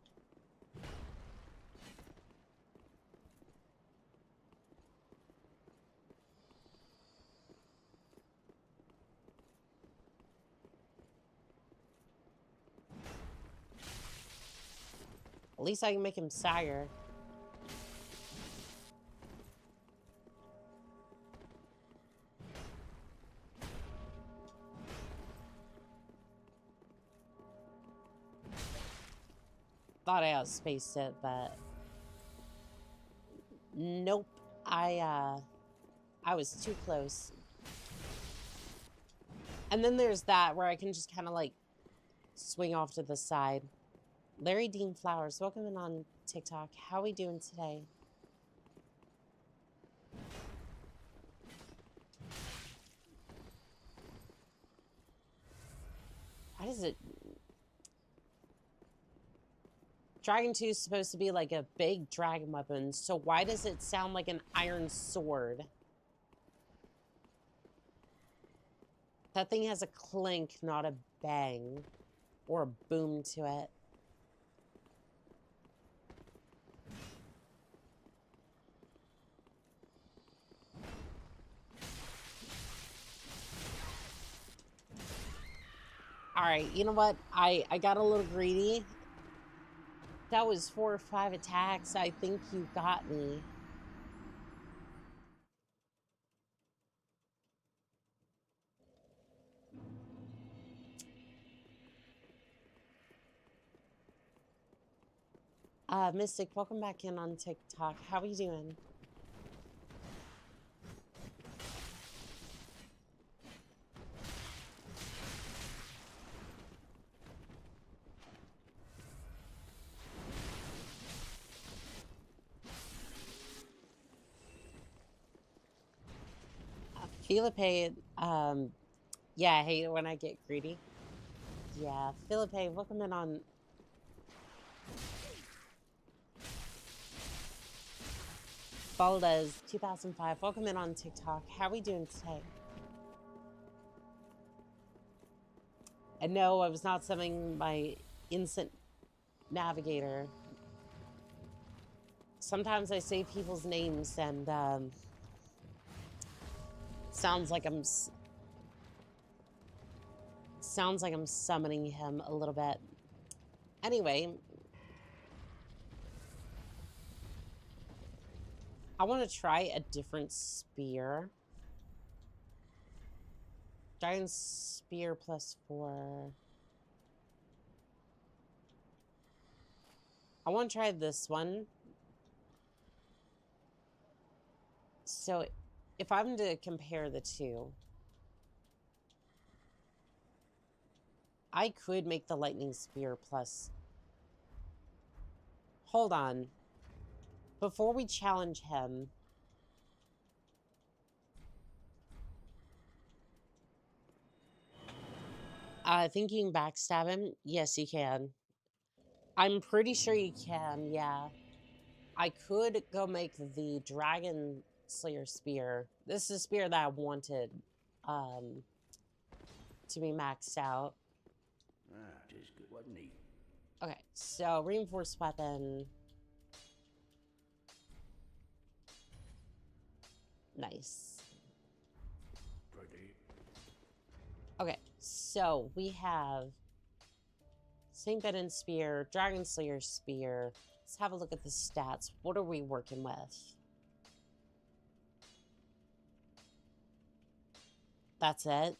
At least I can make him stagger. Thought I outspaced it, but nope. I was too close. And then there's that where I can just kind of like swing off to the side. Larry Dean Flowers, welcome in on TikTok. How are we doing today? Why does it... Dragon 2 is supposed to be like a big dragon weapon, so why does it sound like an iron sword? That thing has a clink, not a bang. Or a boom to it. Alright, you know what? I got a little greedy. That was 4 or 5 attacks. I think you got me. Mystic, welcome back in on TikTok. How are you doing? Philippe, yeah, I hate it when I get greedy. Yeah, Philippe, welcome in on... Valdez, 2005, welcome in on TikTok. How are we doing today? And no, I was not summoning my instant navigator. Sometimes I say people's names and sounds like I'm summoning him a little bit. Anyway, I want to try a different spear. Giant spear +4. I want to try this one. So if I'm to compare the two, I could make the lightning spear plus... Hold on. Before we challenge him... think you can backstab him? Yes, you can. I'm pretty sure you can, yeah. I could go make the Dragon Slayer spear. This is a spear that I wanted to be maxed out. Just good, wasn't he? Okay, so reinforced weapon. Nice. Pretty. Okay, so we have St. Benton Spear, Dragon Slayer Spear. Let's have a look at the stats. What are we working with? That's it.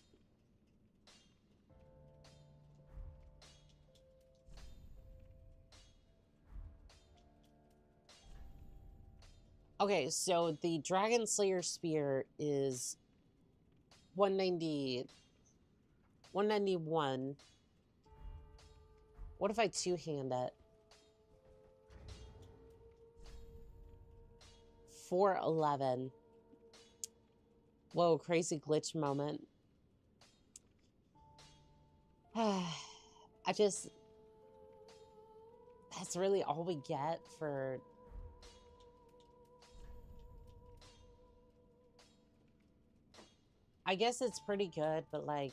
Okay, so the Dragon Slayer Spear is 190, 191. What if I two-hand it? 411. Whoa, crazy glitch moment. That's really all we get for... I guess it's pretty good, but like,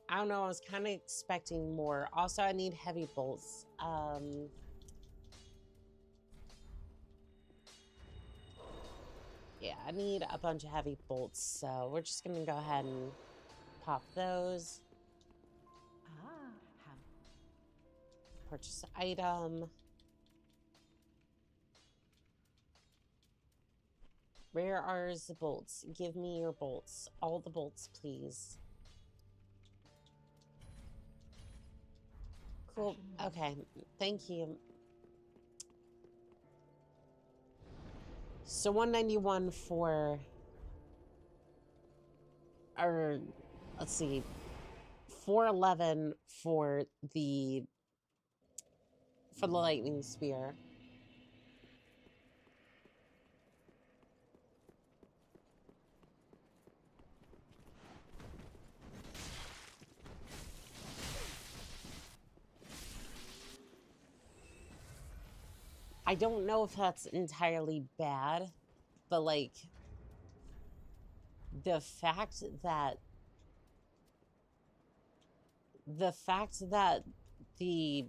I don't know, I was kind of expecting more. Also, I need heavy bolts. Yeah, I need a bunch of heavy bolts, so we're just gonna go ahead and pop those. Purchase item. Where are the bolts? Give me your bolts. All the bolts, please. Cool. Okay. Thank you. So 191 for... Or, let's see. 411 for the lightning spear. I don't know if that's entirely bad, but like the fact that the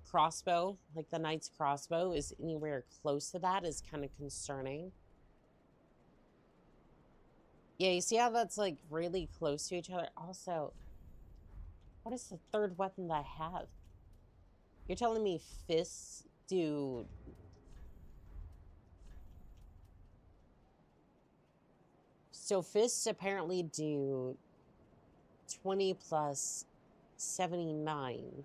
crossbow, like the knight's crossbow, is anywhere close to that is kind of concerning. Yeah, you see how that's like really close to each other? Also, what is the third weapon that I have? You're telling me fists do... So fists apparently do 20 plus 79.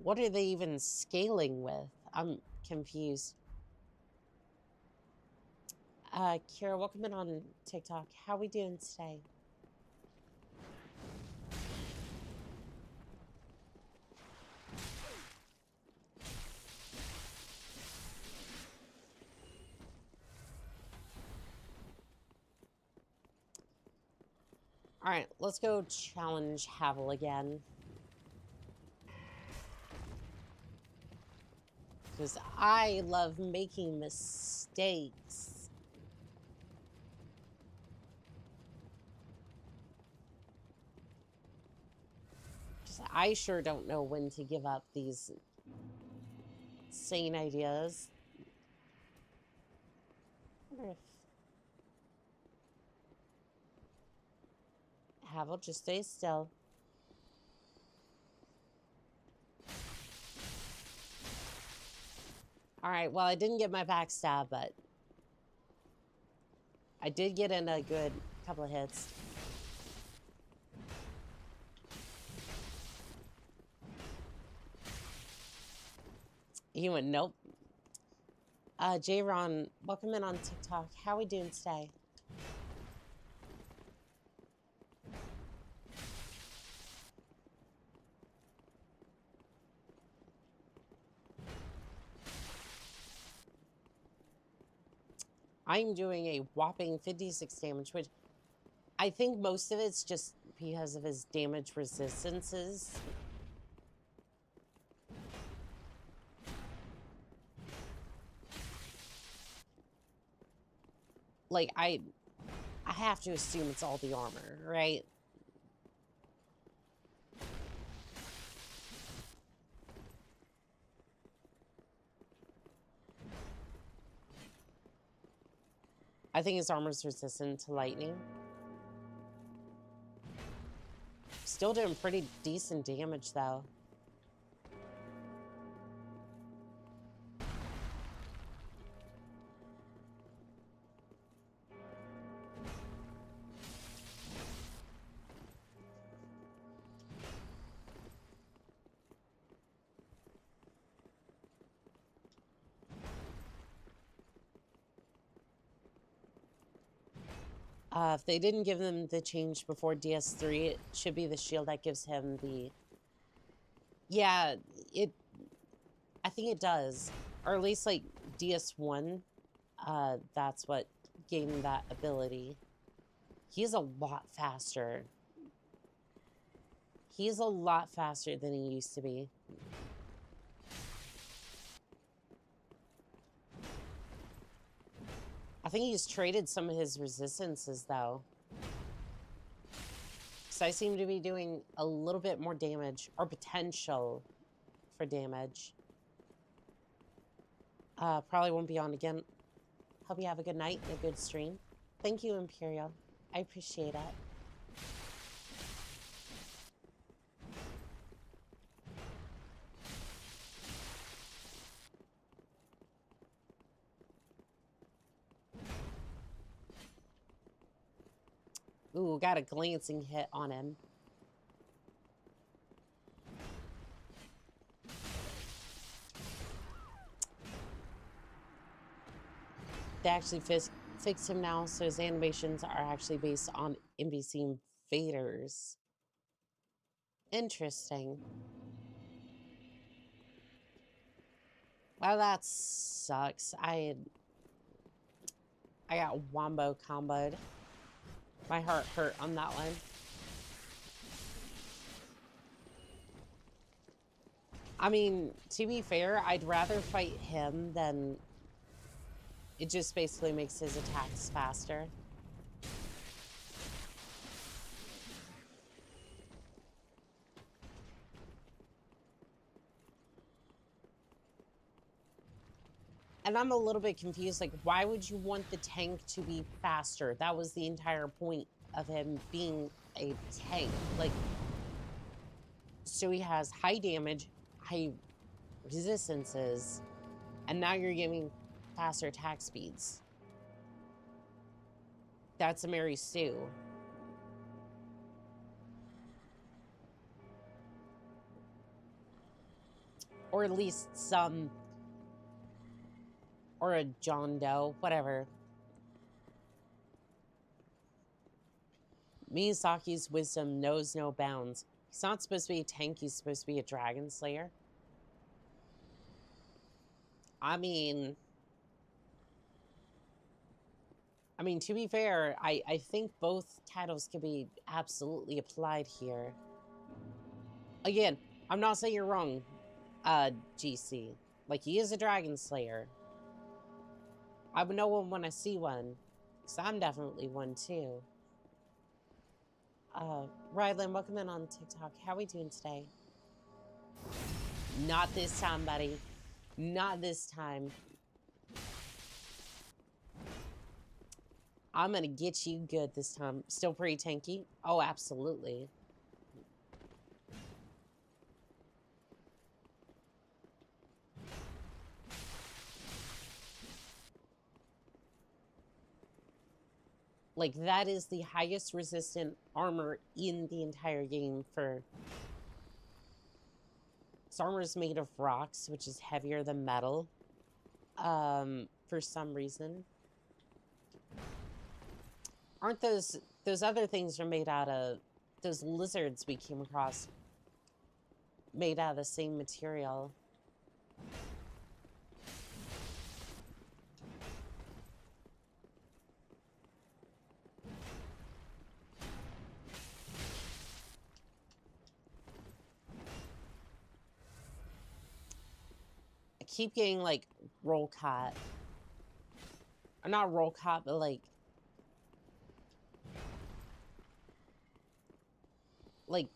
What are they even scaling with? I'm confused. Kira, welcome in on TikTok. How we doing today? All right, let's go challenge Havel again. Because I love making mistakes. Just, I sure don't know when to give up these sane ideas. I wonder if Havel, just stay still. All right, well, I didn't get my backstab, but I did get in a good couple of hits. He went, nope. J-Ron, welcome in on TikTok. How we doing today? I'm doing a whopping 56 damage, which I think most of it's just because of his damage resistances. Like, I have to assume it's all the armor, right? I think his armor's resistant to lightning. Still doing pretty decent damage, though. If they didn't give them the change before DS3, it should be the shield that gives him the... Yeah, I think it does. Or at least, like, DS1, that's what gave him that ability. He's a lot faster. He's a lot faster than he used to be. I think he's traded some of his resistances, though. So I seem to be doing a little bit more damage, or potential for damage. Probably won't be on again. Hope you have a good night and a good stream. Thank you, Imperial. I appreciate it. Ooh, got a glancing hit on him. They actually fixed him now, so his animations are actually based on NBC invaders. Interesting. Well, that sucks. I got wombo comboed. My heart hurt on that one. I mean, to be fair, I'd rather fight him than... It just basically makes his attacks faster. And I'm a little bit confused, like, why would you want the tank to be faster? That was the entire point of him being a tank. Like, so he has high damage, high resistances, and now you're giving faster attack speeds. That's a Mary Sue. Or at least some... Or a John Doe, whatever. Miyazaki's wisdom knows no bounds. He's not supposed to be a tank, he's supposed to be a dragon slayer. I mean, to be fair, I think both titles could be absolutely applied here. Again, I'm not saying you're wrong, GC. Like, he is a dragon slayer. I would know one when I see one, because I'm definitely one too. Rylan, welcome in on TikTok. How are we doing today? Not this time, buddy. Not this time. I'm gonna get you good this time. Still pretty tanky? Oh, absolutely. Like, that is the highest resistant armor in the entire game for... This armor is made of rocks, which is heavier than metal. For some reason. Aren't those other things are made out of... Those lizards we came across made out of the same material. I keep getting, like, roll caught. Or not roll caught, but, like,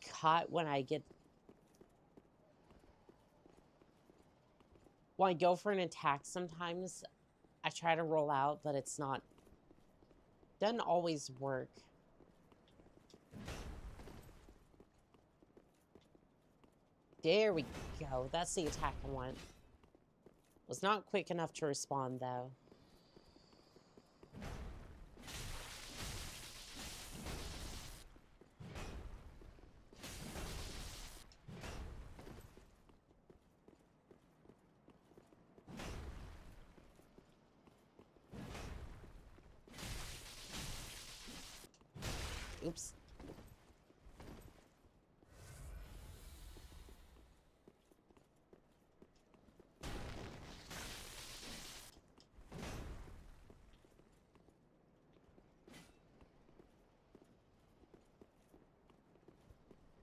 caught when I get... When I go for an attack sometimes, I try to roll out, but it's not... Doesn't always work. There we go. That's the attack I want. Was not quick enough to respond, though. Oops.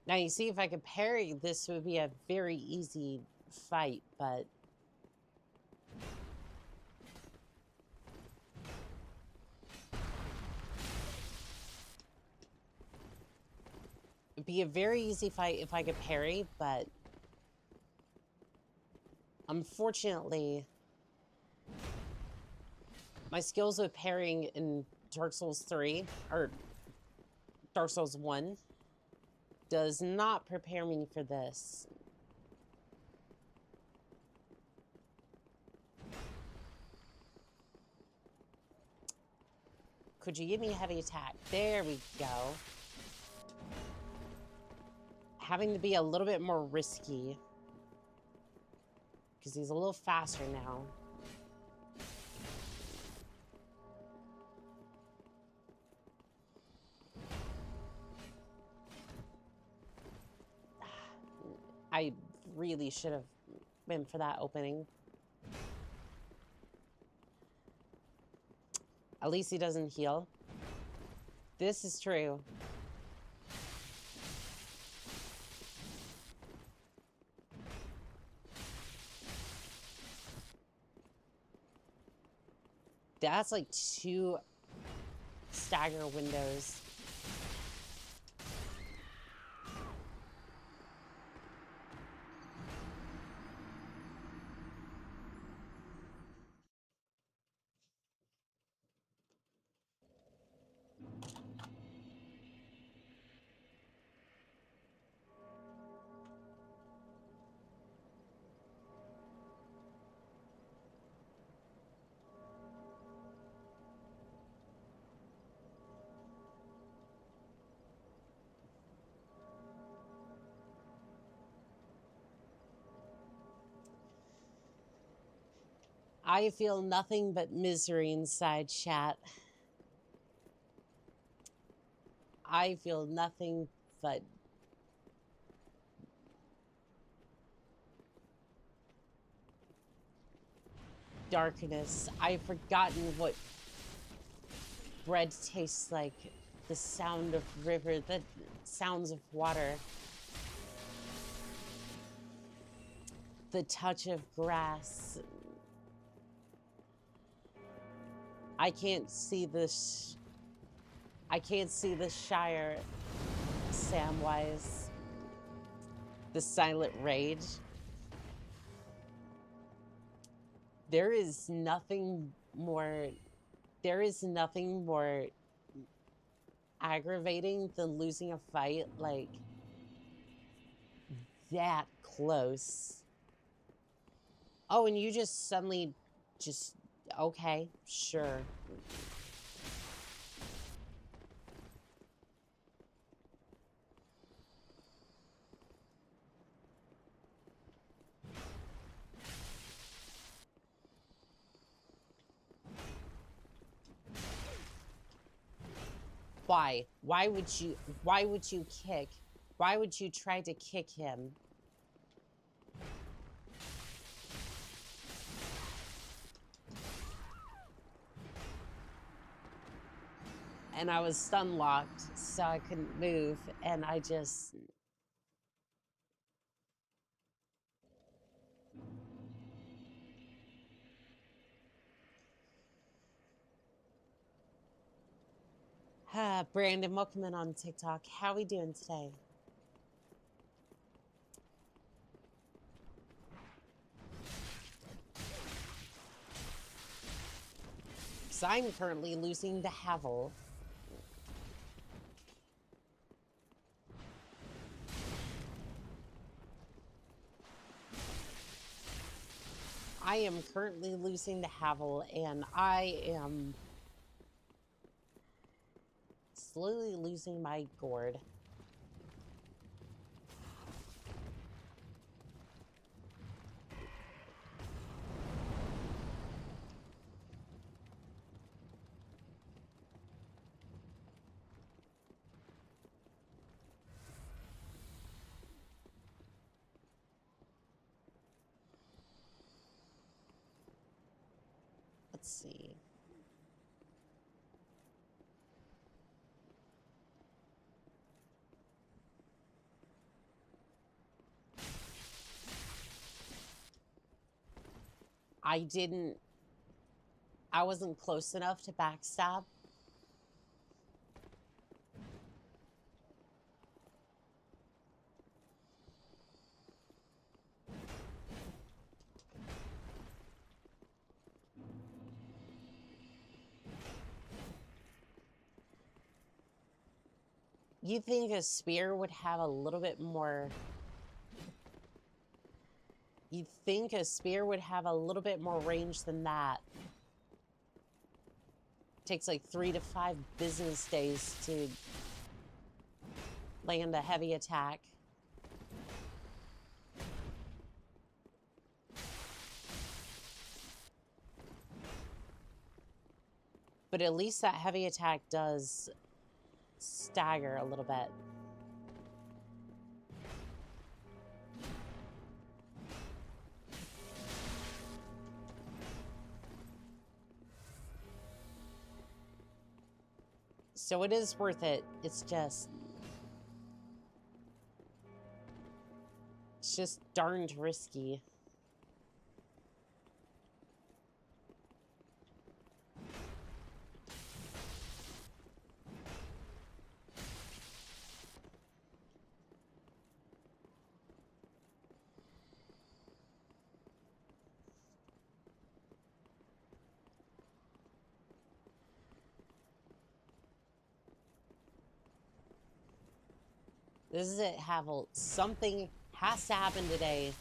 Now, you see, if I could parry, this would be a very easy fight, but... It'd be a very easy fight if I could parry, but... Unfortunately... My skills with parrying in Dark Souls 3, or Dark Souls 1... does not prepare me for this. Could you give me a heavy attack? There we go. Having to be a little bit more risky. Because he's a little faster now. I really should have been for that opening. At least he doesn't heal. This is true. That's like 2 stagger windows. I feel nothing but misery inside, chat. I feel nothing but darkness. I've forgotten what bread tastes like. The sound of river, the sounds of water. The touch of grass. I can't see this. I can't see the Shire, Samwise. The silent rage. There is nothing more aggravating than losing a fight like that close. Oh, and you just suddenly just, okay, sure. Why? Why would you kick? Why would you try to kick him? And I was stun locked, so I couldn't move, and I just... Brandon, welcome in on TikTok. How we doing today? So I'm currently losing to Havel. I am currently losing to Havel, and I am slowly losing my gourd. Let's see. I wasn't close enough to backstab. You think a spear would have a little bit more... You'd think a spear would have a little bit more range than that. Takes like 3 to 5 business days to land a heavy attack. But at least that heavy attack does stagger a little bit. So it is worth it. It's just darned risky. This is it, Havel. Something has to happen today.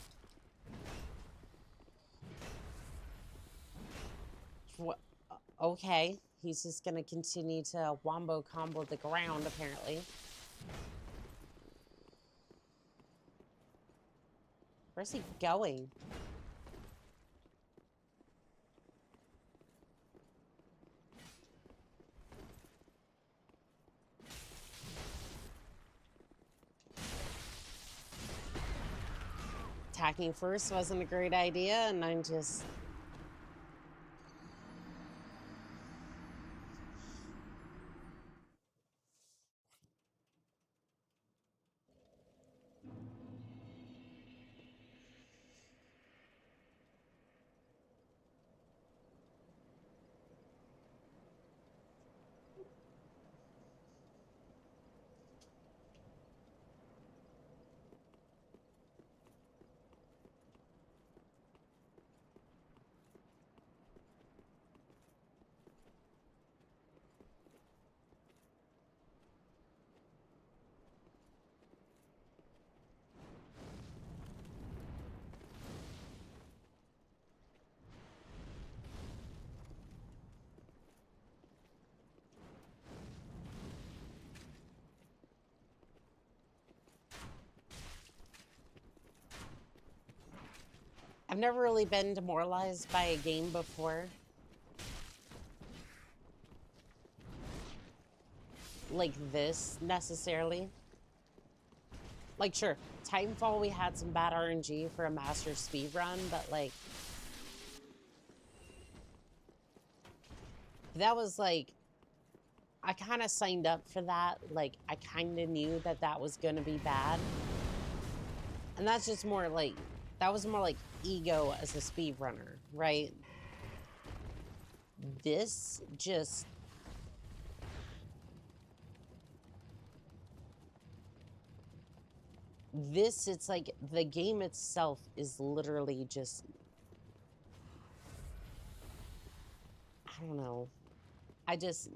Okay, he's just gonna continue to wombo combo the ground, apparently. Where's he going? Attacking first wasn't a great idea, and I'm just... I've never really been demoralized by a game before. Like this, necessarily. Like, sure, Titanfall, we had some bad RNG for a master speed run, but, like... that was, like... I kind of signed up for that. Like, I kind of knew that that was going to be bad. And that's just more, like... that was more, like, ego as a speedrunner, right? This just... this, it's like, the game itself is literally just... I don't know. I just...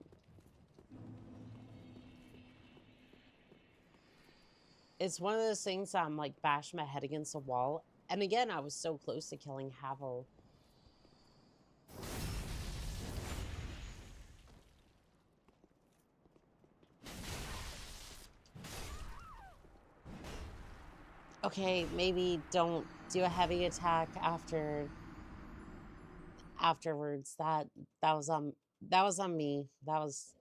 it's one of those things that I'm, like, bashing my head against a wall. And again, I was so close to killing Havel. Okay, maybe don't do a heavy attack afterwards. That was on me. That was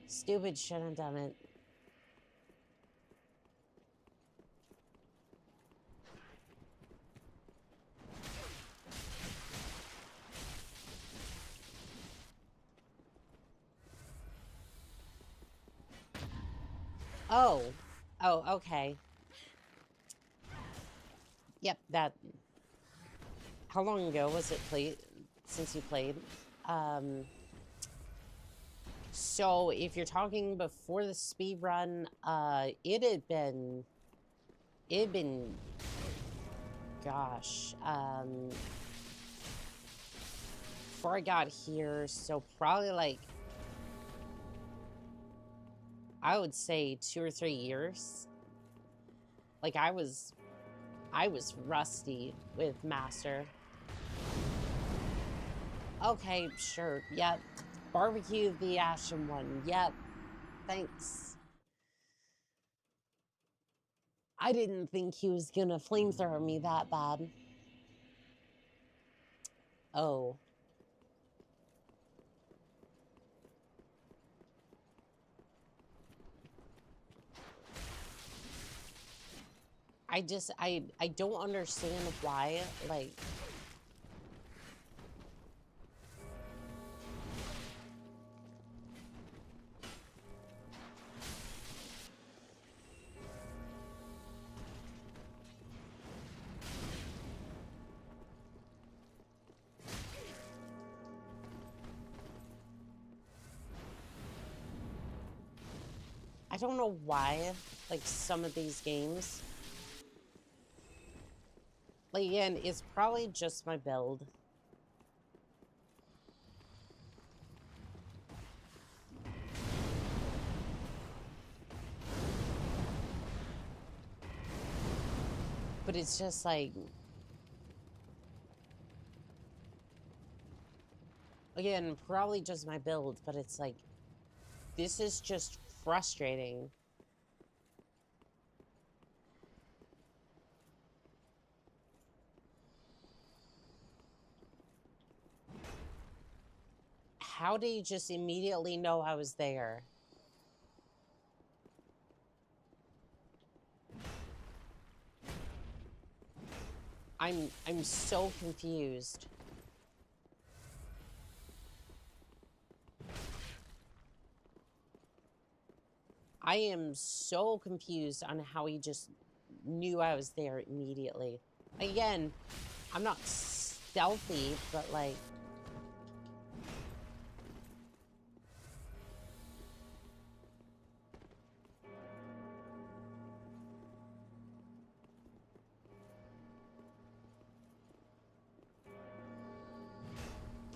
stupid. Shouldn't have done it. Oh, okay. Yep, that... how long ago was it since you played? So if you're talking before the speed run, it had been, gosh, before I got here, so probably like, I would say 2 or 3 years. Like, I was rusty with Master. Okay, sure, yep. Barbecue the Ashen one, yep. Thanks. I didn't think he was gonna flamethrower me that bad. Oh. I don't understand why, like... I don't know why, like, some of these games... Like, again, it's probably just my build. But it's just like... Again, probably just my build, but it's like... This is just frustrating. How did he just immediately know I was there? I'm so confused. I am so confused on how he just knew I was there immediately. Again, I'm not stealthy, but like...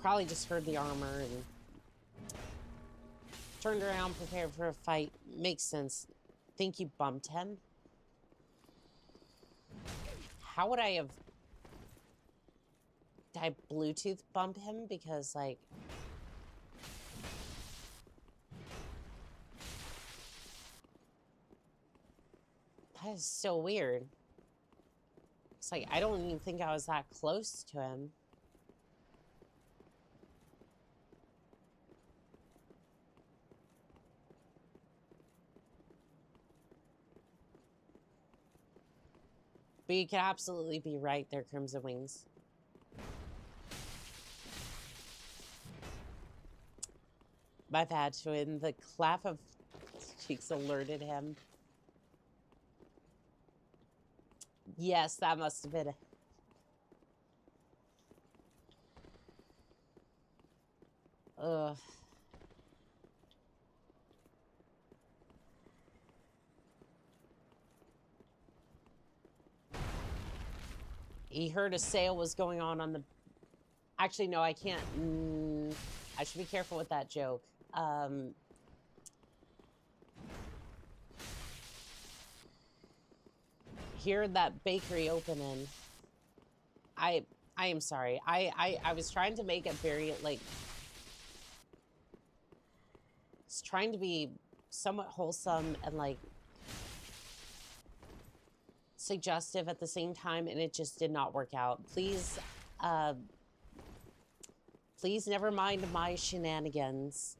Probably just heard the armor and turned around, prepared for a fight. Makes sense. Think you bumped him? How would I have... Did I Bluetooth bump him? Because, like... That is so weird. It's like, I don't even think I was that close to him. But you could absolutely be right there, Crimson Wings. My bad, twin. The clap of cheeks alerted him. Yes, that must have been it. Ugh. He heard a sale was going on the... Actually, no, I can't. I should be careful with that joke. Hear that bakery opening. I am sorry. I was trying to make it very, like... It's trying to be somewhat wholesome and, like... suggestive at the same time, and it just did not work out. Please, please never mind my shenanigans.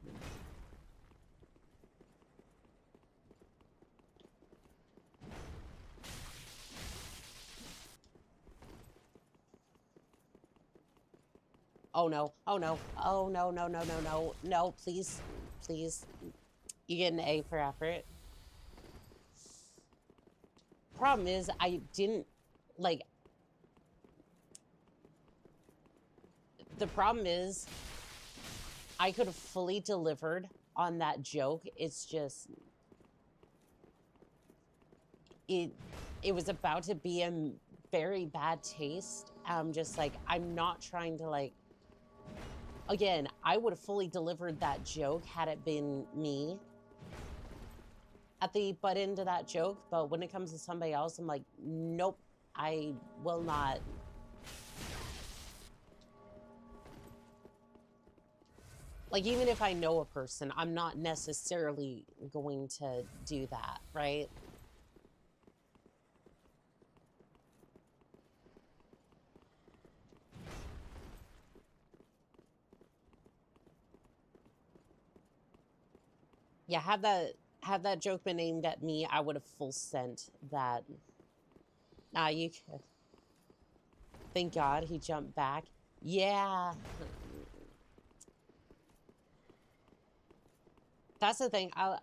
Oh no, oh no, oh no, no, no, no, no, no, please, please. You get an A for effort. Problem is, I didn't, like... The problem is, I could have fully delivered on that joke. It's just... It was about to be in very bad taste. I'm just like, I'm not trying to, like... Again, I would have fully delivered that joke had it been me at the butt end of that joke, but when it comes to somebody else, I'm like, nope, I will not. Like, even if I know a person, I'm not necessarily going to do that, right? Yeah, had that joke been aimed at me, I would have full sent that. Nah, you could. Thank God he jumped back. Yeah. That's the thing. I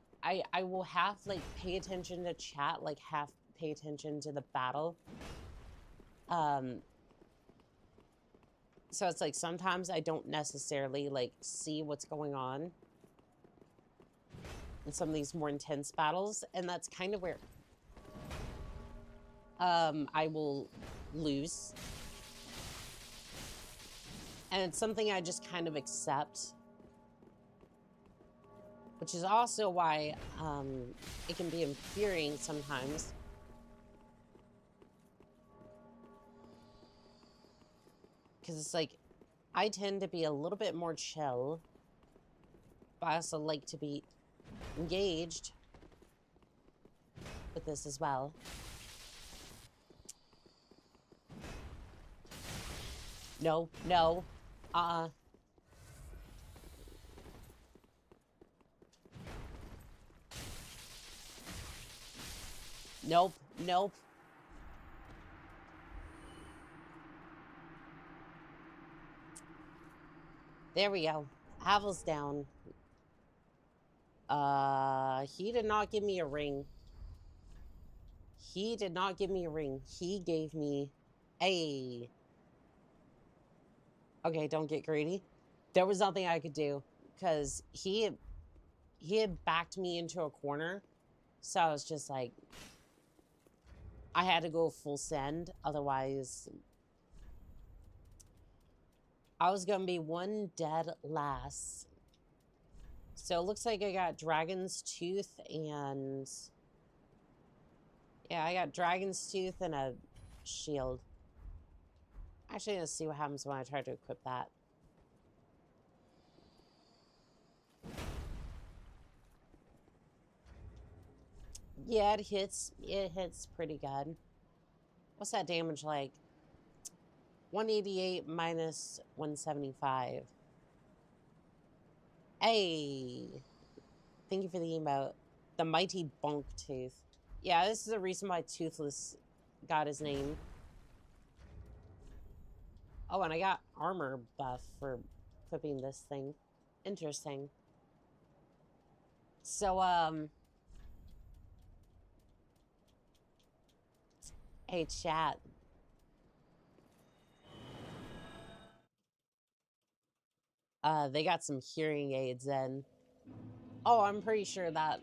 will half, like, pay attention to chat, like, half pay attention to the battle. So it's like, sometimes I don't necessarily, like, see what's going on. in some of these more intense battles, and that's kind of where I will lose. And it's something I just kind of accept, which is also why it can be infuriating sometimes. Because it's like, I tend to be a little bit more chill, but I also like to be engaged with this as well. No, no, nope, nope. There we go. Havel's down. He did not give me a ring. He did not give me a ring. He gave me a... Okay, don't get greedy. There was nothing I could do because he had backed me into a corner. So I was just like, I had to go full send. Otherwise, I was going to be one dead last. So it looks like I got Dragon's Tooth and... Yeah, I got Dragon's Tooth and a shield. Actually, let's see what happens when I try to equip that. Yeah, it hits. It hits pretty good. What's that damage like? 188 minus 175. Hey! Thank you for the emote. The mighty bonk tooth. Yeah, this is the reason why Toothless got his name. Oh, and I got armor buff for equipping this thing. Interesting. So, hey, chat. They got some hearing aids in. Oh, I'm pretty sure that,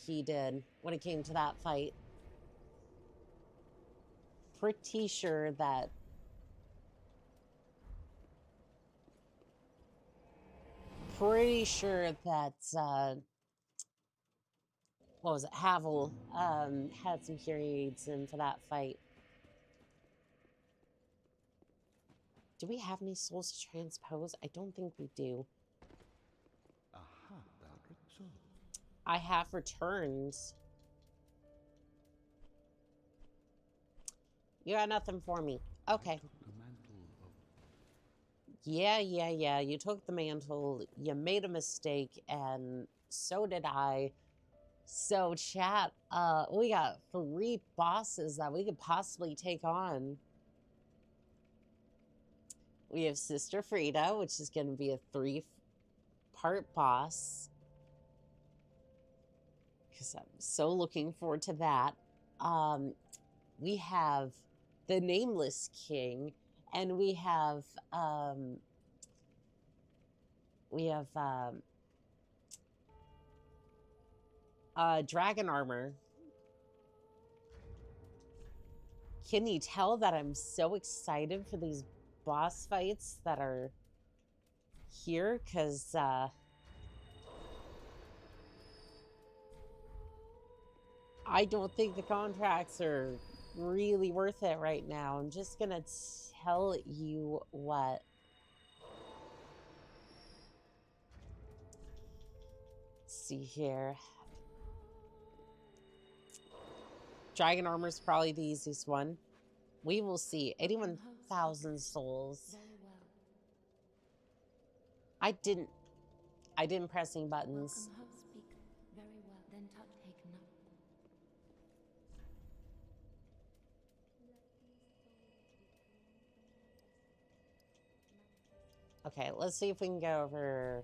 he did when it came to that fight. Pretty sure that... Pretty sure that, what was it? Havel, had some hearing aids in for that fight. Do we have any souls to transpose? I don't think we do. I have returns. You got nothing for me. Okay. Yeah. You took the mantle. You made a mistake, and so did I. So, chat, we got 3 bosses that we could possibly take on. We have Sister Frida, which is going to be a 3-part boss. Because I'm so looking forward to that. We have the Nameless King, and we have dragon armor. Can you tell that I'm so excited for these boss fights that are here? Because I don't think the contracts are really worth it right now. I'm just gonna tell you what. Let's see here. Dragon armor is probably the easiest one. We will see. 81,000 souls. I didn't press any buttons. Okay, let's see if we can go over.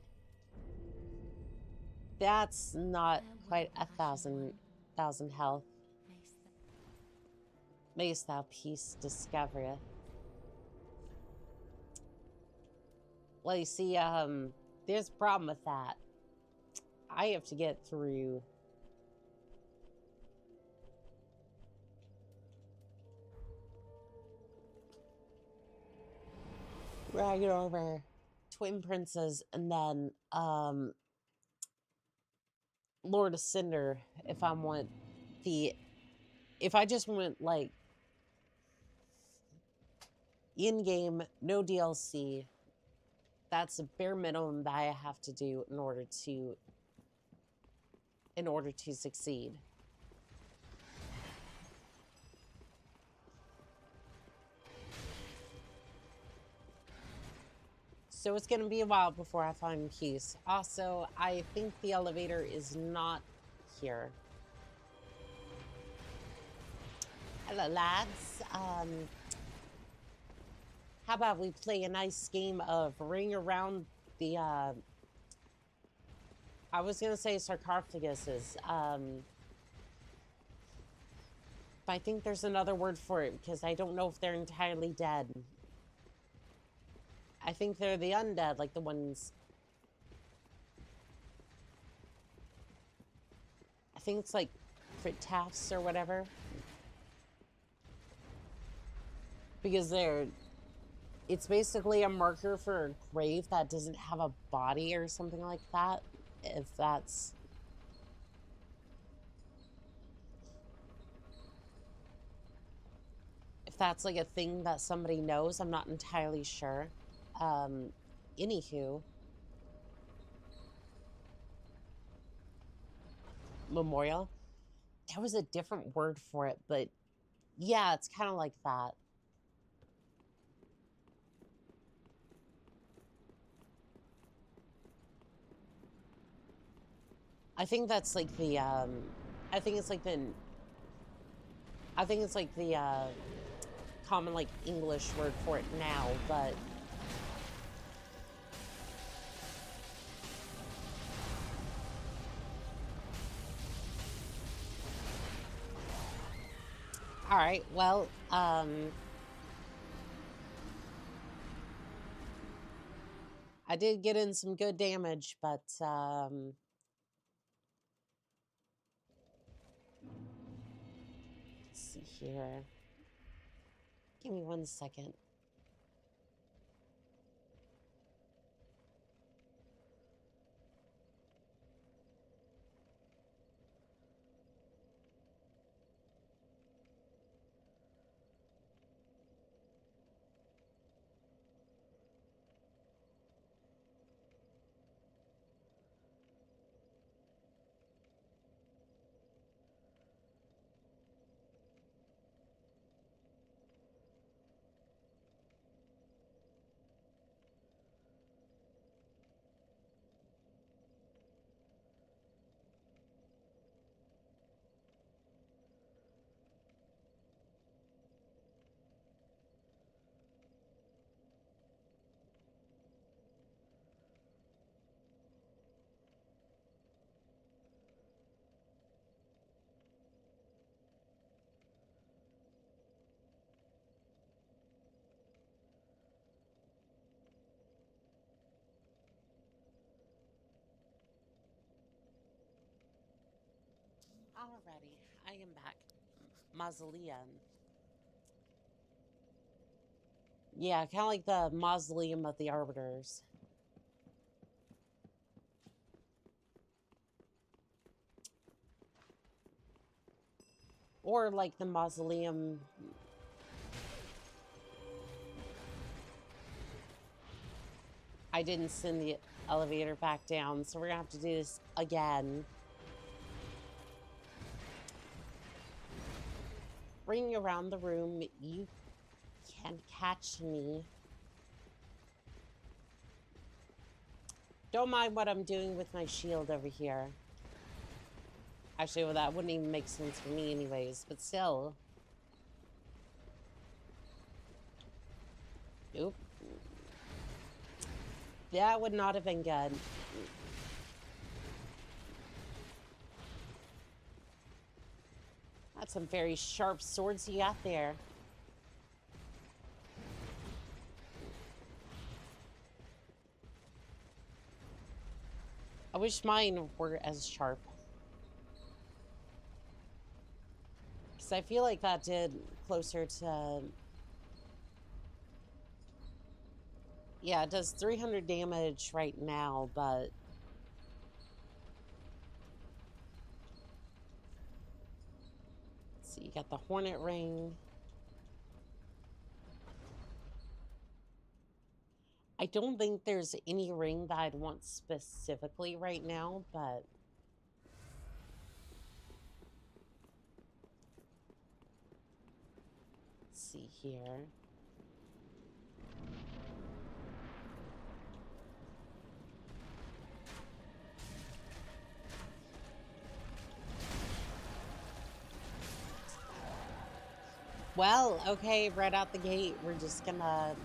That's not quite 1,000 health. Mayst thou peace discovereth. Well, you see, there's a problem with that. I have to get through. Dragging over Twin Princes and then Lord of Cinder if I want the if I just want like in-game, no DLC, that's the bare minimum that I have to do in order to succeed. So it's going to be a while before I find peace. Also, I think the elevator is not here. Hello, lads. How about we play a nice game of ring around the, I was going to say sarcophaguses. But I think there's another word for it because I don't know if they're entirely dead. I think they're the undead, like the ones... I think it's like Frittafs or whatever. Because it's basically a marker for a grave that doesn't have a body or something like that. If that's... If that's like a thing that somebody knows, I'm not entirely sure. Anywho. Memorial. There was a different word for it, but yeah, it's kind of like that. I think that's like the, I think it's like the common, like, English word for it now, but... Alright, well, I did get in some good damage, but, let's see here. Give me 1 second. Alrighty, I am back. Mausoleum. Yeah, kind of like the Mausoleum of the Arbiters. Or like the Mausoleum... I didn't send the elevator back down, so we're gonna have to do this again. Ring around the room. You can catch me. Don't mind what I'm doing with my shield over here. Actually, well, that wouldn't even make sense for me anyways, but still. Oop. That would not have been good. That's some very sharp swords you got there. I wish mine were as sharp. Because I feel like that did closer to... Yeah, it does 300 damage right now, but... Let's see, you got the Hornet Ring. I don't think there's any ring that I'd want specifically right now, but... Let's see here. Well, okay, right out the gate, we're just gonna...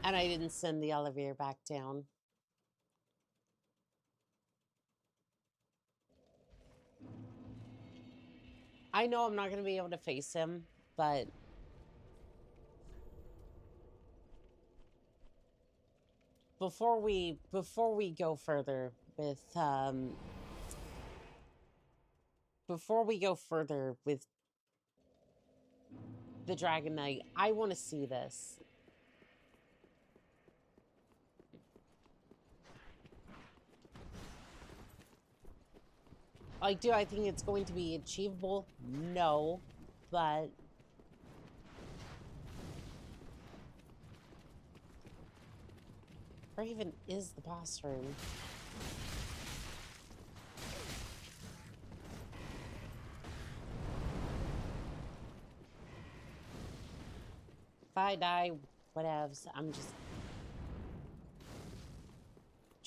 And I didn't send the elevator back down. I know I'm not gonna be able to face him, but... Before we go further with, Before we go further with the Dragon Knight, I want to see this. Like, do I think it's going to be achievable? No, but... Where even is the boss room? If I die, whatevs. I'm just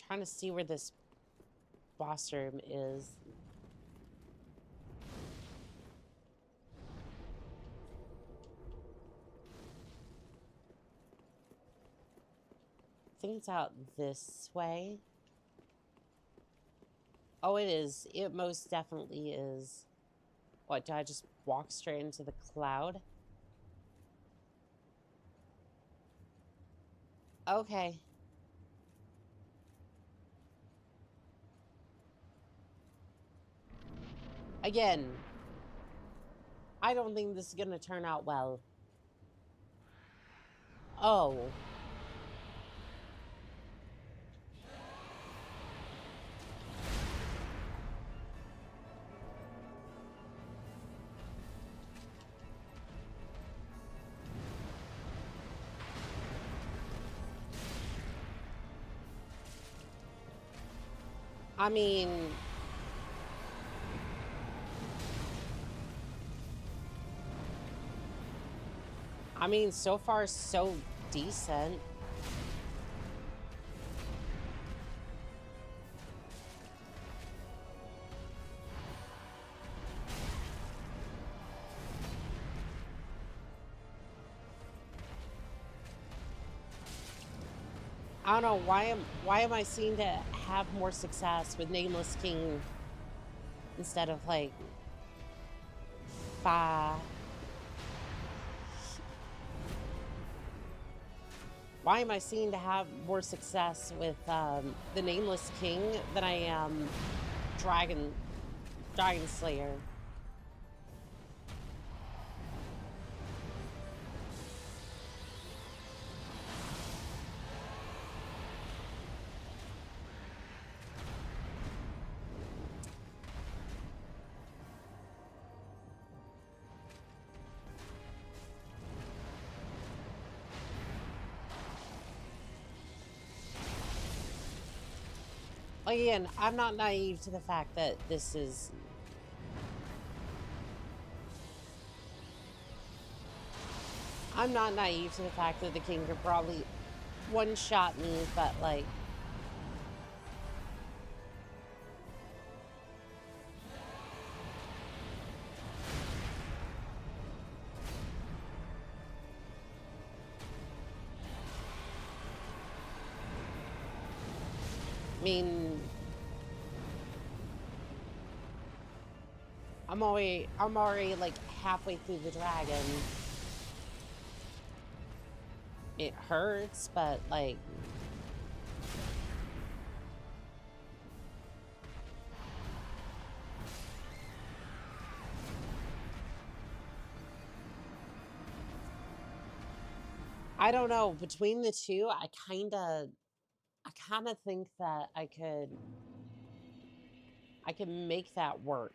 trying to see where this boss room is. I think it's out this way. Oh, it is. It most definitely is. What, do I just walk straight into the cloud? Okay. Again, I don't think this is going to turn out well. Oh. I mean, so far, so decent. I don't know, why am I seeming to have more success with Nameless King instead of, like, Why am I seeming to have more success with the Nameless King than I am Dragon Slayer? Again, I'm not naive to the fact that this is... I'm not naive to the fact that the king could probably one-shot me, but, like... I mean, I'm already like halfway through the dragon. It hurts, but like, I don't know. Between the two, I kind of think that I could make that work.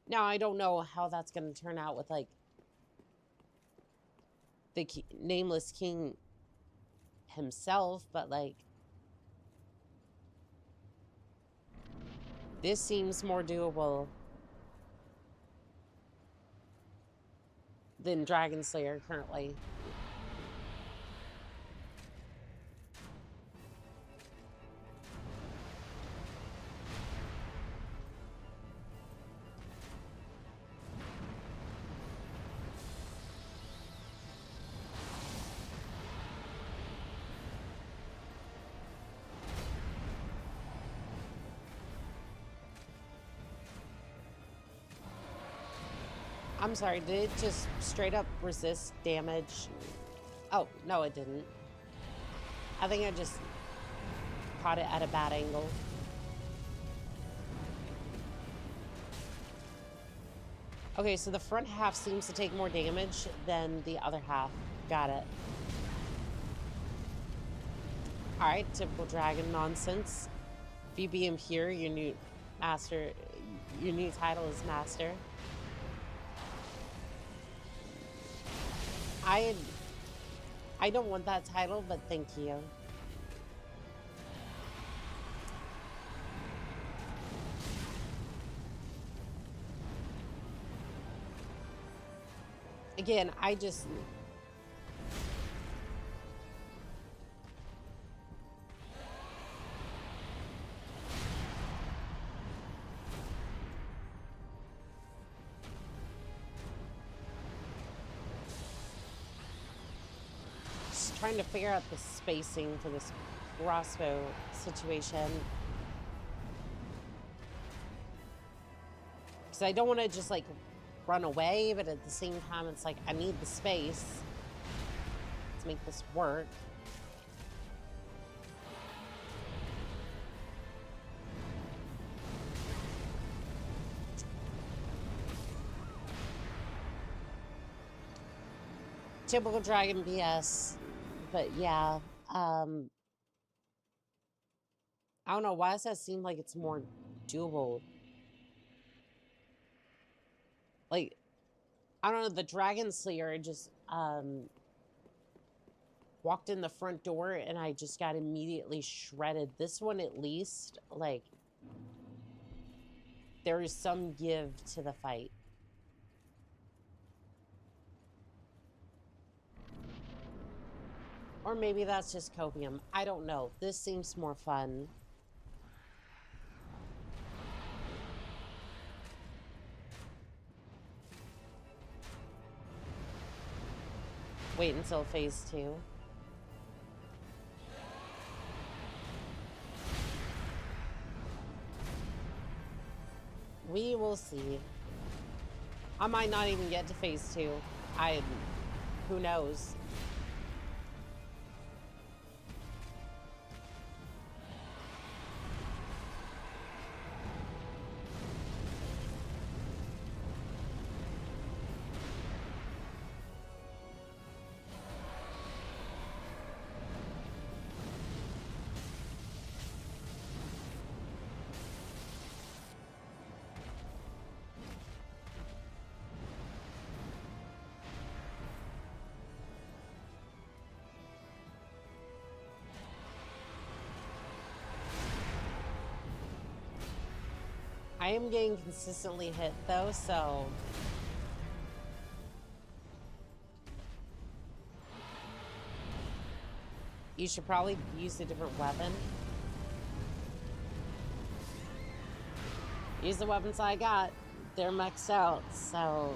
Now, I don't know how that's going to turn out with, like, the Nameless King himself, but, like, this seems more doable than Dragon Slayer currently. I'm sorry, did it just straight up resist damage? Oh, no, it didn't. I think I just caught it at a bad angle. Okay, so the front half seems to take more damage than the other half. Got it. Alright, typical dragon nonsense. If you beam here, your new master, your new title is master. I don't want that title, but thank you. Again, I just... just trying to figure out the spacing for this crossbow situation. Because I don't want to just, like, run away, but at the same time, it's like, I need the space to make this work. Typical dragon BS, but yeah, I don't know, why does that seem like it's more doable? Like, I don't know, the Dragon Slayer just walked in the front door and I just got immediately shredded. This one, at least, like, there is some give to the fight. Or maybe that's just copium. I don't know. This seems more fun. Wait until phase 2. We will see. I might not even get to phase 2. Who knows? I am getting consistently hit though, so you should probably use a different weapon. Use the weapons I got. They're maxed out, so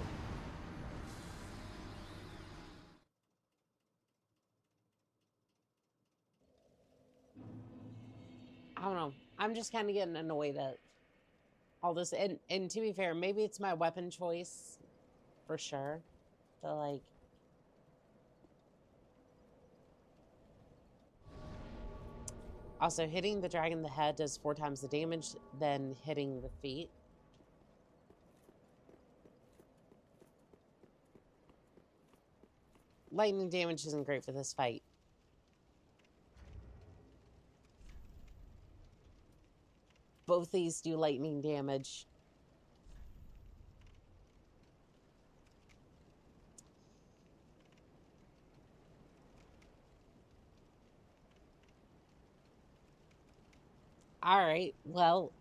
I don't know. I'm just kind of getting annoyed at all this, and to be fair, maybe it's my weapon choice for sure. But like, also hitting the dragon in the head does 4 times the damage than hitting the feet. lightning damage isn't great for this fight. Both these do lightning damage. All right, well,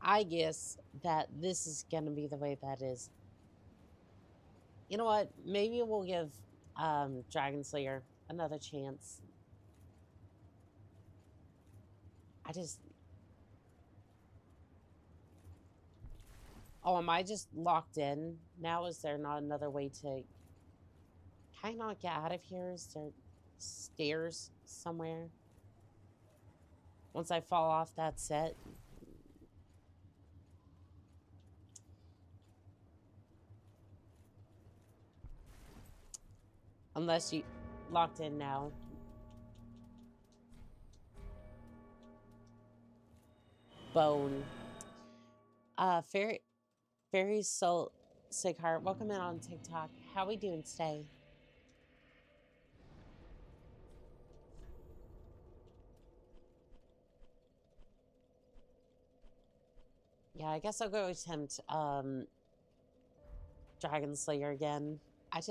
I guess that this is going to be the way that is. You know what? Maybe we'll give Dragon Slayer another chance. Oh, am I just locked in now? Is there not another way to... Can I not get out of here? Is there stairs somewhere? Once I fall off, that's it. Unless you locked in now. Bone. Fairy Soul Sigheart, welcome in on TikTok. How we doing today? Yeah, I guess I'll go attempt Dragon Slayer again. I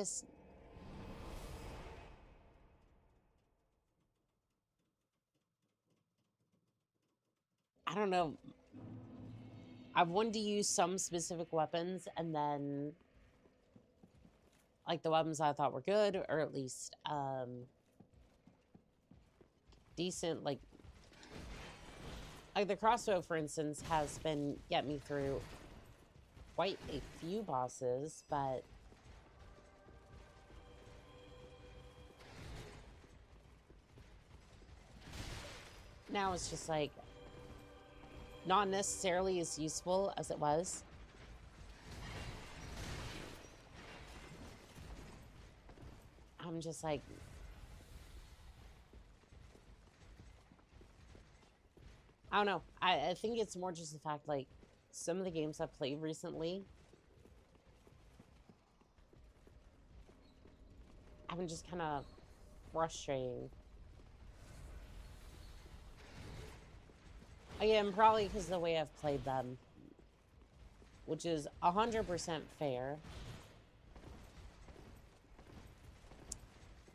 don't know. I've wanted to use some specific weapons, and then like the weapons I thought were good, or at least decent, like the crossbow, for instance, has been getting me through quite a few bosses, but now it's just like not necessarily as useful as it was. I'm just like, I don't know. I think it's more just the fact, like, some of the games I've played recently have been just kind of frustrating. Again, probably because of the way I've played them, which is 100% fair.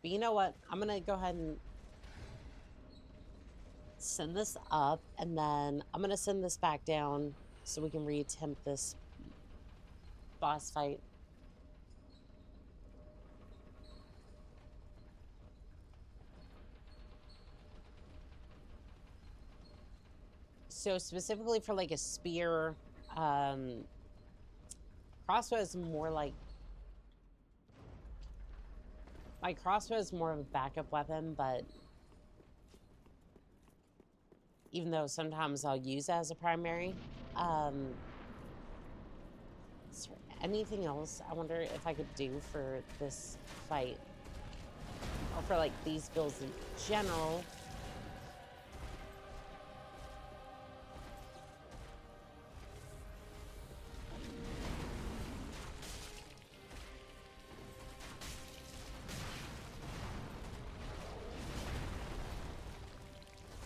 But you know what? I'm going to go ahead and send this up, and then I'm going to send this back down so we can reattempt this boss fight. So specifically for like a spear, crossbow is more like... My crossbow is more of a backup weapon, but even though sometimes I'll use it as a primary. Is there anything else I wonder if I could do for this fight? Or for like these builds in general?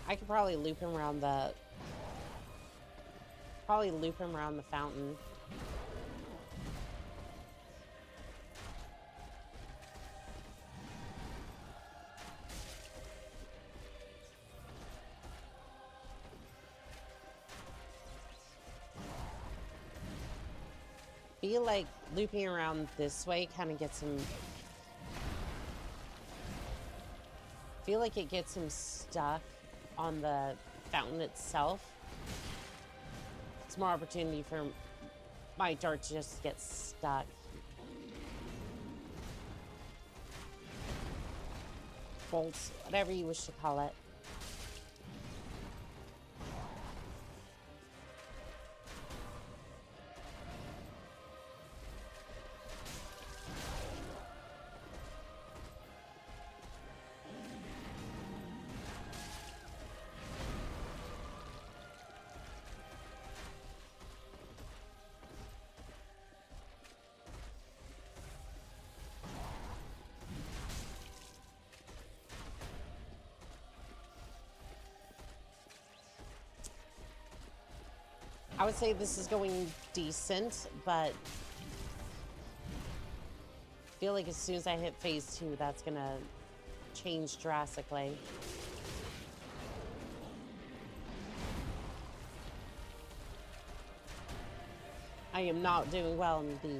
I could probably loop him around the... fountain. Feel like looping around this way kind of gets him... Feel like it gets him stuck on the fountain itself. It's more opportunity for my dart to just get stuck. Bolts, whatever you wish to call it. I would say this is going decent, but I feel like as soon as I hit phase 2, that's gonna change drastically. I am not doing well in the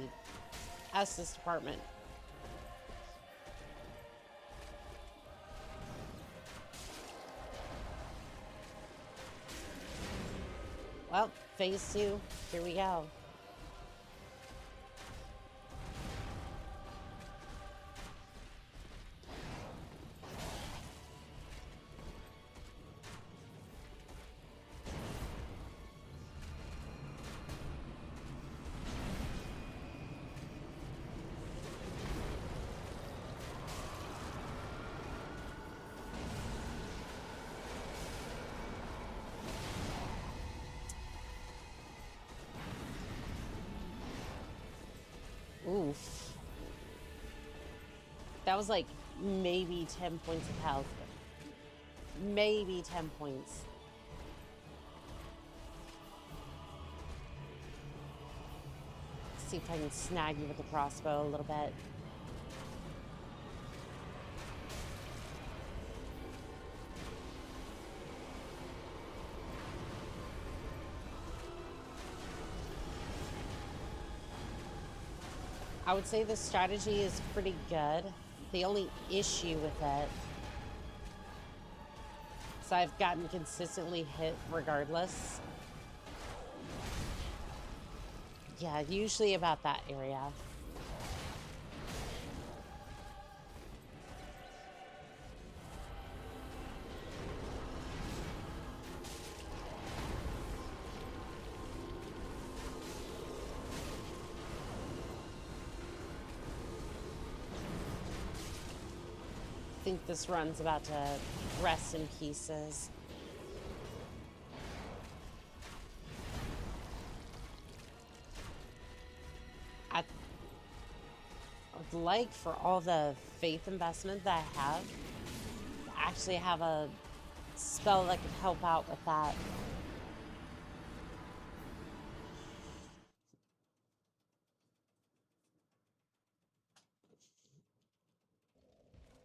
Estes department. Well, phase 2, here we go. Oof. That was like maybe 10 points of health. Maybe 10 points. See if I can snag you with the crossbow a little bit. I would say the strategy is pretty good. The only issue with it is I've gotten consistently hit regardless. Yeah, usually about that area. I think this run's about to rest in pieces. I would like for all the faith investment that I have to actually have a spell that could help out with that.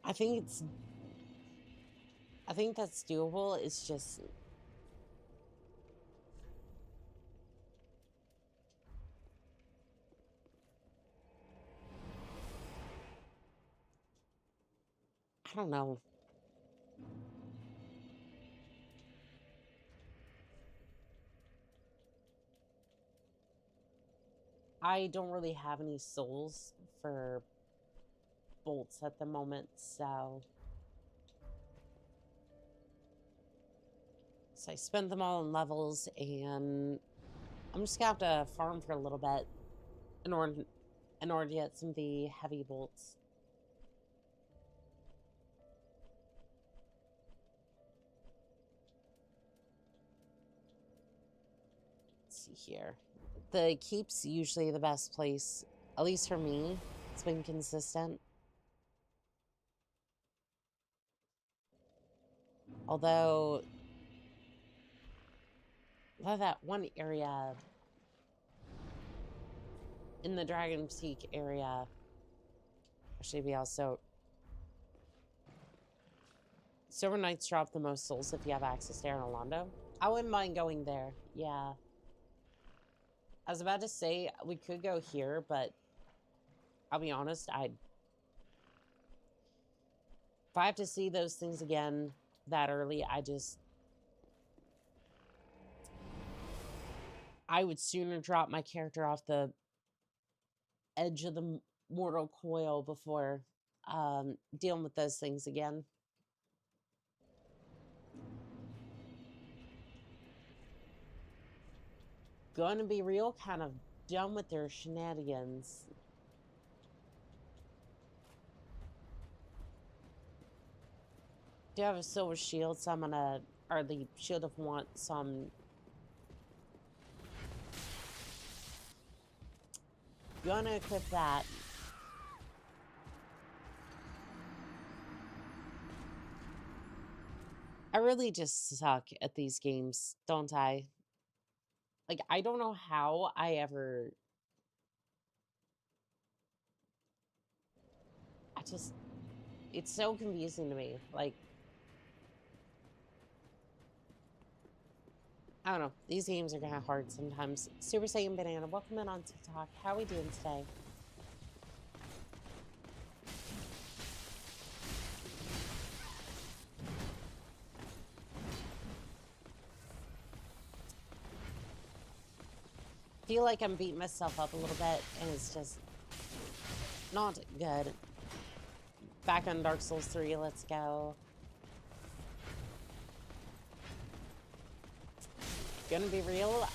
I think that's doable. It's just I don't know. I don't really have any souls for bolts at the moment, so I spent them all in levels, and I'm just gonna have to farm for a little bit in order to get some of the heavy bolts. Let's see here. The keep's usually the best place, at least for me. It's been consistent. Although that one area in the Dragon Peak area, actually, we also Silver Knights drop the most souls if you have access to Aaron Orlando. I wouldn't mind going there. Yeah. I was about to say we could go here, but I'll be honest, if I have to see those things again that early, I would sooner drop my character off the edge of the mortal coil before dealing with those things again. Gonna be real, kind of done with their shenanigans. Do have a silver shield, so I'm gonna, or the shield of want, so I'm gonna equip that. I really just suck at these games, don't I? Like, I don't know how I ever... It's so confusing to me. Like, I don't know. These games are kind of hard sometimes. Super Saiyan Banana, welcome in on TikTok. How are we doing today? Feel like I'm beating myself up a little bit, and it's just not good. Back on Dark Souls 3, let's go. Gonna be real,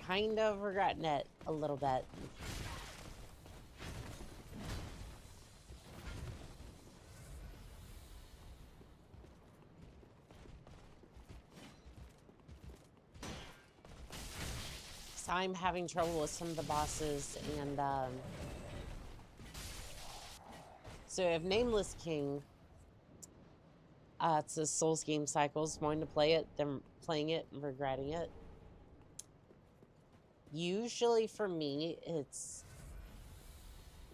kind of regretting it a little bit. So I'm having trouble with some of the bosses, and so we have Nameless King. It's a Souls game cycles, wanting to play it, then playing it and regretting it. Usually for me, it's...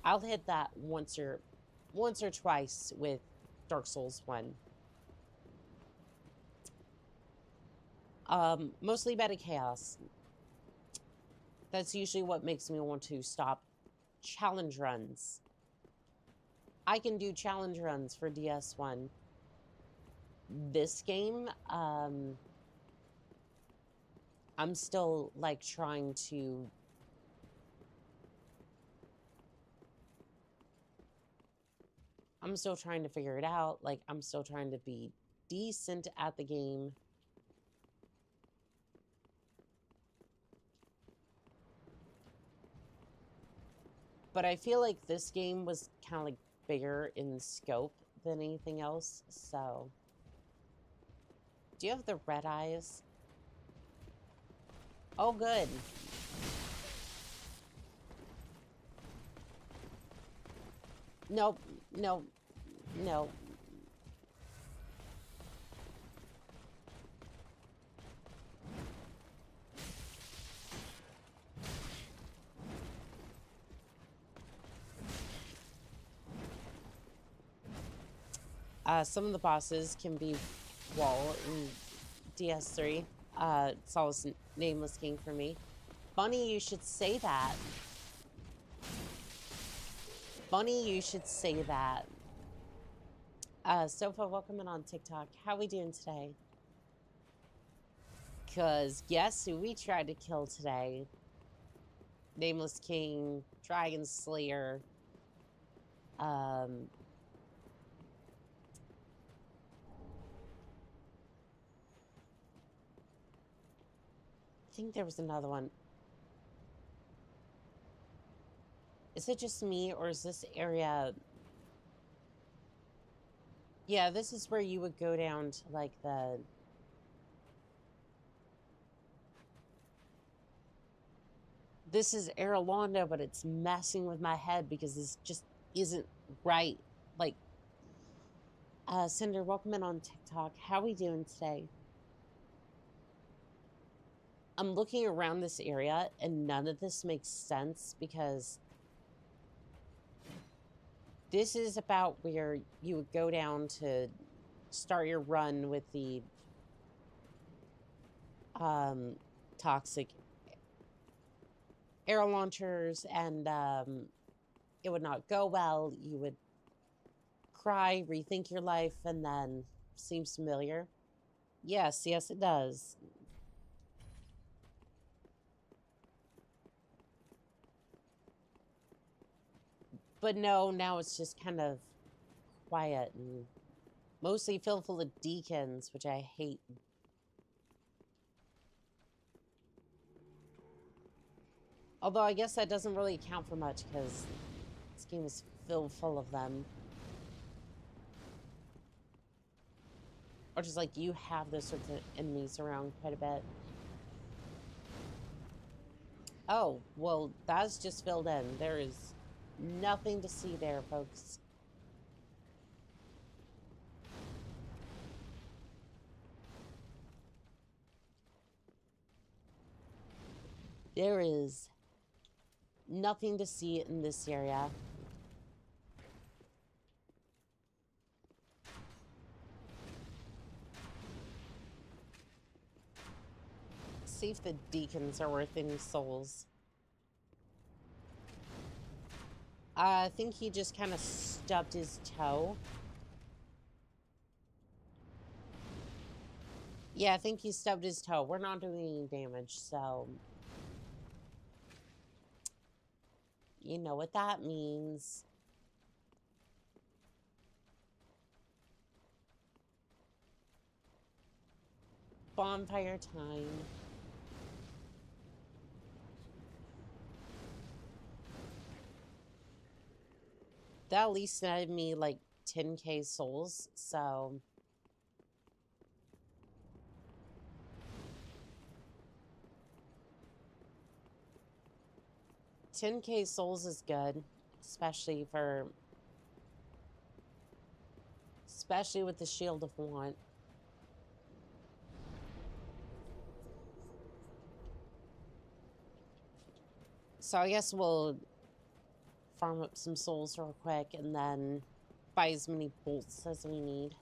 I'll hit that once or twice with Dark Souls 1. Mostly Beta Chaos. That's usually what makes me want to stop challenge runs. I can do challenge runs for DS1. This game, I'm still, like, trying to... I'm still trying to figure it out. Like, I'm still trying to be decent at the game. But I feel like this game was kind of, like, bigger in scope than anything else, so... Do you have the red eyes? Oh, good. Nope. No. No. Some of the bosses can be wall in DS3. It's always Nameless King for me. Bunny, you should say that. Bunny, you should say that. Sofa, welcome in on TikTok. How we doing today? Because guess who we tried to kill today? Nameless King, Dragon Slayer. I think there was another one. Is it just me, or is this area... Yeah, this is where you would go down to, like, the... This is Aralonda, but it's messing with my head because this just isn't right. Like, Cinder, welcome in on TikTok. How we doing today? I'm looking around this area, and none of this makes sense because this is about where you would go down to start your run with the toxic arrow launchers, and it would not go well. You would cry, rethink your life, and then... Seems familiar. Yes, yes, it does. But no, now it's just kind of quiet and mostly filled full of deacons, which I hate. Although I guess that doesn't really account for much because this game is filled full of them. Or just like you have those sorts of enemies around quite a bit. Oh, well, that's just filled in. There is nothing to see there, folks. There is nothing to see in this area. See if the deacons are worth any souls. I think he just kind of stubbed his toe. Yeah, I think he stubbed his toe. We're not doing any damage, so... You know what that means. Bonfire time. That at least netted me like 10k souls, so... 10k souls is good, especially with the Shield of Want. So I guess we'll farm up some souls real quick and then buy as many bolts as we need.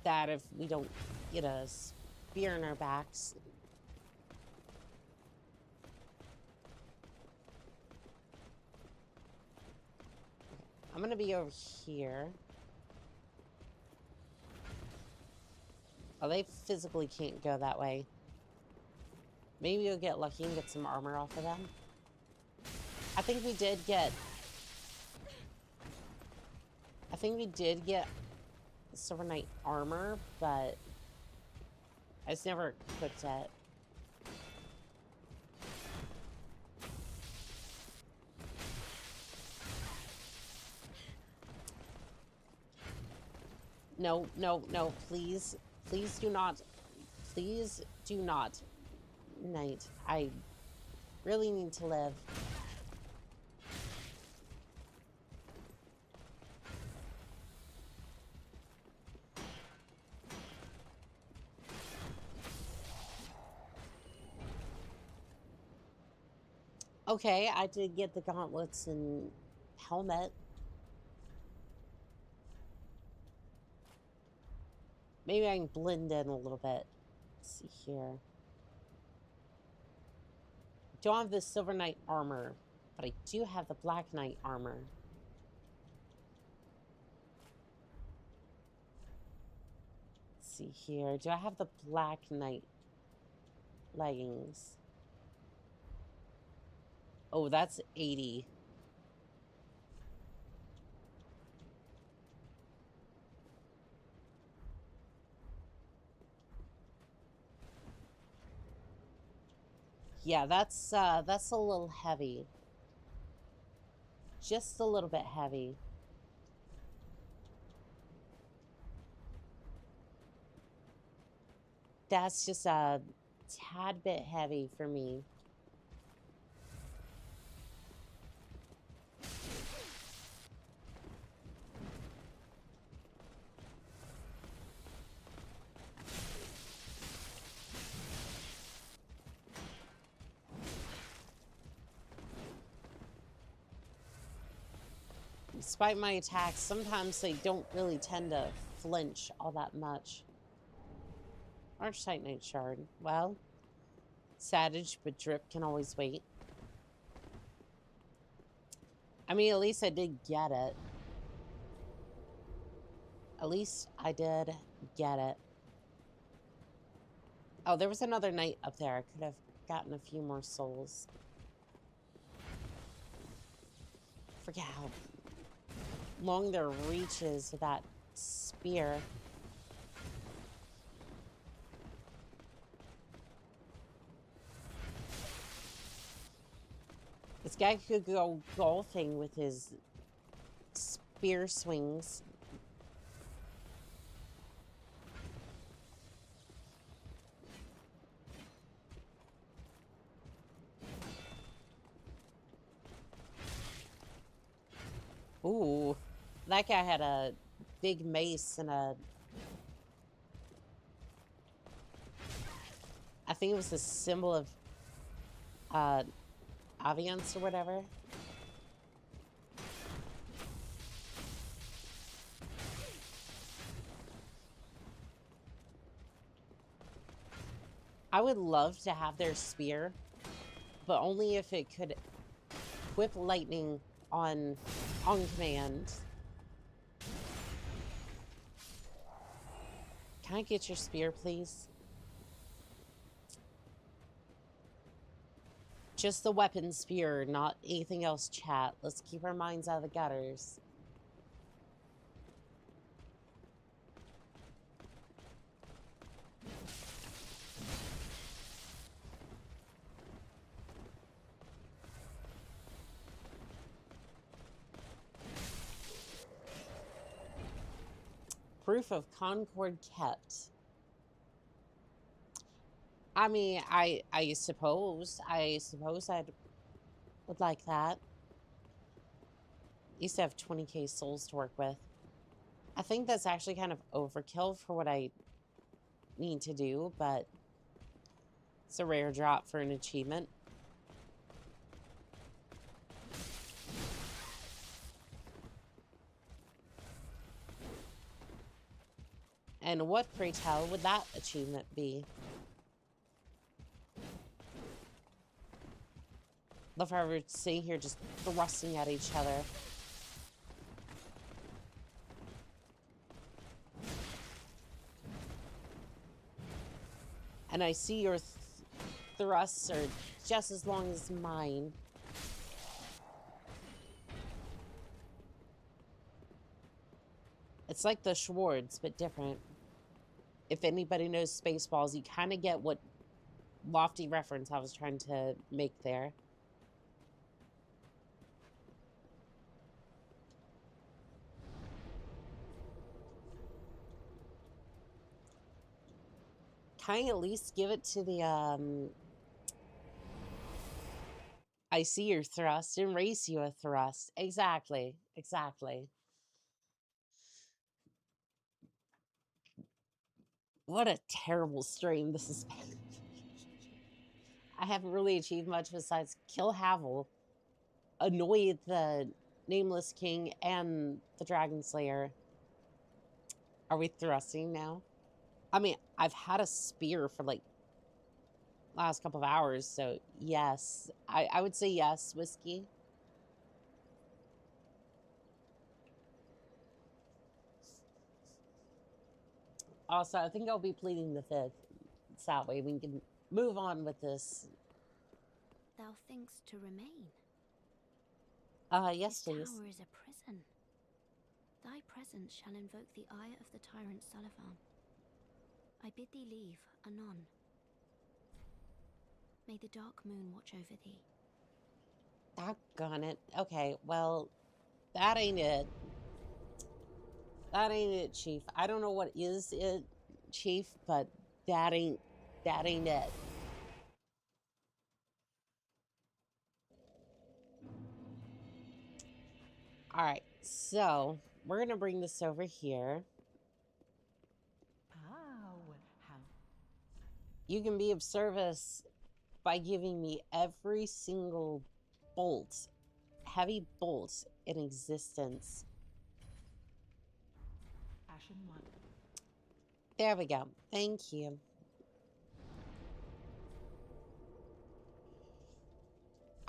That if we don't get a spear in our backs. I'm gonna be over here. Oh, they physically can't go that way. Maybe we'll get lucky and get some armor off of them. I think we did get Silver Knight armor, but I just never equipped it. No, no, no, please. Please do not. Please do not. Knight, I really need to live. Okay, I did get the gauntlets and helmet. Maybe I can blend in a little bit. Let's see here. Don't have the Silver Knight armor, but I do have the Black Knight armor. Let's see here. Do I have the Black Knight leggings? Oh, that's 80. Yeah, that's a little heavy. Just a little bit heavy. That's just a tad bit heavy for me. Despite my attacks, sometimes they don't really tend to flinch all that much. Arch Titanite Shard. Well, Savage, but Drip can always wait. I mean, at least I did get it. At least I did get it. Oh, there was another knight up there. I could have gotten a few more souls. Forget how long their reach is with that spear. This guy could go golfing with his spear swings. Ooh, that guy had a big mace and a... I think it was the symbol of Aviance or whatever. I would love to have their spear, but only if it could whip lightning on command. Can I get your spear, please? Just the weapon spear, not anything else, chat. Let's keep our minds out of the gutters. Proof of Concord kept. I mean, I suppose I would like that. Used to have 20k souls to work with. I think that's actually kind of overkill for what I need to do, but it's a rare drop for an achievement. And what, pray tell, would that achievement be? Love how we're sitting here just thrusting at each other. And I see your thrusts are just as long as mine. It's like the Schwartz, but different. If anybody knows Spaceballs, you kind of get what lofty reference I was trying to make there. Can I at least give it to the, I see your thrust and race you a thrust. Exactly. Exactly. What a terrible stream this has been. I haven't really achieved much besides kill Havel, annoy the Nameless King, and the Dragon Slayer. Are we thrusting now? I mean, I've had a spear for like last couple of hours, so yes. I would say yes, Whiskey. Also, I think I'll be pleading the fifth. So that way we can move on with this. Thou thinkst to remain? Yes, this please. tower is a prison. Thy presence shall invoke the ire of the tyrant Sullivan. I bid thee leave, anon. May the dark moon watch over thee. Doggone it. Okay, well, that ain't it. That ain't it, Chief. I don't know what is it, Chief, but that ain't it. All right, so we're gonna bring this over here. You can be of service by giving me every single bolt, heavy bolt in existence. There we go. Thank you.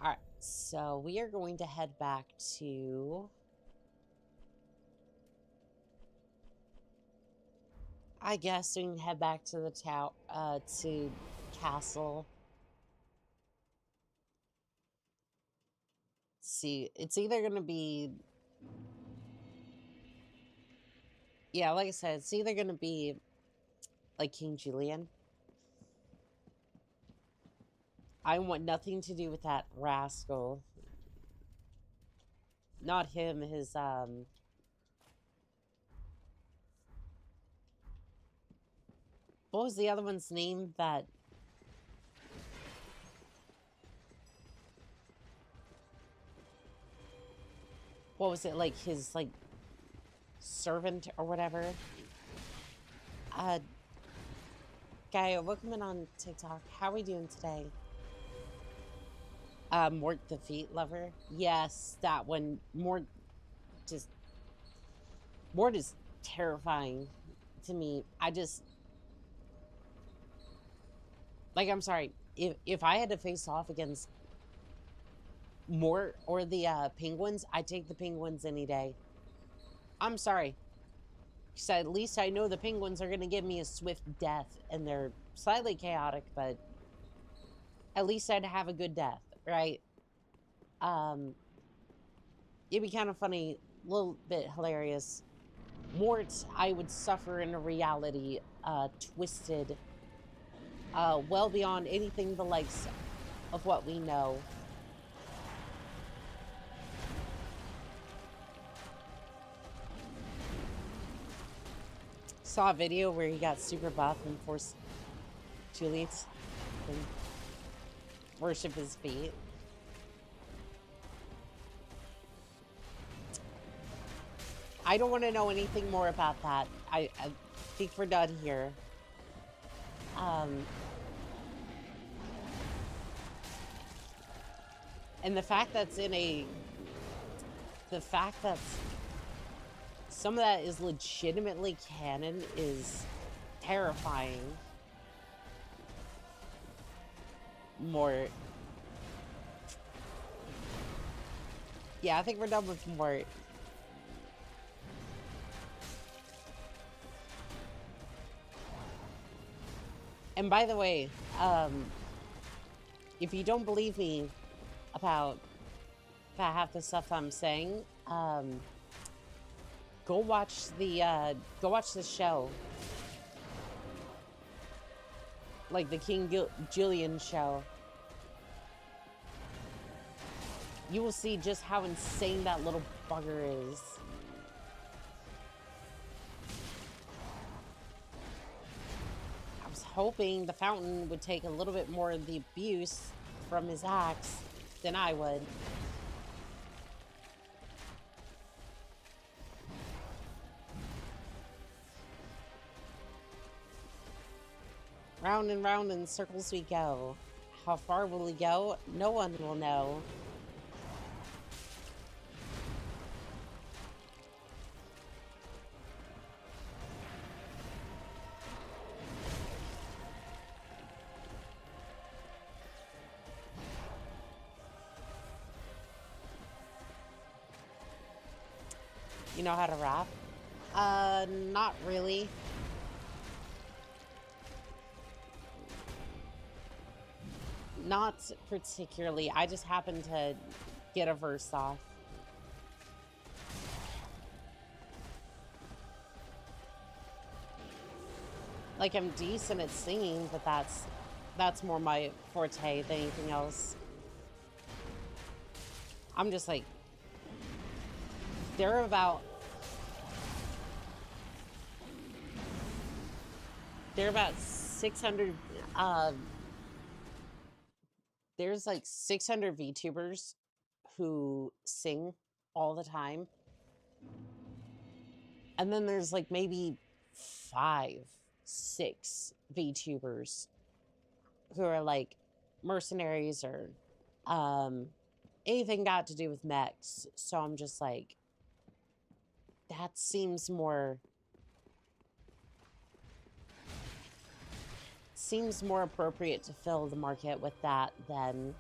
All right, so we are going to head back to... I guess we can head back to the tower, to castle. See, it's either going to be... Yeah, like I said, it's either going to be like King Julian. I want nothing to do with that rascal. Not him, his, what was the other one's name that... What was it, like, his, like, servant or whatever? Gaia, welcome in on TikTok. How are we doing today? Mort the Feet Lover. Yes, that one. Mort is terrifying to me. I just, like, I'm sorry. If I had to face off against Mort or the penguins, I'd take the penguins any day. I'm sorry. So at least I know the penguins are going to give me a swift death, and they're slightly chaotic, but at least I'd have a good death, right? It'd be kind of funny, a little bit hilarious. Mort, I would suffer in a reality twisted well beyond anything the likes of what we know. Saw a video where he got super buff and forced Juliet to worship his feet. I don't want to know anything more about that. I think we're done here. And the fact that some of that is legitimately canon is terrifying. Mort. Yeah, I think we're done with Mort. And by the way, if you don't believe me about half the stuff I'm saying, go watch the show, like the King Julian show. You will see just how insane that little bugger is. I was hoping the Fountain would take a little bit more of the abuse from his axe than I would. Round and round in circles we go. How far will we go? No one will know. You know how to rap? Not really. Not particularly. I just happen to get a verse off. Like, I'm decent at singing, but that's more my forte than anything else. I'm just like, there are about 600 there's like 600 VTubers who sing all the time. And then there's like maybe 5, 6 VTubers who are like mercenaries or anything got to do with mechs. So I'm just like, that seems more appropriate to fill the market with that than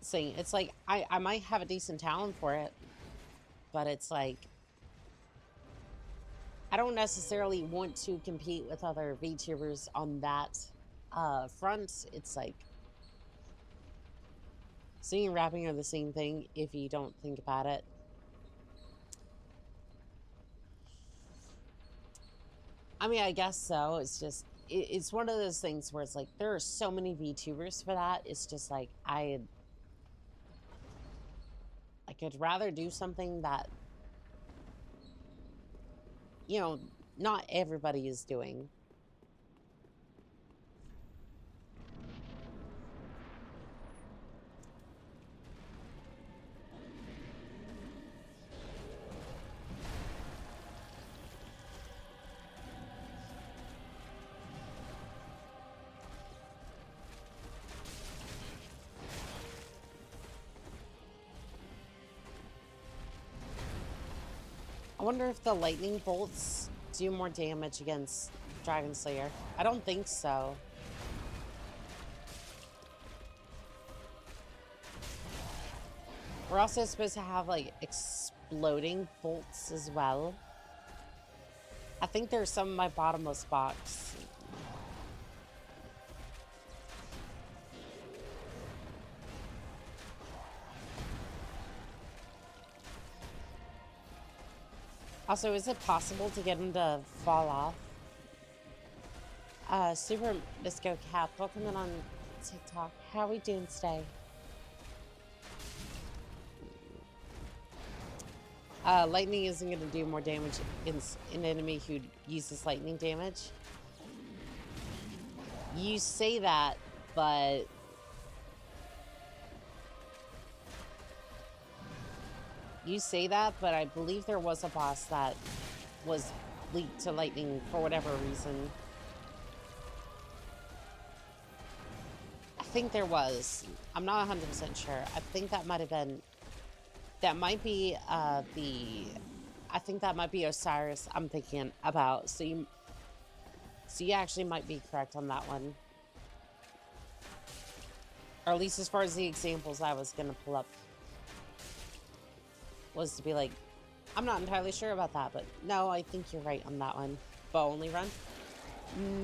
sing. It's like I might have a decent talent for it, but it's like I don't necessarily want to compete with other VTubers on that front. It's like singing and rapping are the same thing if you don't think about it. I mean, I guess so. It's just, it's one of those things where it's like, there are so many VTubers for that. It's just like, I could rather do something that, you know, not everybody is doing. wonder if the lightning bolts do more damage against Dragon Slayer. I don't think so. We're also supposed to have like exploding bolts as well. I think there's some in my bottomless box. Also, is it possible to get him to fall off? Super Disco Cap, welcome in on TikTok. How are we doing today? Lightning isn't going to do more damage against an enemy who uses lightning damage. You say that, but I believe there was a boss that was leaked to lightning for whatever reason. I think there was. I'm not 100% sure. I think that might have been. That might be I think that might be Osiris I'm thinking about. So you actually might be correct on that one. Or at least as far as the examples I was going to pull up. Was to be like, I'm not entirely sure about that, but no, I think you're right on that one. Bow only run?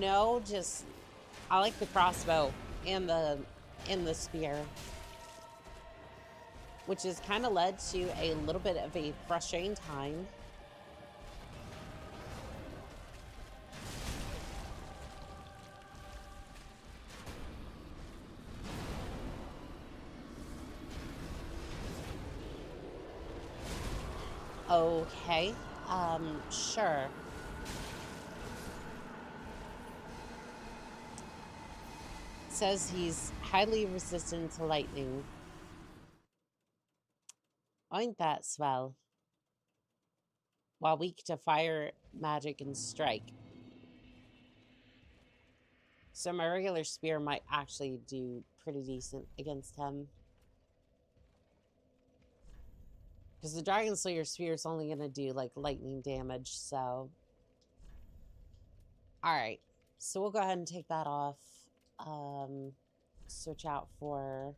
No, just I like the crossbow and the spear, which has kind of led to a little bit of a frustrating time. Okay, sure. Says he's highly resistant to lightning. Ain't that swell? While weak to fire, magic, and strike. So my regular spear might actually do pretty decent against him. Because the Dragon Slayer spear is only going to do, like, lightning damage, so... Alright. So we'll go ahead and take that off. Switch out for...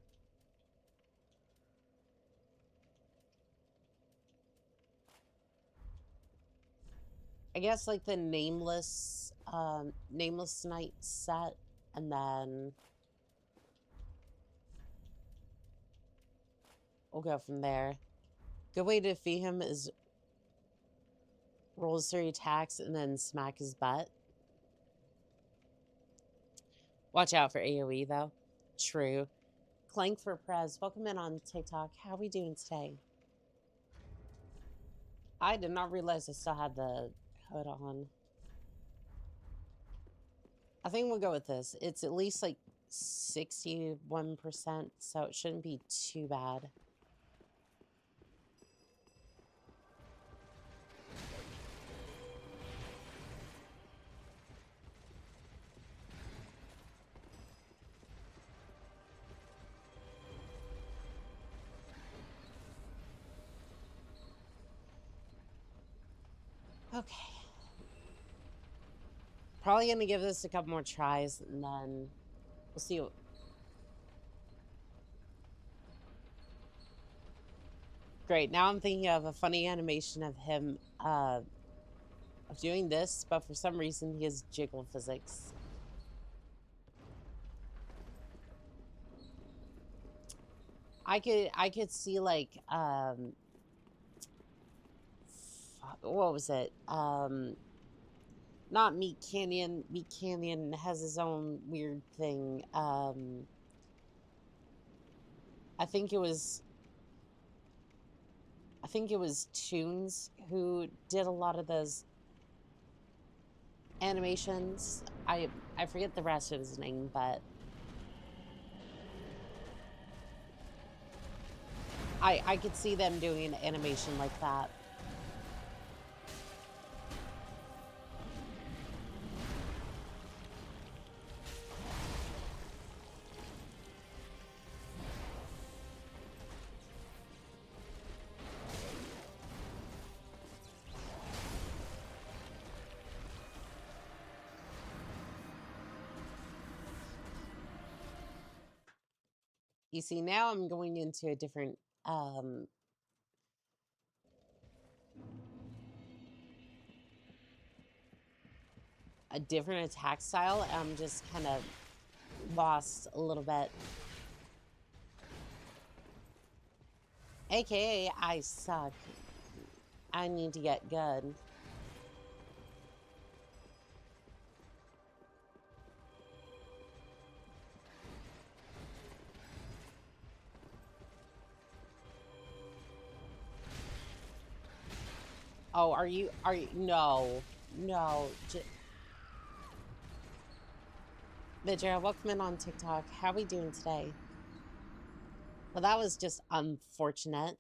I guess, like, the Nameless Knight set, and then... we'll go from there. Good way to defeat him is rolls 3 attacks and then smack his butt. Watch out for AoE, though. True. Clank for Prez. Welcome in on TikTok. How are we doing today? I did not realize I still had the hood on. I think we'll go with this. It's at least like 61%, so it shouldn't be too bad. Okay. Probably going to give this a couple more tries, and then we'll see. Great. Now I'm thinking of a funny animation of him of doing this, but for some reason he has jiggle physics. I could see, like, what was it? Not Meat Canyon. Meat Canyon has his own weird thing. I think it was Toons who did a lot of those animations. I forget the rest of his name, but I could see them doing an animation like that. You see, now I'm going into a different attack style. I'm just kind of lost a little bit. AKA, I suck. I need to get good. Oh, are you, no, Vidra, welcome in on TikTok. How we doing today? Well, that was just unfortunate.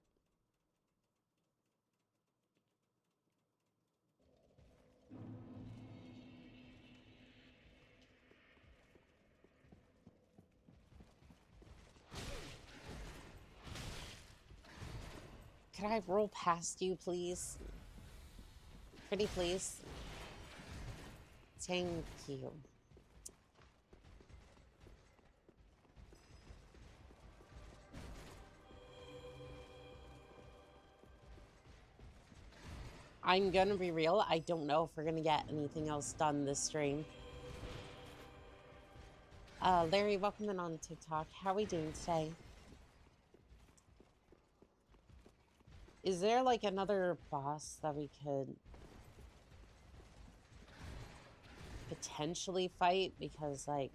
Could I roll past you, please? Pretty please. Thank you. I'm gonna be real. I don't know if we're gonna get anything else done this stream. Larry, welcome in on TikTok. How we doing today? Is there like another boss that we could potentially fight? Because like,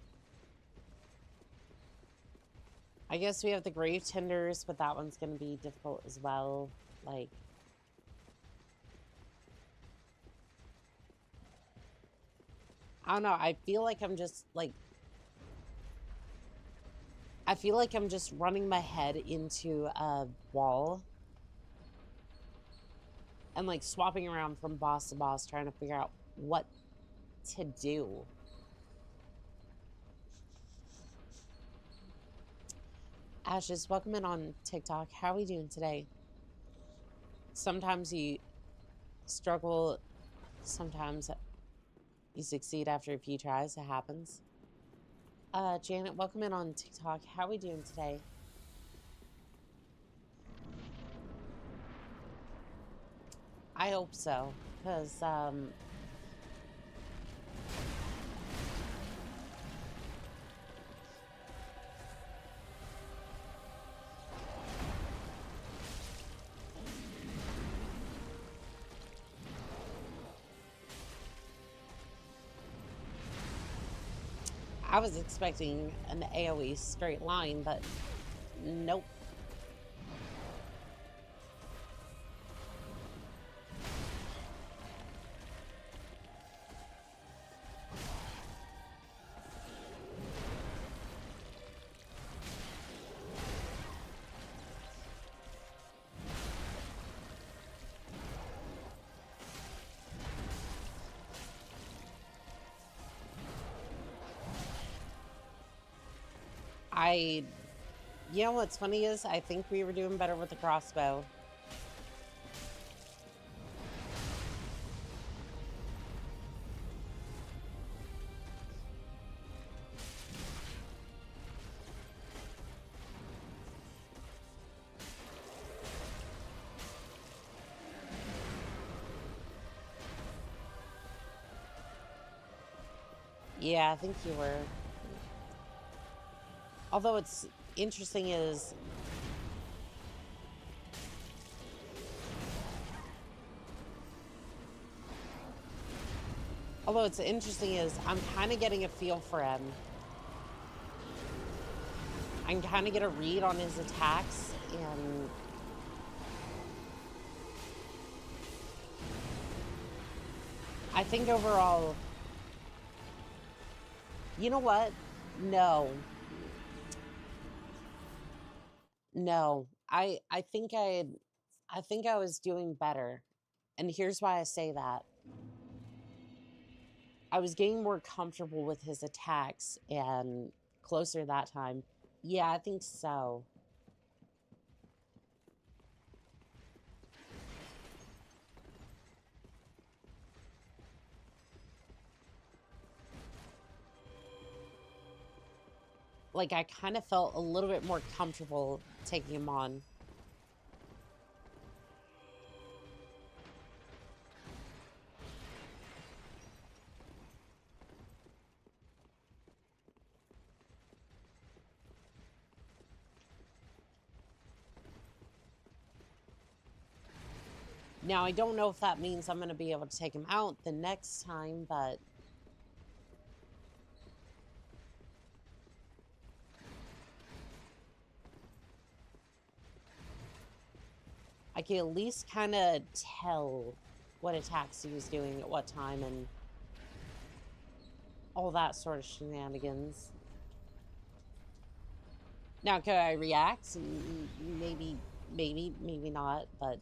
I guess we have the grave tenders, but that one's gonna be difficult as well. Like, I don't know. I feel like I'm just like, I feel like I'm just running my head into a wall and like swapping around from boss to boss, trying to figure out what to do. Ashes, welcome in on TikTok. How are we doing today? Sometimes you struggle, sometimes you succeed after a few tries. It happens. Janet, welcome in on TikTok. How are we doing today? I hope so, because I was expecting an AoE straight line, but nope. You know what's funny is I think we were doing better with the crossbow. Yeah, I think you were. Although it's interesting is I'm kind of getting a feel for him. I can kind of get a read on his attacks, and I think overall, you know what? No. I think I was doing better. And here's why I say that. I was getting more comfortable with his attacks and closer that time. Yeah, I think so. like, I kind of felt a little bit more comfortable taking him on. Now, I don't know if that means I'm going to be able to take him out the next time, but... I can at least kind of tell what attacks he was doing at what time and all that sort of shenanigans. Now, could I react? Maybe not, but...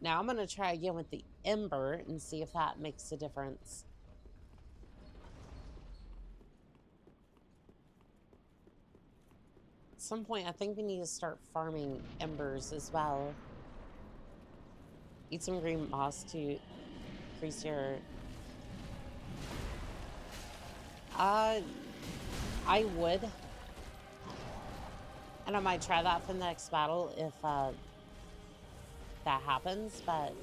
Now, I'm going to try again with the Ember and see if that makes a difference. At some point, I think we need to start farming Embers as well. Eat some green moss to increase your... I would. And I might try that for the next battle if that happens, but...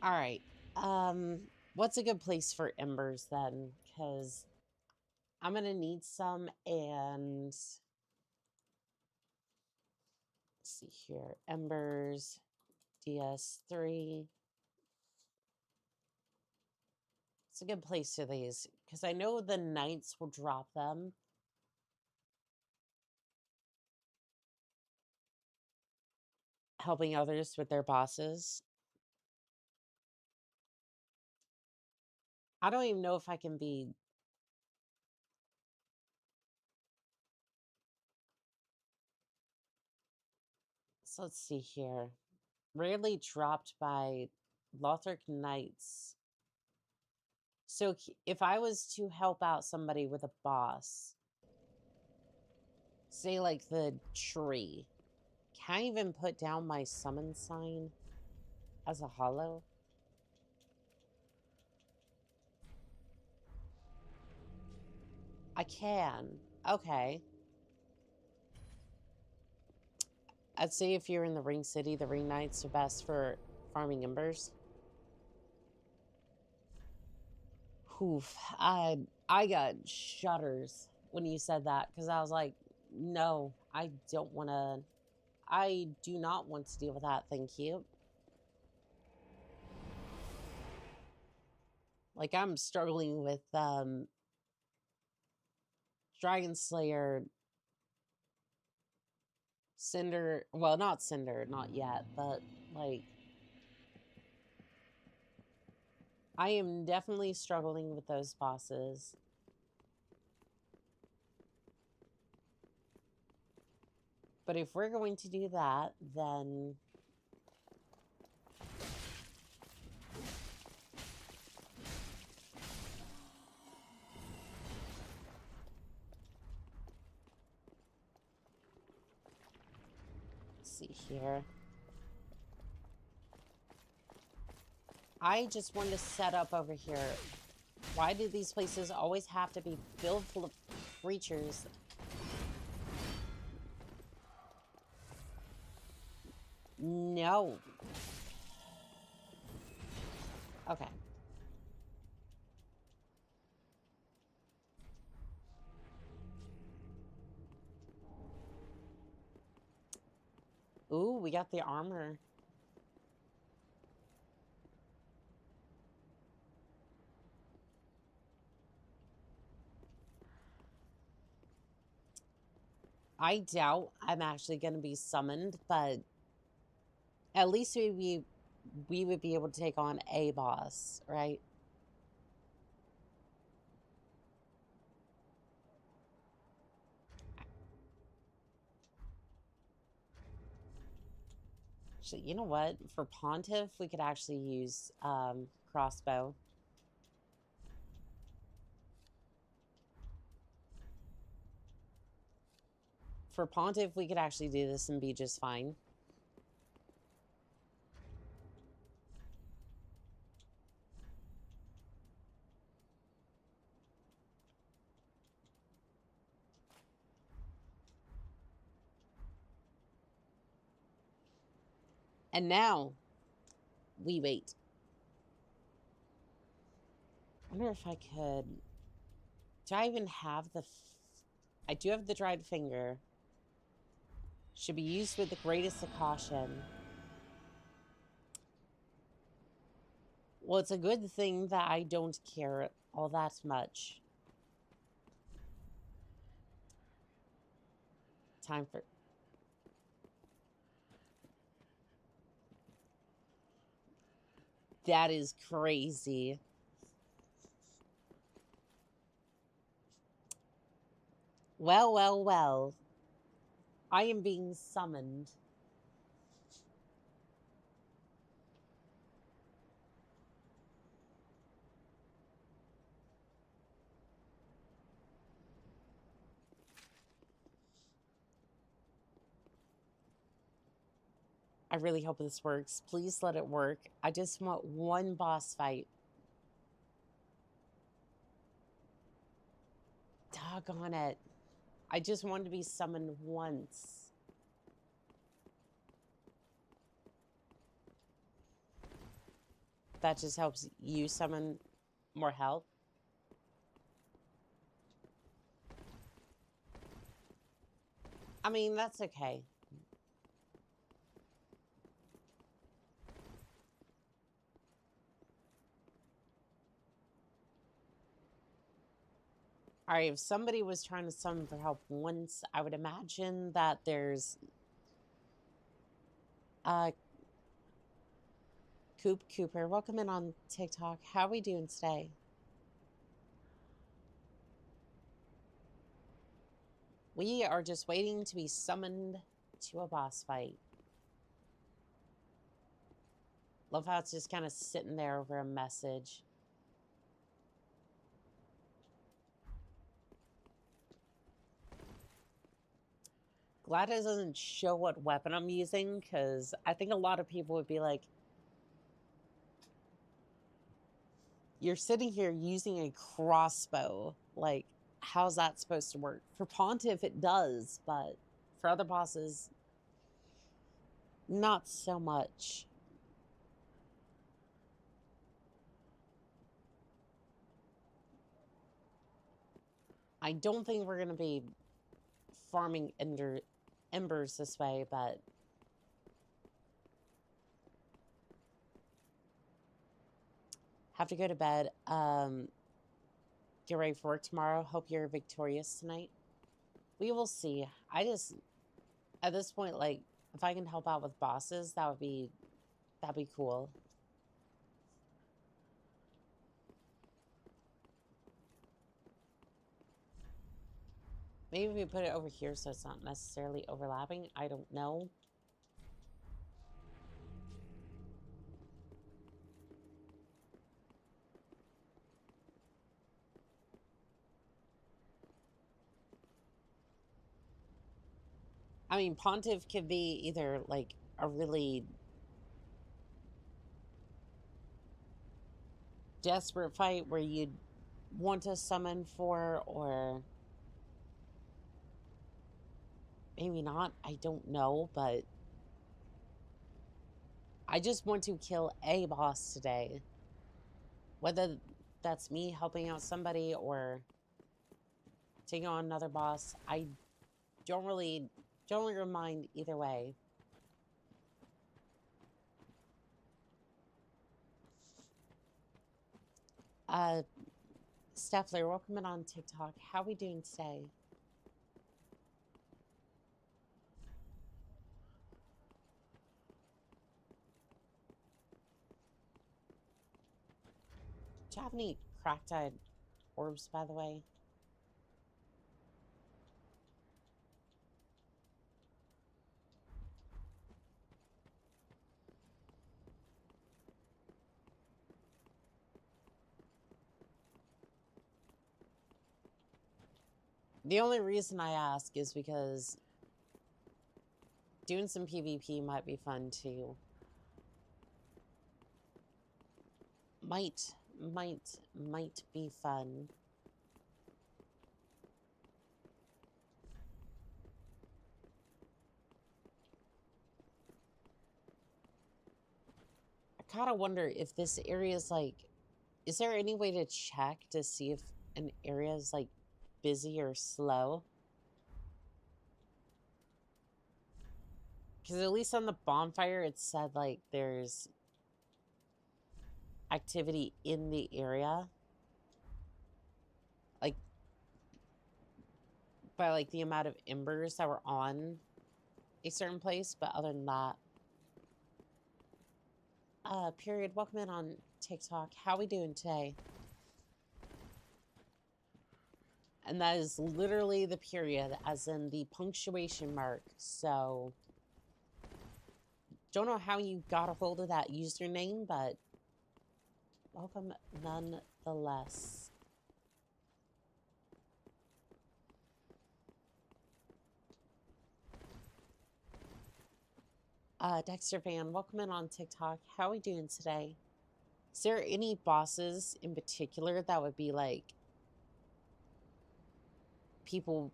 All right. What's a good place for embers then? Because I'm gonna need some, and let's see here. Embers, DS3. It's a good place for these because I know the knights will drop them. Helping others with their bosses. I don't even know if I can be... So let's see here. Rarely dropped by Lothric Knights. So if I was to help out somebody with a boss, say like the tree, can I even put down my summon sign as a hollow? I can. Okay. I'd say if you're in the Ring City, the Ring Knights are best for farming embers. Oof. I got shudders when you said that because I was like, no, I don't want to. I do not want to deal with that. Thank you. Like, I'm struggling with Dragon Slayer, Cinder. Well, not Cinder, not yet, but like, I am definitely struggling with those bosses. But if we're going to do that, then... Let's see here. I just want to set up over here. Why do these places always have to be filled full of creatures? No. Okay. Ooh, we got the armor. I doubt I'm actually going to be summoned, but at least we would be able to take on a boss, right? Actually, you know what? For Pontiff, we could actually use crossbow. For Pontiff, we could actually do this and be just fine. And now, we wait. I wonder if I could... Do I even have the... I do have the dried finger. Should be used with the greatest of caution. Well, it's a good thing that I don't care all that much. Time for... That is crazy. Well, well, well. I am being summoned. I really hope this works. Please let it work. I just want one boss fight. Doggone it. I just wanted to be summoned once. That just helps you summon more help. I mean, that's okay. All right, if somebody was trying to summon for help once, I would imagine that there's Cooper, welcome in on TikTok. How are we doing today? We are just waiting to be summoned to a boss fight. Love how it's just kind of sitting there over a message. Glad it doesn't show what weapon I'm using, because I think a lot of people would be like, you're sitting here using a crossbow. Like, how's that supposed to work? For Pontiff, it does, but for other bosses, not so much. I don't think we're going to be farming embers this way, but have to go to bed. Get ready for work tomorrow. Hope you're victorious tonight. We will see. I just, at this point, like, if I can help out with bosses, that'd be cool. Maybe we put it over here so it's not necessarily overlapping. I don't know. I mean, Pontiff could be either, like, a really desperate fight where you'd want to summon for, or maybe not. I don't know, but I just want to kill a boss today. Whether that's me helping out somebody or taking on another boss, I don't really mind either way. Steffler, welcome in on TikTok. How are we doing today? Do you have any cracked-eyed orbs, by the way? The only reason I ask is because doing some PvP might be fun too. Might be fun. I kind of wonder if this area is like, is there any way to check to see if an area is like busy or slow? Because at least on the bonfire, it said like there's activity in the area. Like, by like the amount of embers that were on a certain place. But other than that, period. Welcome in on TikTok. How we doing today? And that is literally the period, as in the punctuation mark. So, don't know how you got a hold of that username, but welcome nonetheless. Dexter Van, welcome in on TikTok. How are we doing today? Is there any bosses in particular that would be like people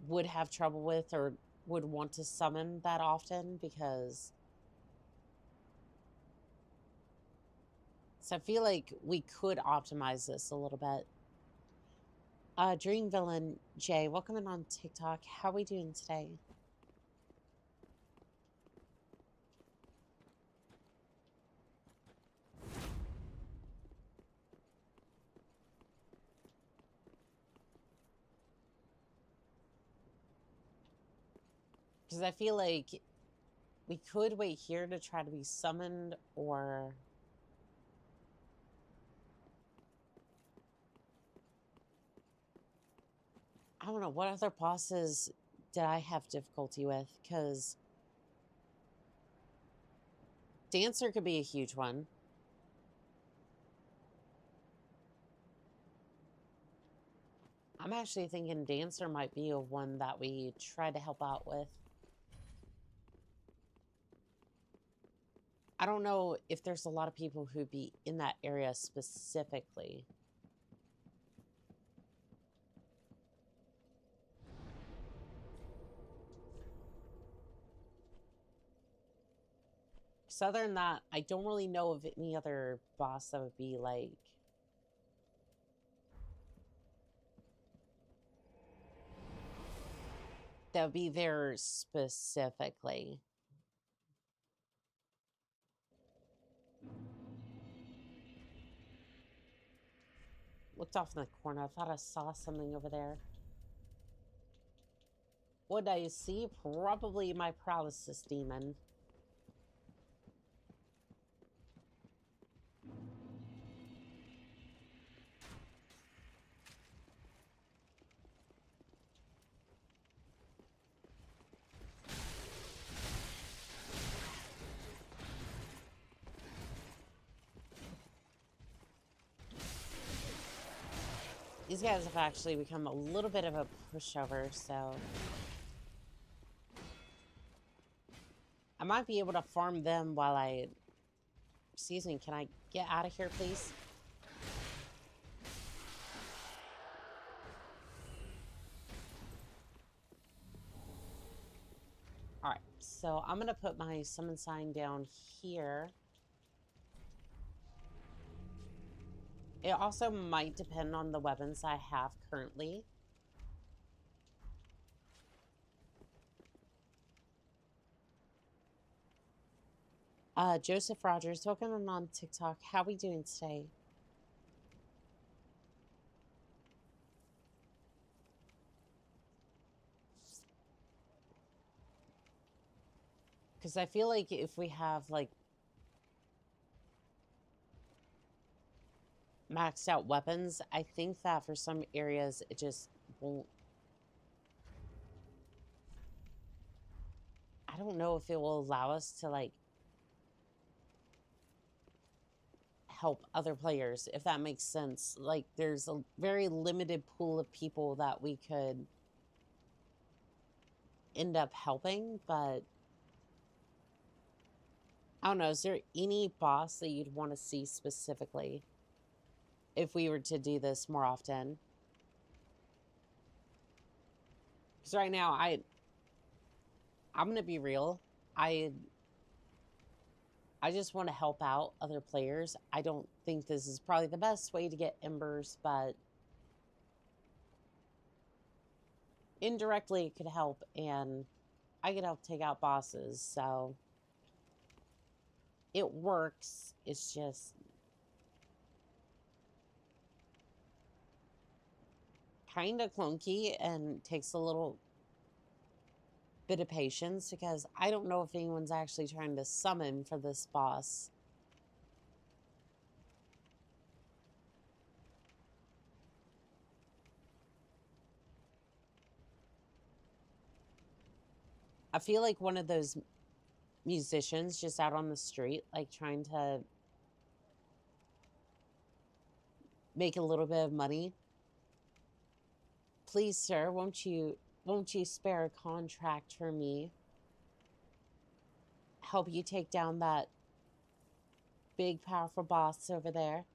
would have trouble with or would want to summon that often? Because so I feel like we could optimize this a little bit. Dream Villain Jay, welcome in on TikTok. How are we doing today? Because I feel like we could wait here to try to be summoned, or I don't know, what other bosses did I have difficulty with? Because Dancer could be a huge one. I'm actually thinking Dancer might be a one that we try to help out with. I don't know if there's a lot of people who'd be in that area specifically. So other than that, I don't really know of any other boss that would be like that would be there specifically. Looked off in the corner. I thought I saw something over there. What did I see? Probably my paralysis demon. These guys have actually become a little bit of a pushover, so I might be able to farm them while I... Excuse me, can I get out of here, please? Alright, so I'm going to put my summon sign down here. It also might depend on the weapons I have currently. Joseph Rogers, welcome on TikTok. How are we doing today? Because I feel like if we have, like, maxed out weapons, I think that for some areas it just won't... I don't know if it will allow us to, like, help other players, if that makes sense. Like, there's a very limited pool of people that we could end up helping, but I don't know. Is there any boss that you'd want to see specifically if we were to do this more often? Because right now, I'm going to be real. I just want to help out other players. I don't think this is probably the best way to get embers, but indirectly it could help, and I could help take out bosses, so it works. It's just kind of clunky and takes a little bit of patience because I don't know if anyone's actually trying to summon for this boss. I feel like one of those musicians just out on the street, like trying to make a little bit of money. Please, sir, won't you spare a contract for me? Help you take down that big, powerful boss over there.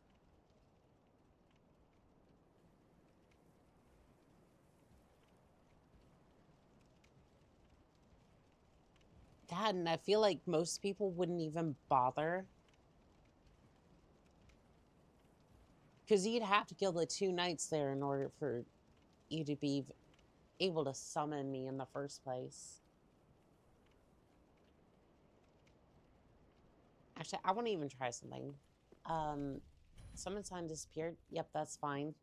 God, and I feel like most people wouldn't even bother. Because you'd have to kill the 2 knights there in order for you to be able to summon me in the first place. Actually, I want to even try something. Summon sign disappeared. Yep, that's fine.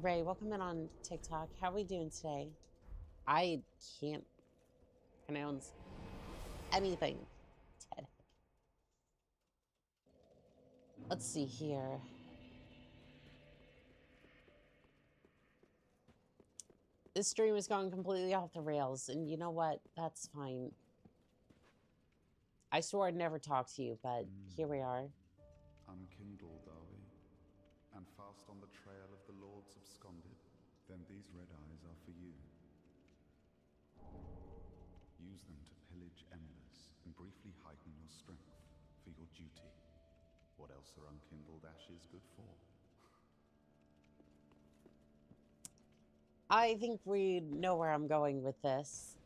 Ray, welcome in on TikTok. How are we doing today? I can't pronounce anything today. Let's see here. This stream is going completely off the rails, and you know what? That's fine. I swore I'd never talk to you, but here we are. Unkindled are we, and fast on the trail of the Lords absconded. Then these red eyes are for you. Use them to pillage embers and briefly heighten your strength for your duty. What else are unkindled ashes good for? I think we know where I'm going with this.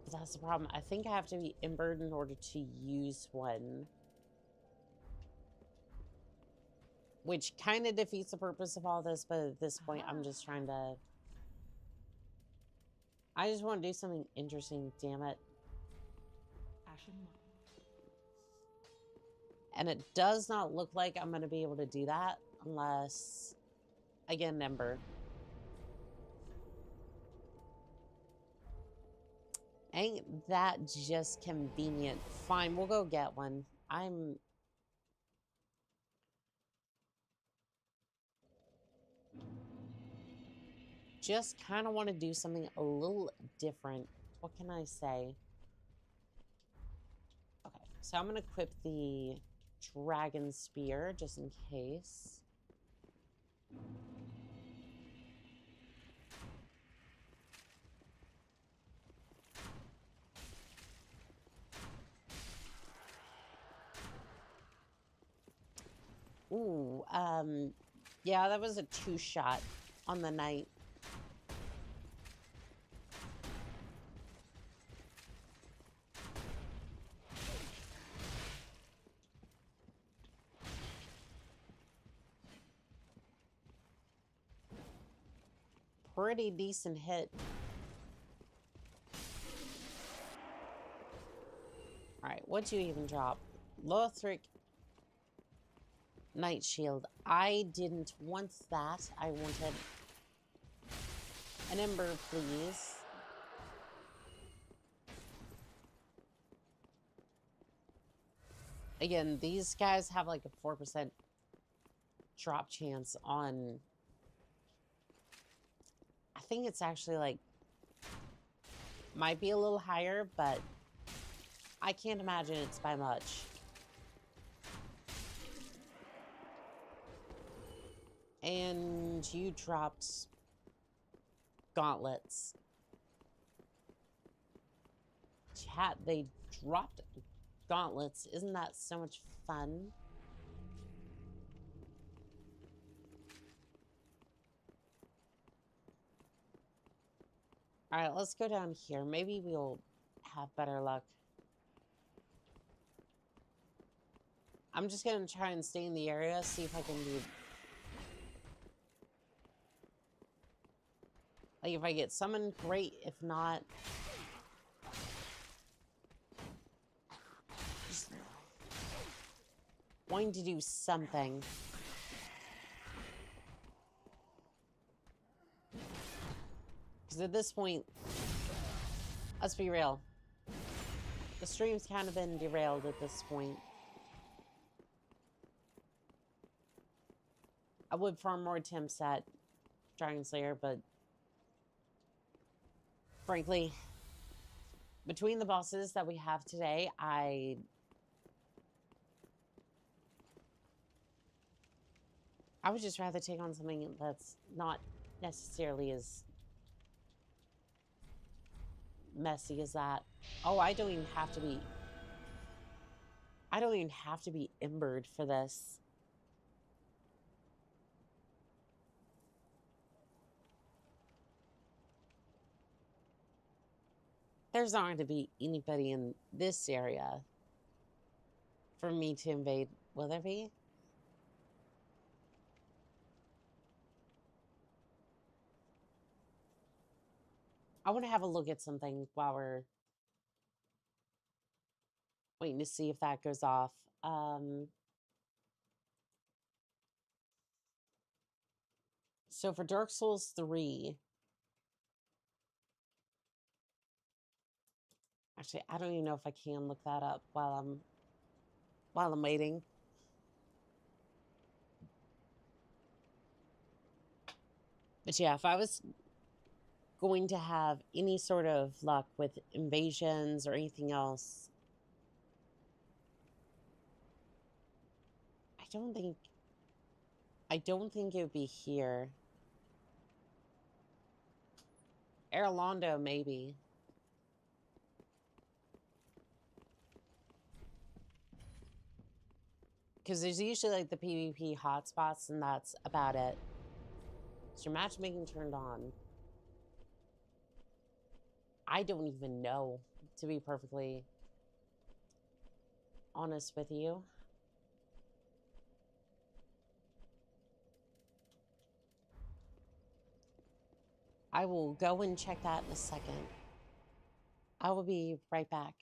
But that's the problem. I think I have to be embered in order to use one. Which kind of defeats the purpose of all this, but at this point, I'm just trying to... I just want to do something interesting, damn it. And it does not look like I'm going to be able to do that unless I get an ember. Ain't that just convenient? Fine, we'll go get one. I'm... just kind of want to do something a little different. What can I say? Okay, so I'm going to equip the dragon spear just in case. Ooh, yeah, that was a 2-shot on the knight. Pretty decent hit. Alright, what'd you even drop? Lothric Knight Shield. I didn't want that. I wanted an ember, please. Again, these guys have like a 4% drop chance on... I think it's actually like... might be a little higher, but I can't imagine it's by much. And you dropped gauntlets. Chat, they dropped gauntlets. Isn't that so much fun? All right, let's go down here. Maybe we'll have better luck. I'm just going to try and stay in the area, see if I can do... Like, if I get summoned, great. If not... Just wanting to do something. Because at this point, let's be real. The stream's kind of been derailed at this point. I would farm more attempts at Dragon Slayer, but frankly, between the bosses that we have today, I would just rather take on something that's not necessarily as messy as that. Oh, I don't even have to be embered for this. There's not going to be anybody in this area for me to invade, will there be? I want to have a look at something while we're waiting to see if that goes off. So for Dark Souls 3, actually, I don't even know if I can look that up while I'm waiting. But yeah, if I was going to have any sort of luck with invasions or anything else, I don't think it would be here. Erlondo, maybe. Because there's usually like the PvP hotspots, and that's about it. Is your matchmaking turned on? I don't even know, to be perfectly honest with you. I will go and check that in a second. I will be right back.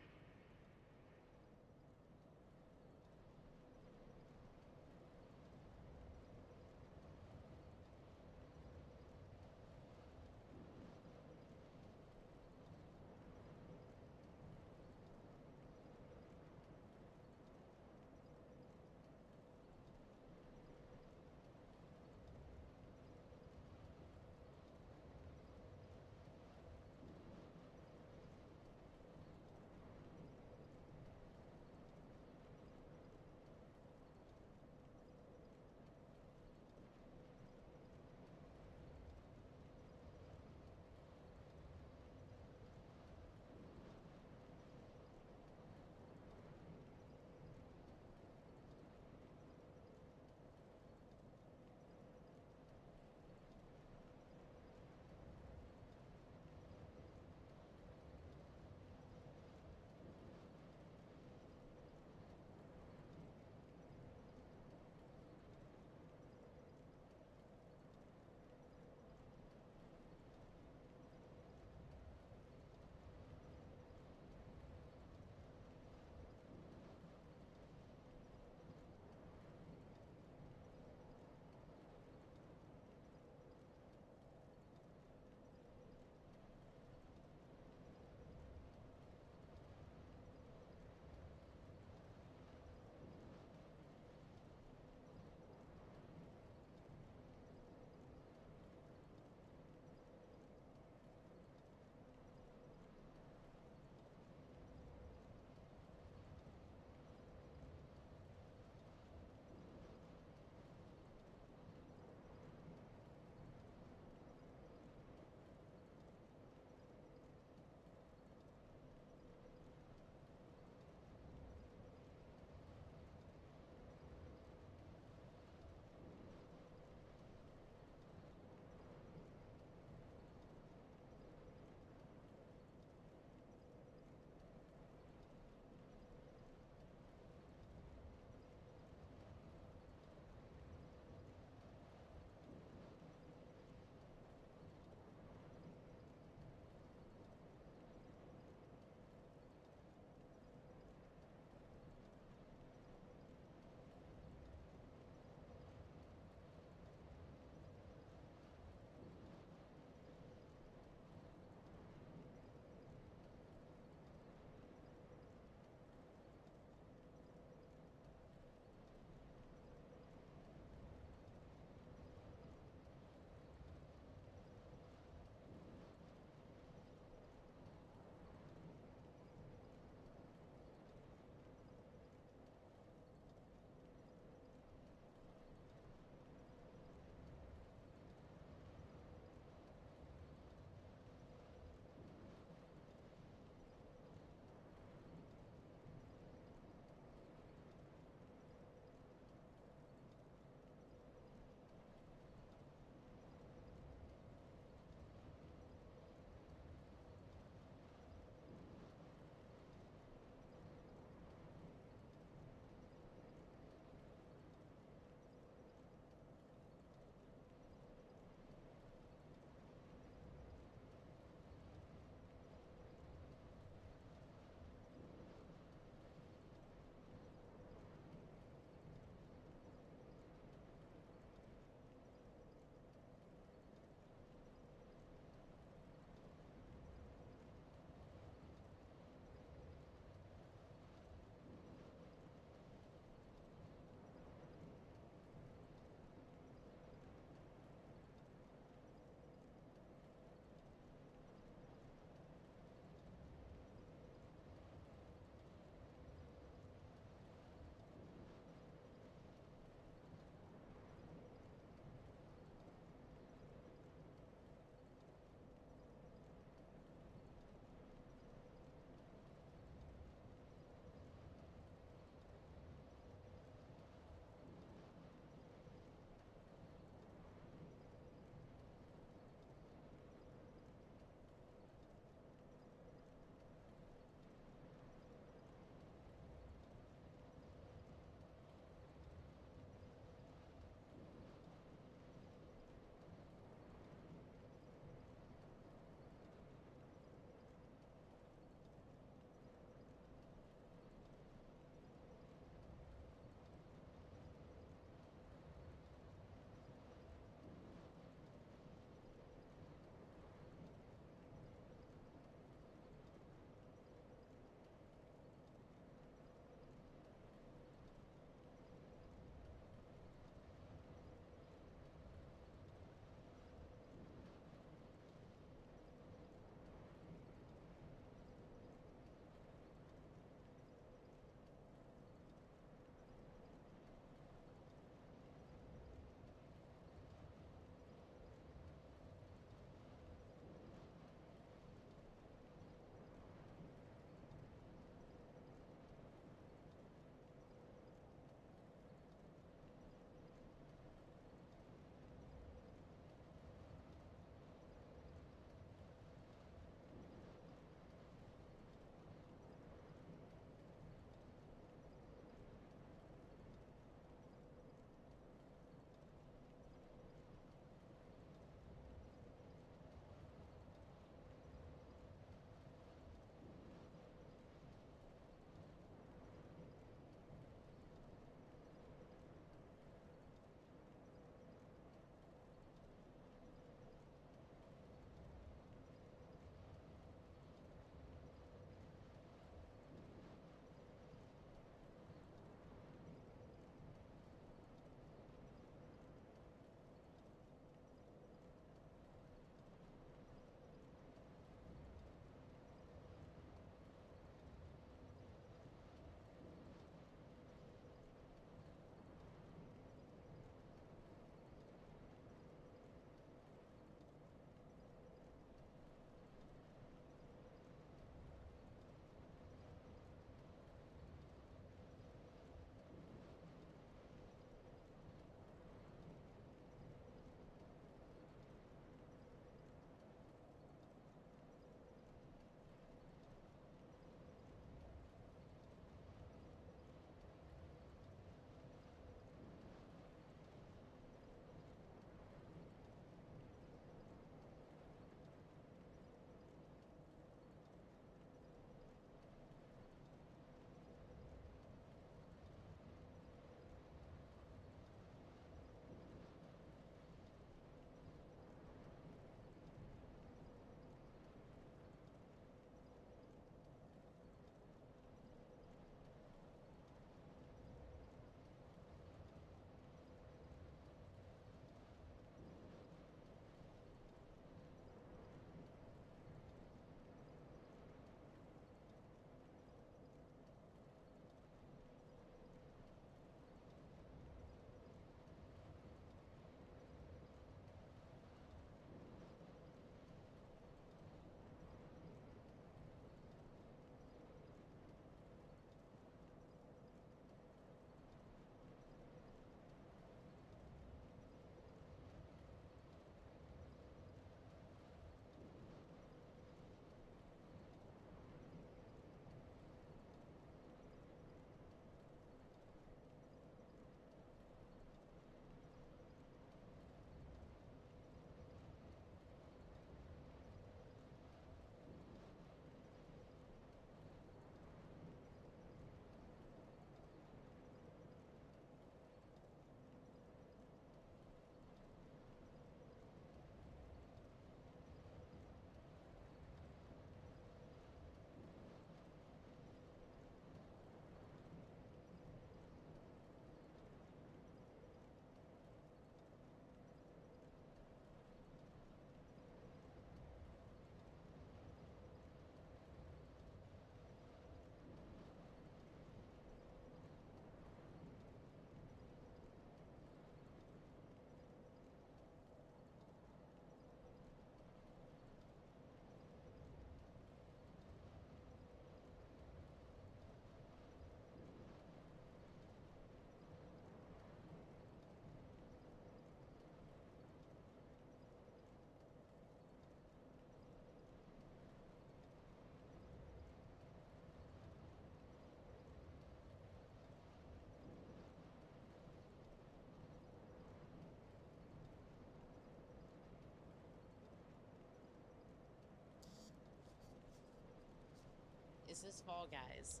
this Fall Guys?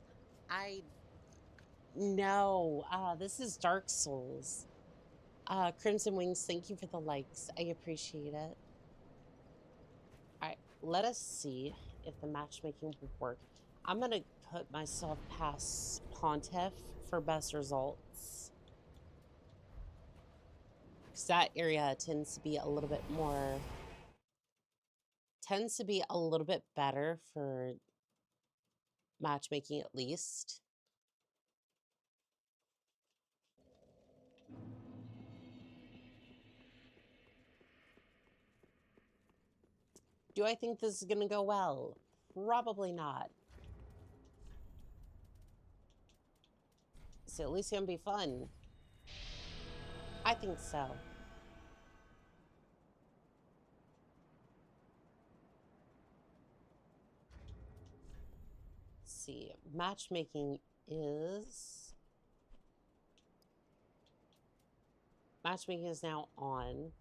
I no. This is Dark Souls. Crimson Wings, thank you for the likes. I appreciate it. Alright, let us see if the matchmaking will work. I'm gonna put myself past Pontiff for best results. Because that area tends to be a little bit more... tends to be a little bit better for matchmaking, at least. Do I think this is gonna go well? Probably not. So at least it's gonna be fun. I think so. Let's see. Matchmaking is... matchmaking is now on.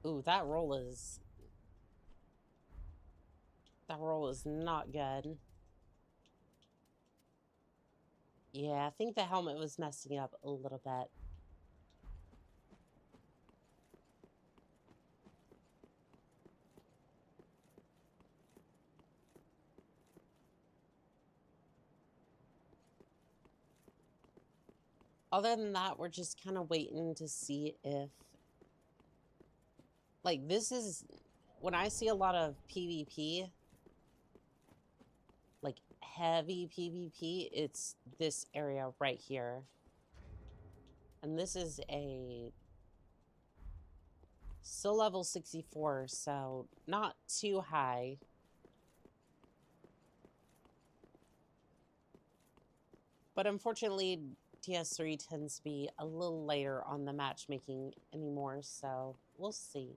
Ooh, that roll is not good. Yeah, I think the helmet was messing up a little bit. Other than that, we're just kind of waiting to see if... like, this is... when I see a lot of PvP, like, heavy PvP, it's this area right here. And this is a... still level 64, so not too high. But unfortunately, TS3 tends to be a little later on the matchmaking anymore, so we'll see.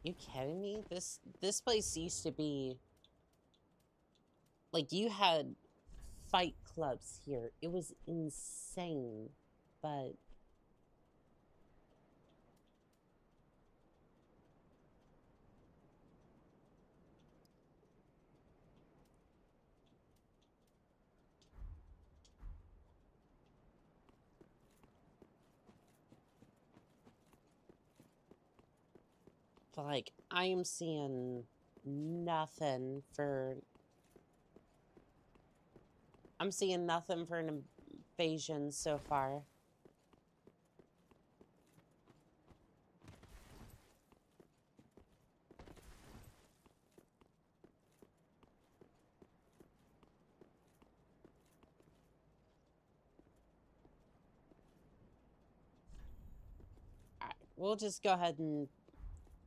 You kidding me? This place used to be... like, you had fight clubs here. It was insane, but... but, like, I am seeing nothing for... I'm seeing nothing for an invasion so far. Alright, we'll just go ahead and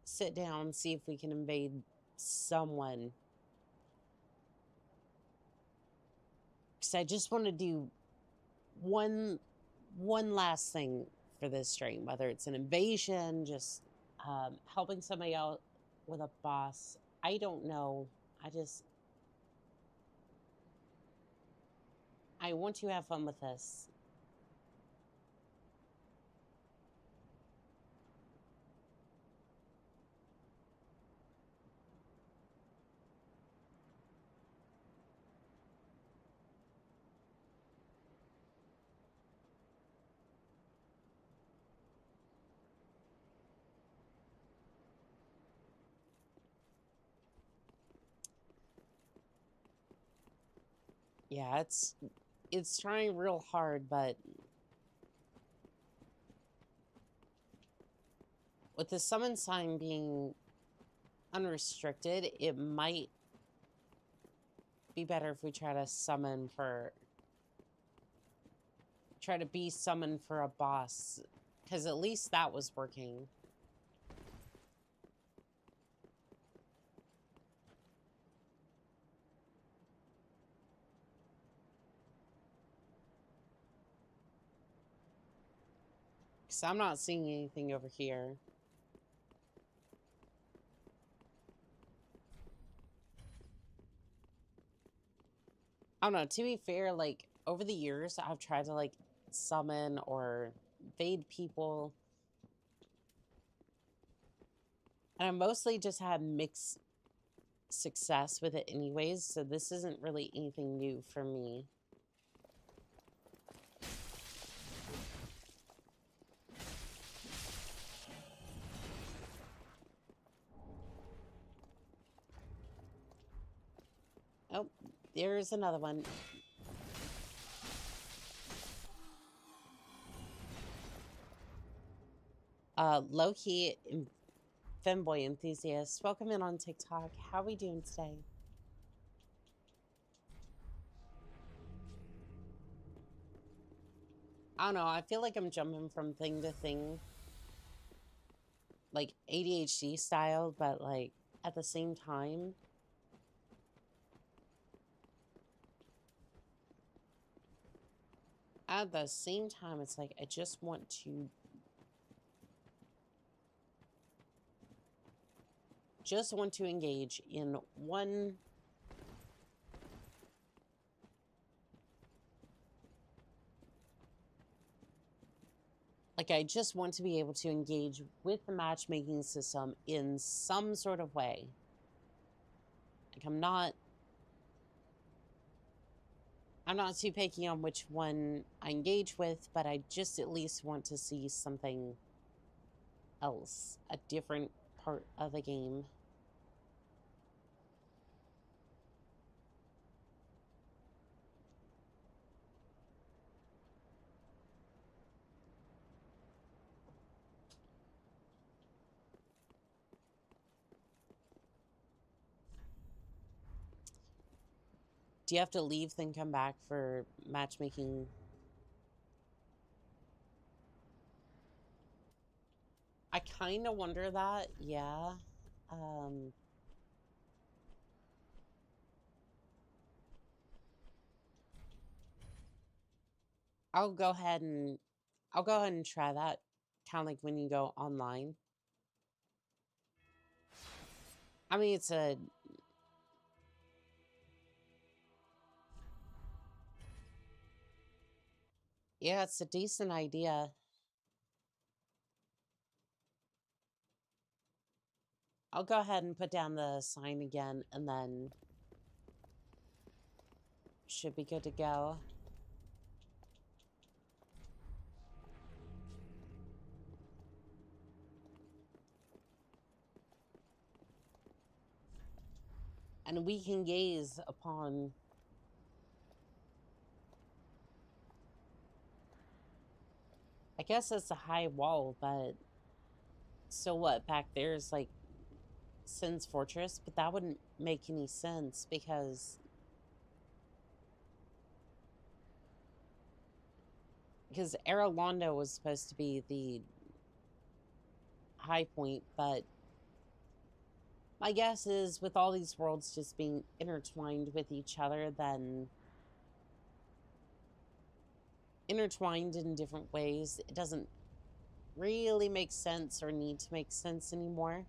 sit down and see if we can invade someone. Because I just want to do one last thing for this stream, whether it's an invasion, just helping somebody out with a boss. I don't know. I want to have fun with this. Yeah, it's trying real hard, but with the summon sign being unrestricted, it might be better if we try to summon for... try to be summoned for a boss, because at least that was working. Because I'm not seeing anything over here. I don't know, to be fair, like, over the years, I've tried to, like, summon or evade people. And I mostly just had mixed success with it anyways, so this isn't really anything new for me. Oh, there's another one. Low-key femboy enthusiast. Welcome in on TikTok. How are we doing today? I don't know. I feel like I'm jumping from thing to thing. Like ADHD style, but like at the same time. It's like I just want to engage in one like I just want to be able to engage with the matchmaking system in some sort of way. Like I'm not too picky on which one I engage with, but I just at least want to see something else, a different part of the game. Do you have to leave then come back for matchmaking? I kind of wonder that, yeah. I'll go ahead and try that, kind of like when you go online. I mean, it's a decent idea. I'll go ahead and put down the sign again, and then should be good to go. And we can gaze upon I guess it's a high wall, but so what? Back there's like Sin's Fortress, but that wouldn't make any sense because Aralondo was supposed to be the high point, but my guess is with all these worlds just being intertwined with each other, then intertwined in different ways, it doesn't really make sense or need to make sense anymore.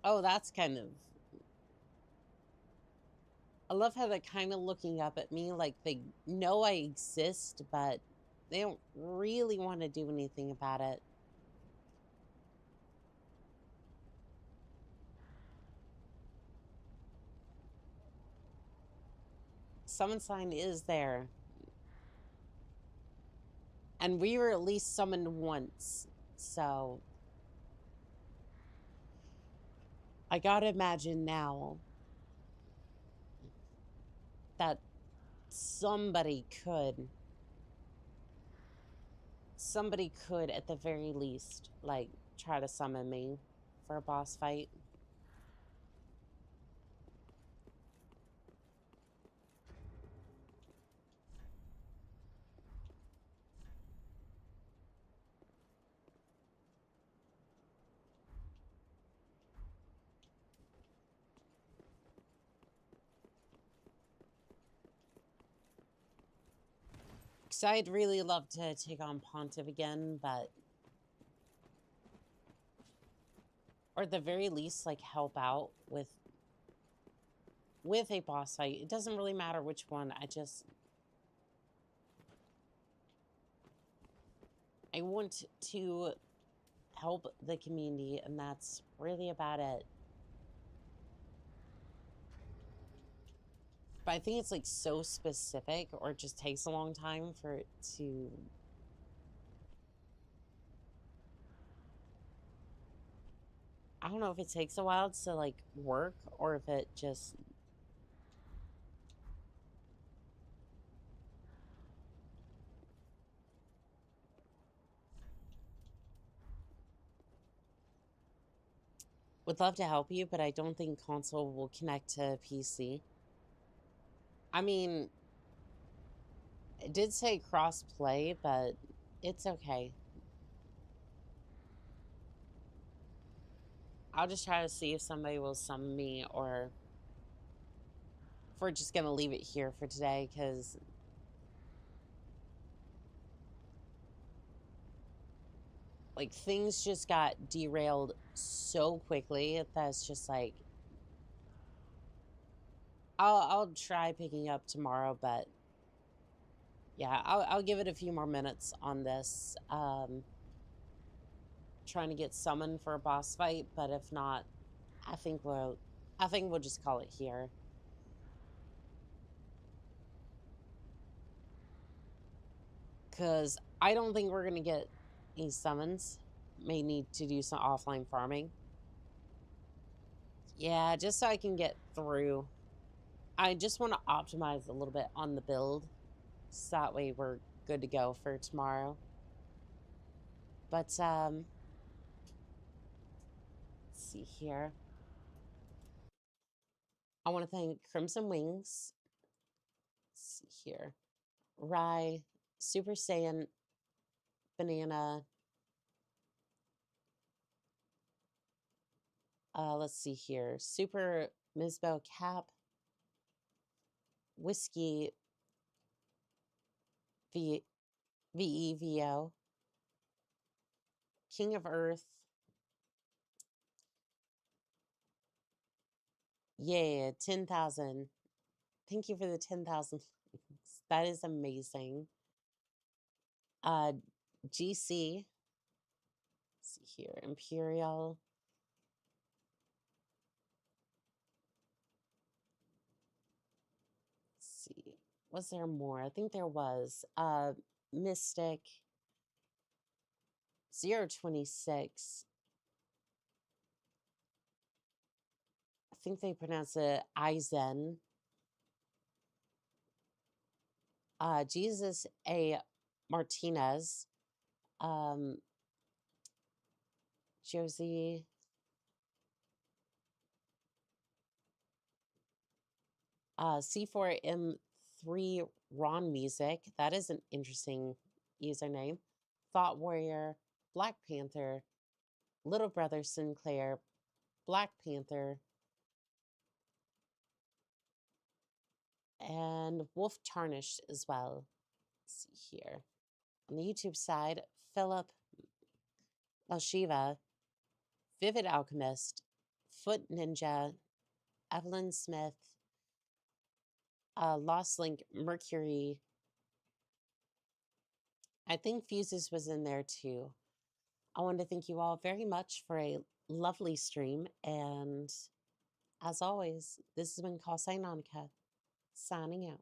Oh, that's kind of... I love how they're kind of looking up at me like they know I exist, but they don't really want to do anything about it. Summon sign is there. And we were at least summoned once, so... I gotta imagine now that somebody could at the very least, like, try to summon me for a boss fight. So I'd really love to take on Pontiff again, but... Or at the very least, like, help out with a boss fight. It doesn't really matter which one. I want to help the community, and that's really about it. But I think it's, like, so specific, or it just takes a long time for it to... I don't know if it takes a while to, like, work, or if it just... Would love to help you, but I don't think console will connect to PC. I mean, it did say cross-play, but it's okay. I'll just try to see if somebody will summon me, or if we're just going to leave it here for today, because... like, things just got derailed so quickly that's just like... I'll try picking up tomorrow, but... yeah, I'll give it a few more minutes on this. Trying to get summoned for a boss fight, but if not, I think we'll just call it here. Because I don't think we're going to get any summons. May need to do some offline farming. Yeah, just so I can get through. I just want to optimize a little bit on the build, so that way we're good to go for tomorrow. But, let's see here. I want to thank Crimson Wings. Let's see here. Rye, Super Saiyan, Banana. Let's see here. Super Misbo Cap. Whiskey VEVO. King of Earth. Yeah, 10,000. Thank you for the 10,000. That is amazing. GC. Let's see here. Imperial. Let's see. Was there more? I think there was. Mystic. 026. I think they pronounce it Aizen. Jesus A. Martinez. Josie. C4M3 Ron Music. That is an interesting username. Thought Warrior. Black Panther. Little Brother Sinclair. Black Panther. And Wolf Tarnished as well. Let's see here. On the YouTube side, Philip Elshiva, Vivid Alchemist, Foot Ninja, Evelyn Smith, Lost Link Mercury. I think Fuses was in there too. I want to thank you all very much for a lovely stream. And as always, this has been Call Sign Annika, signing out.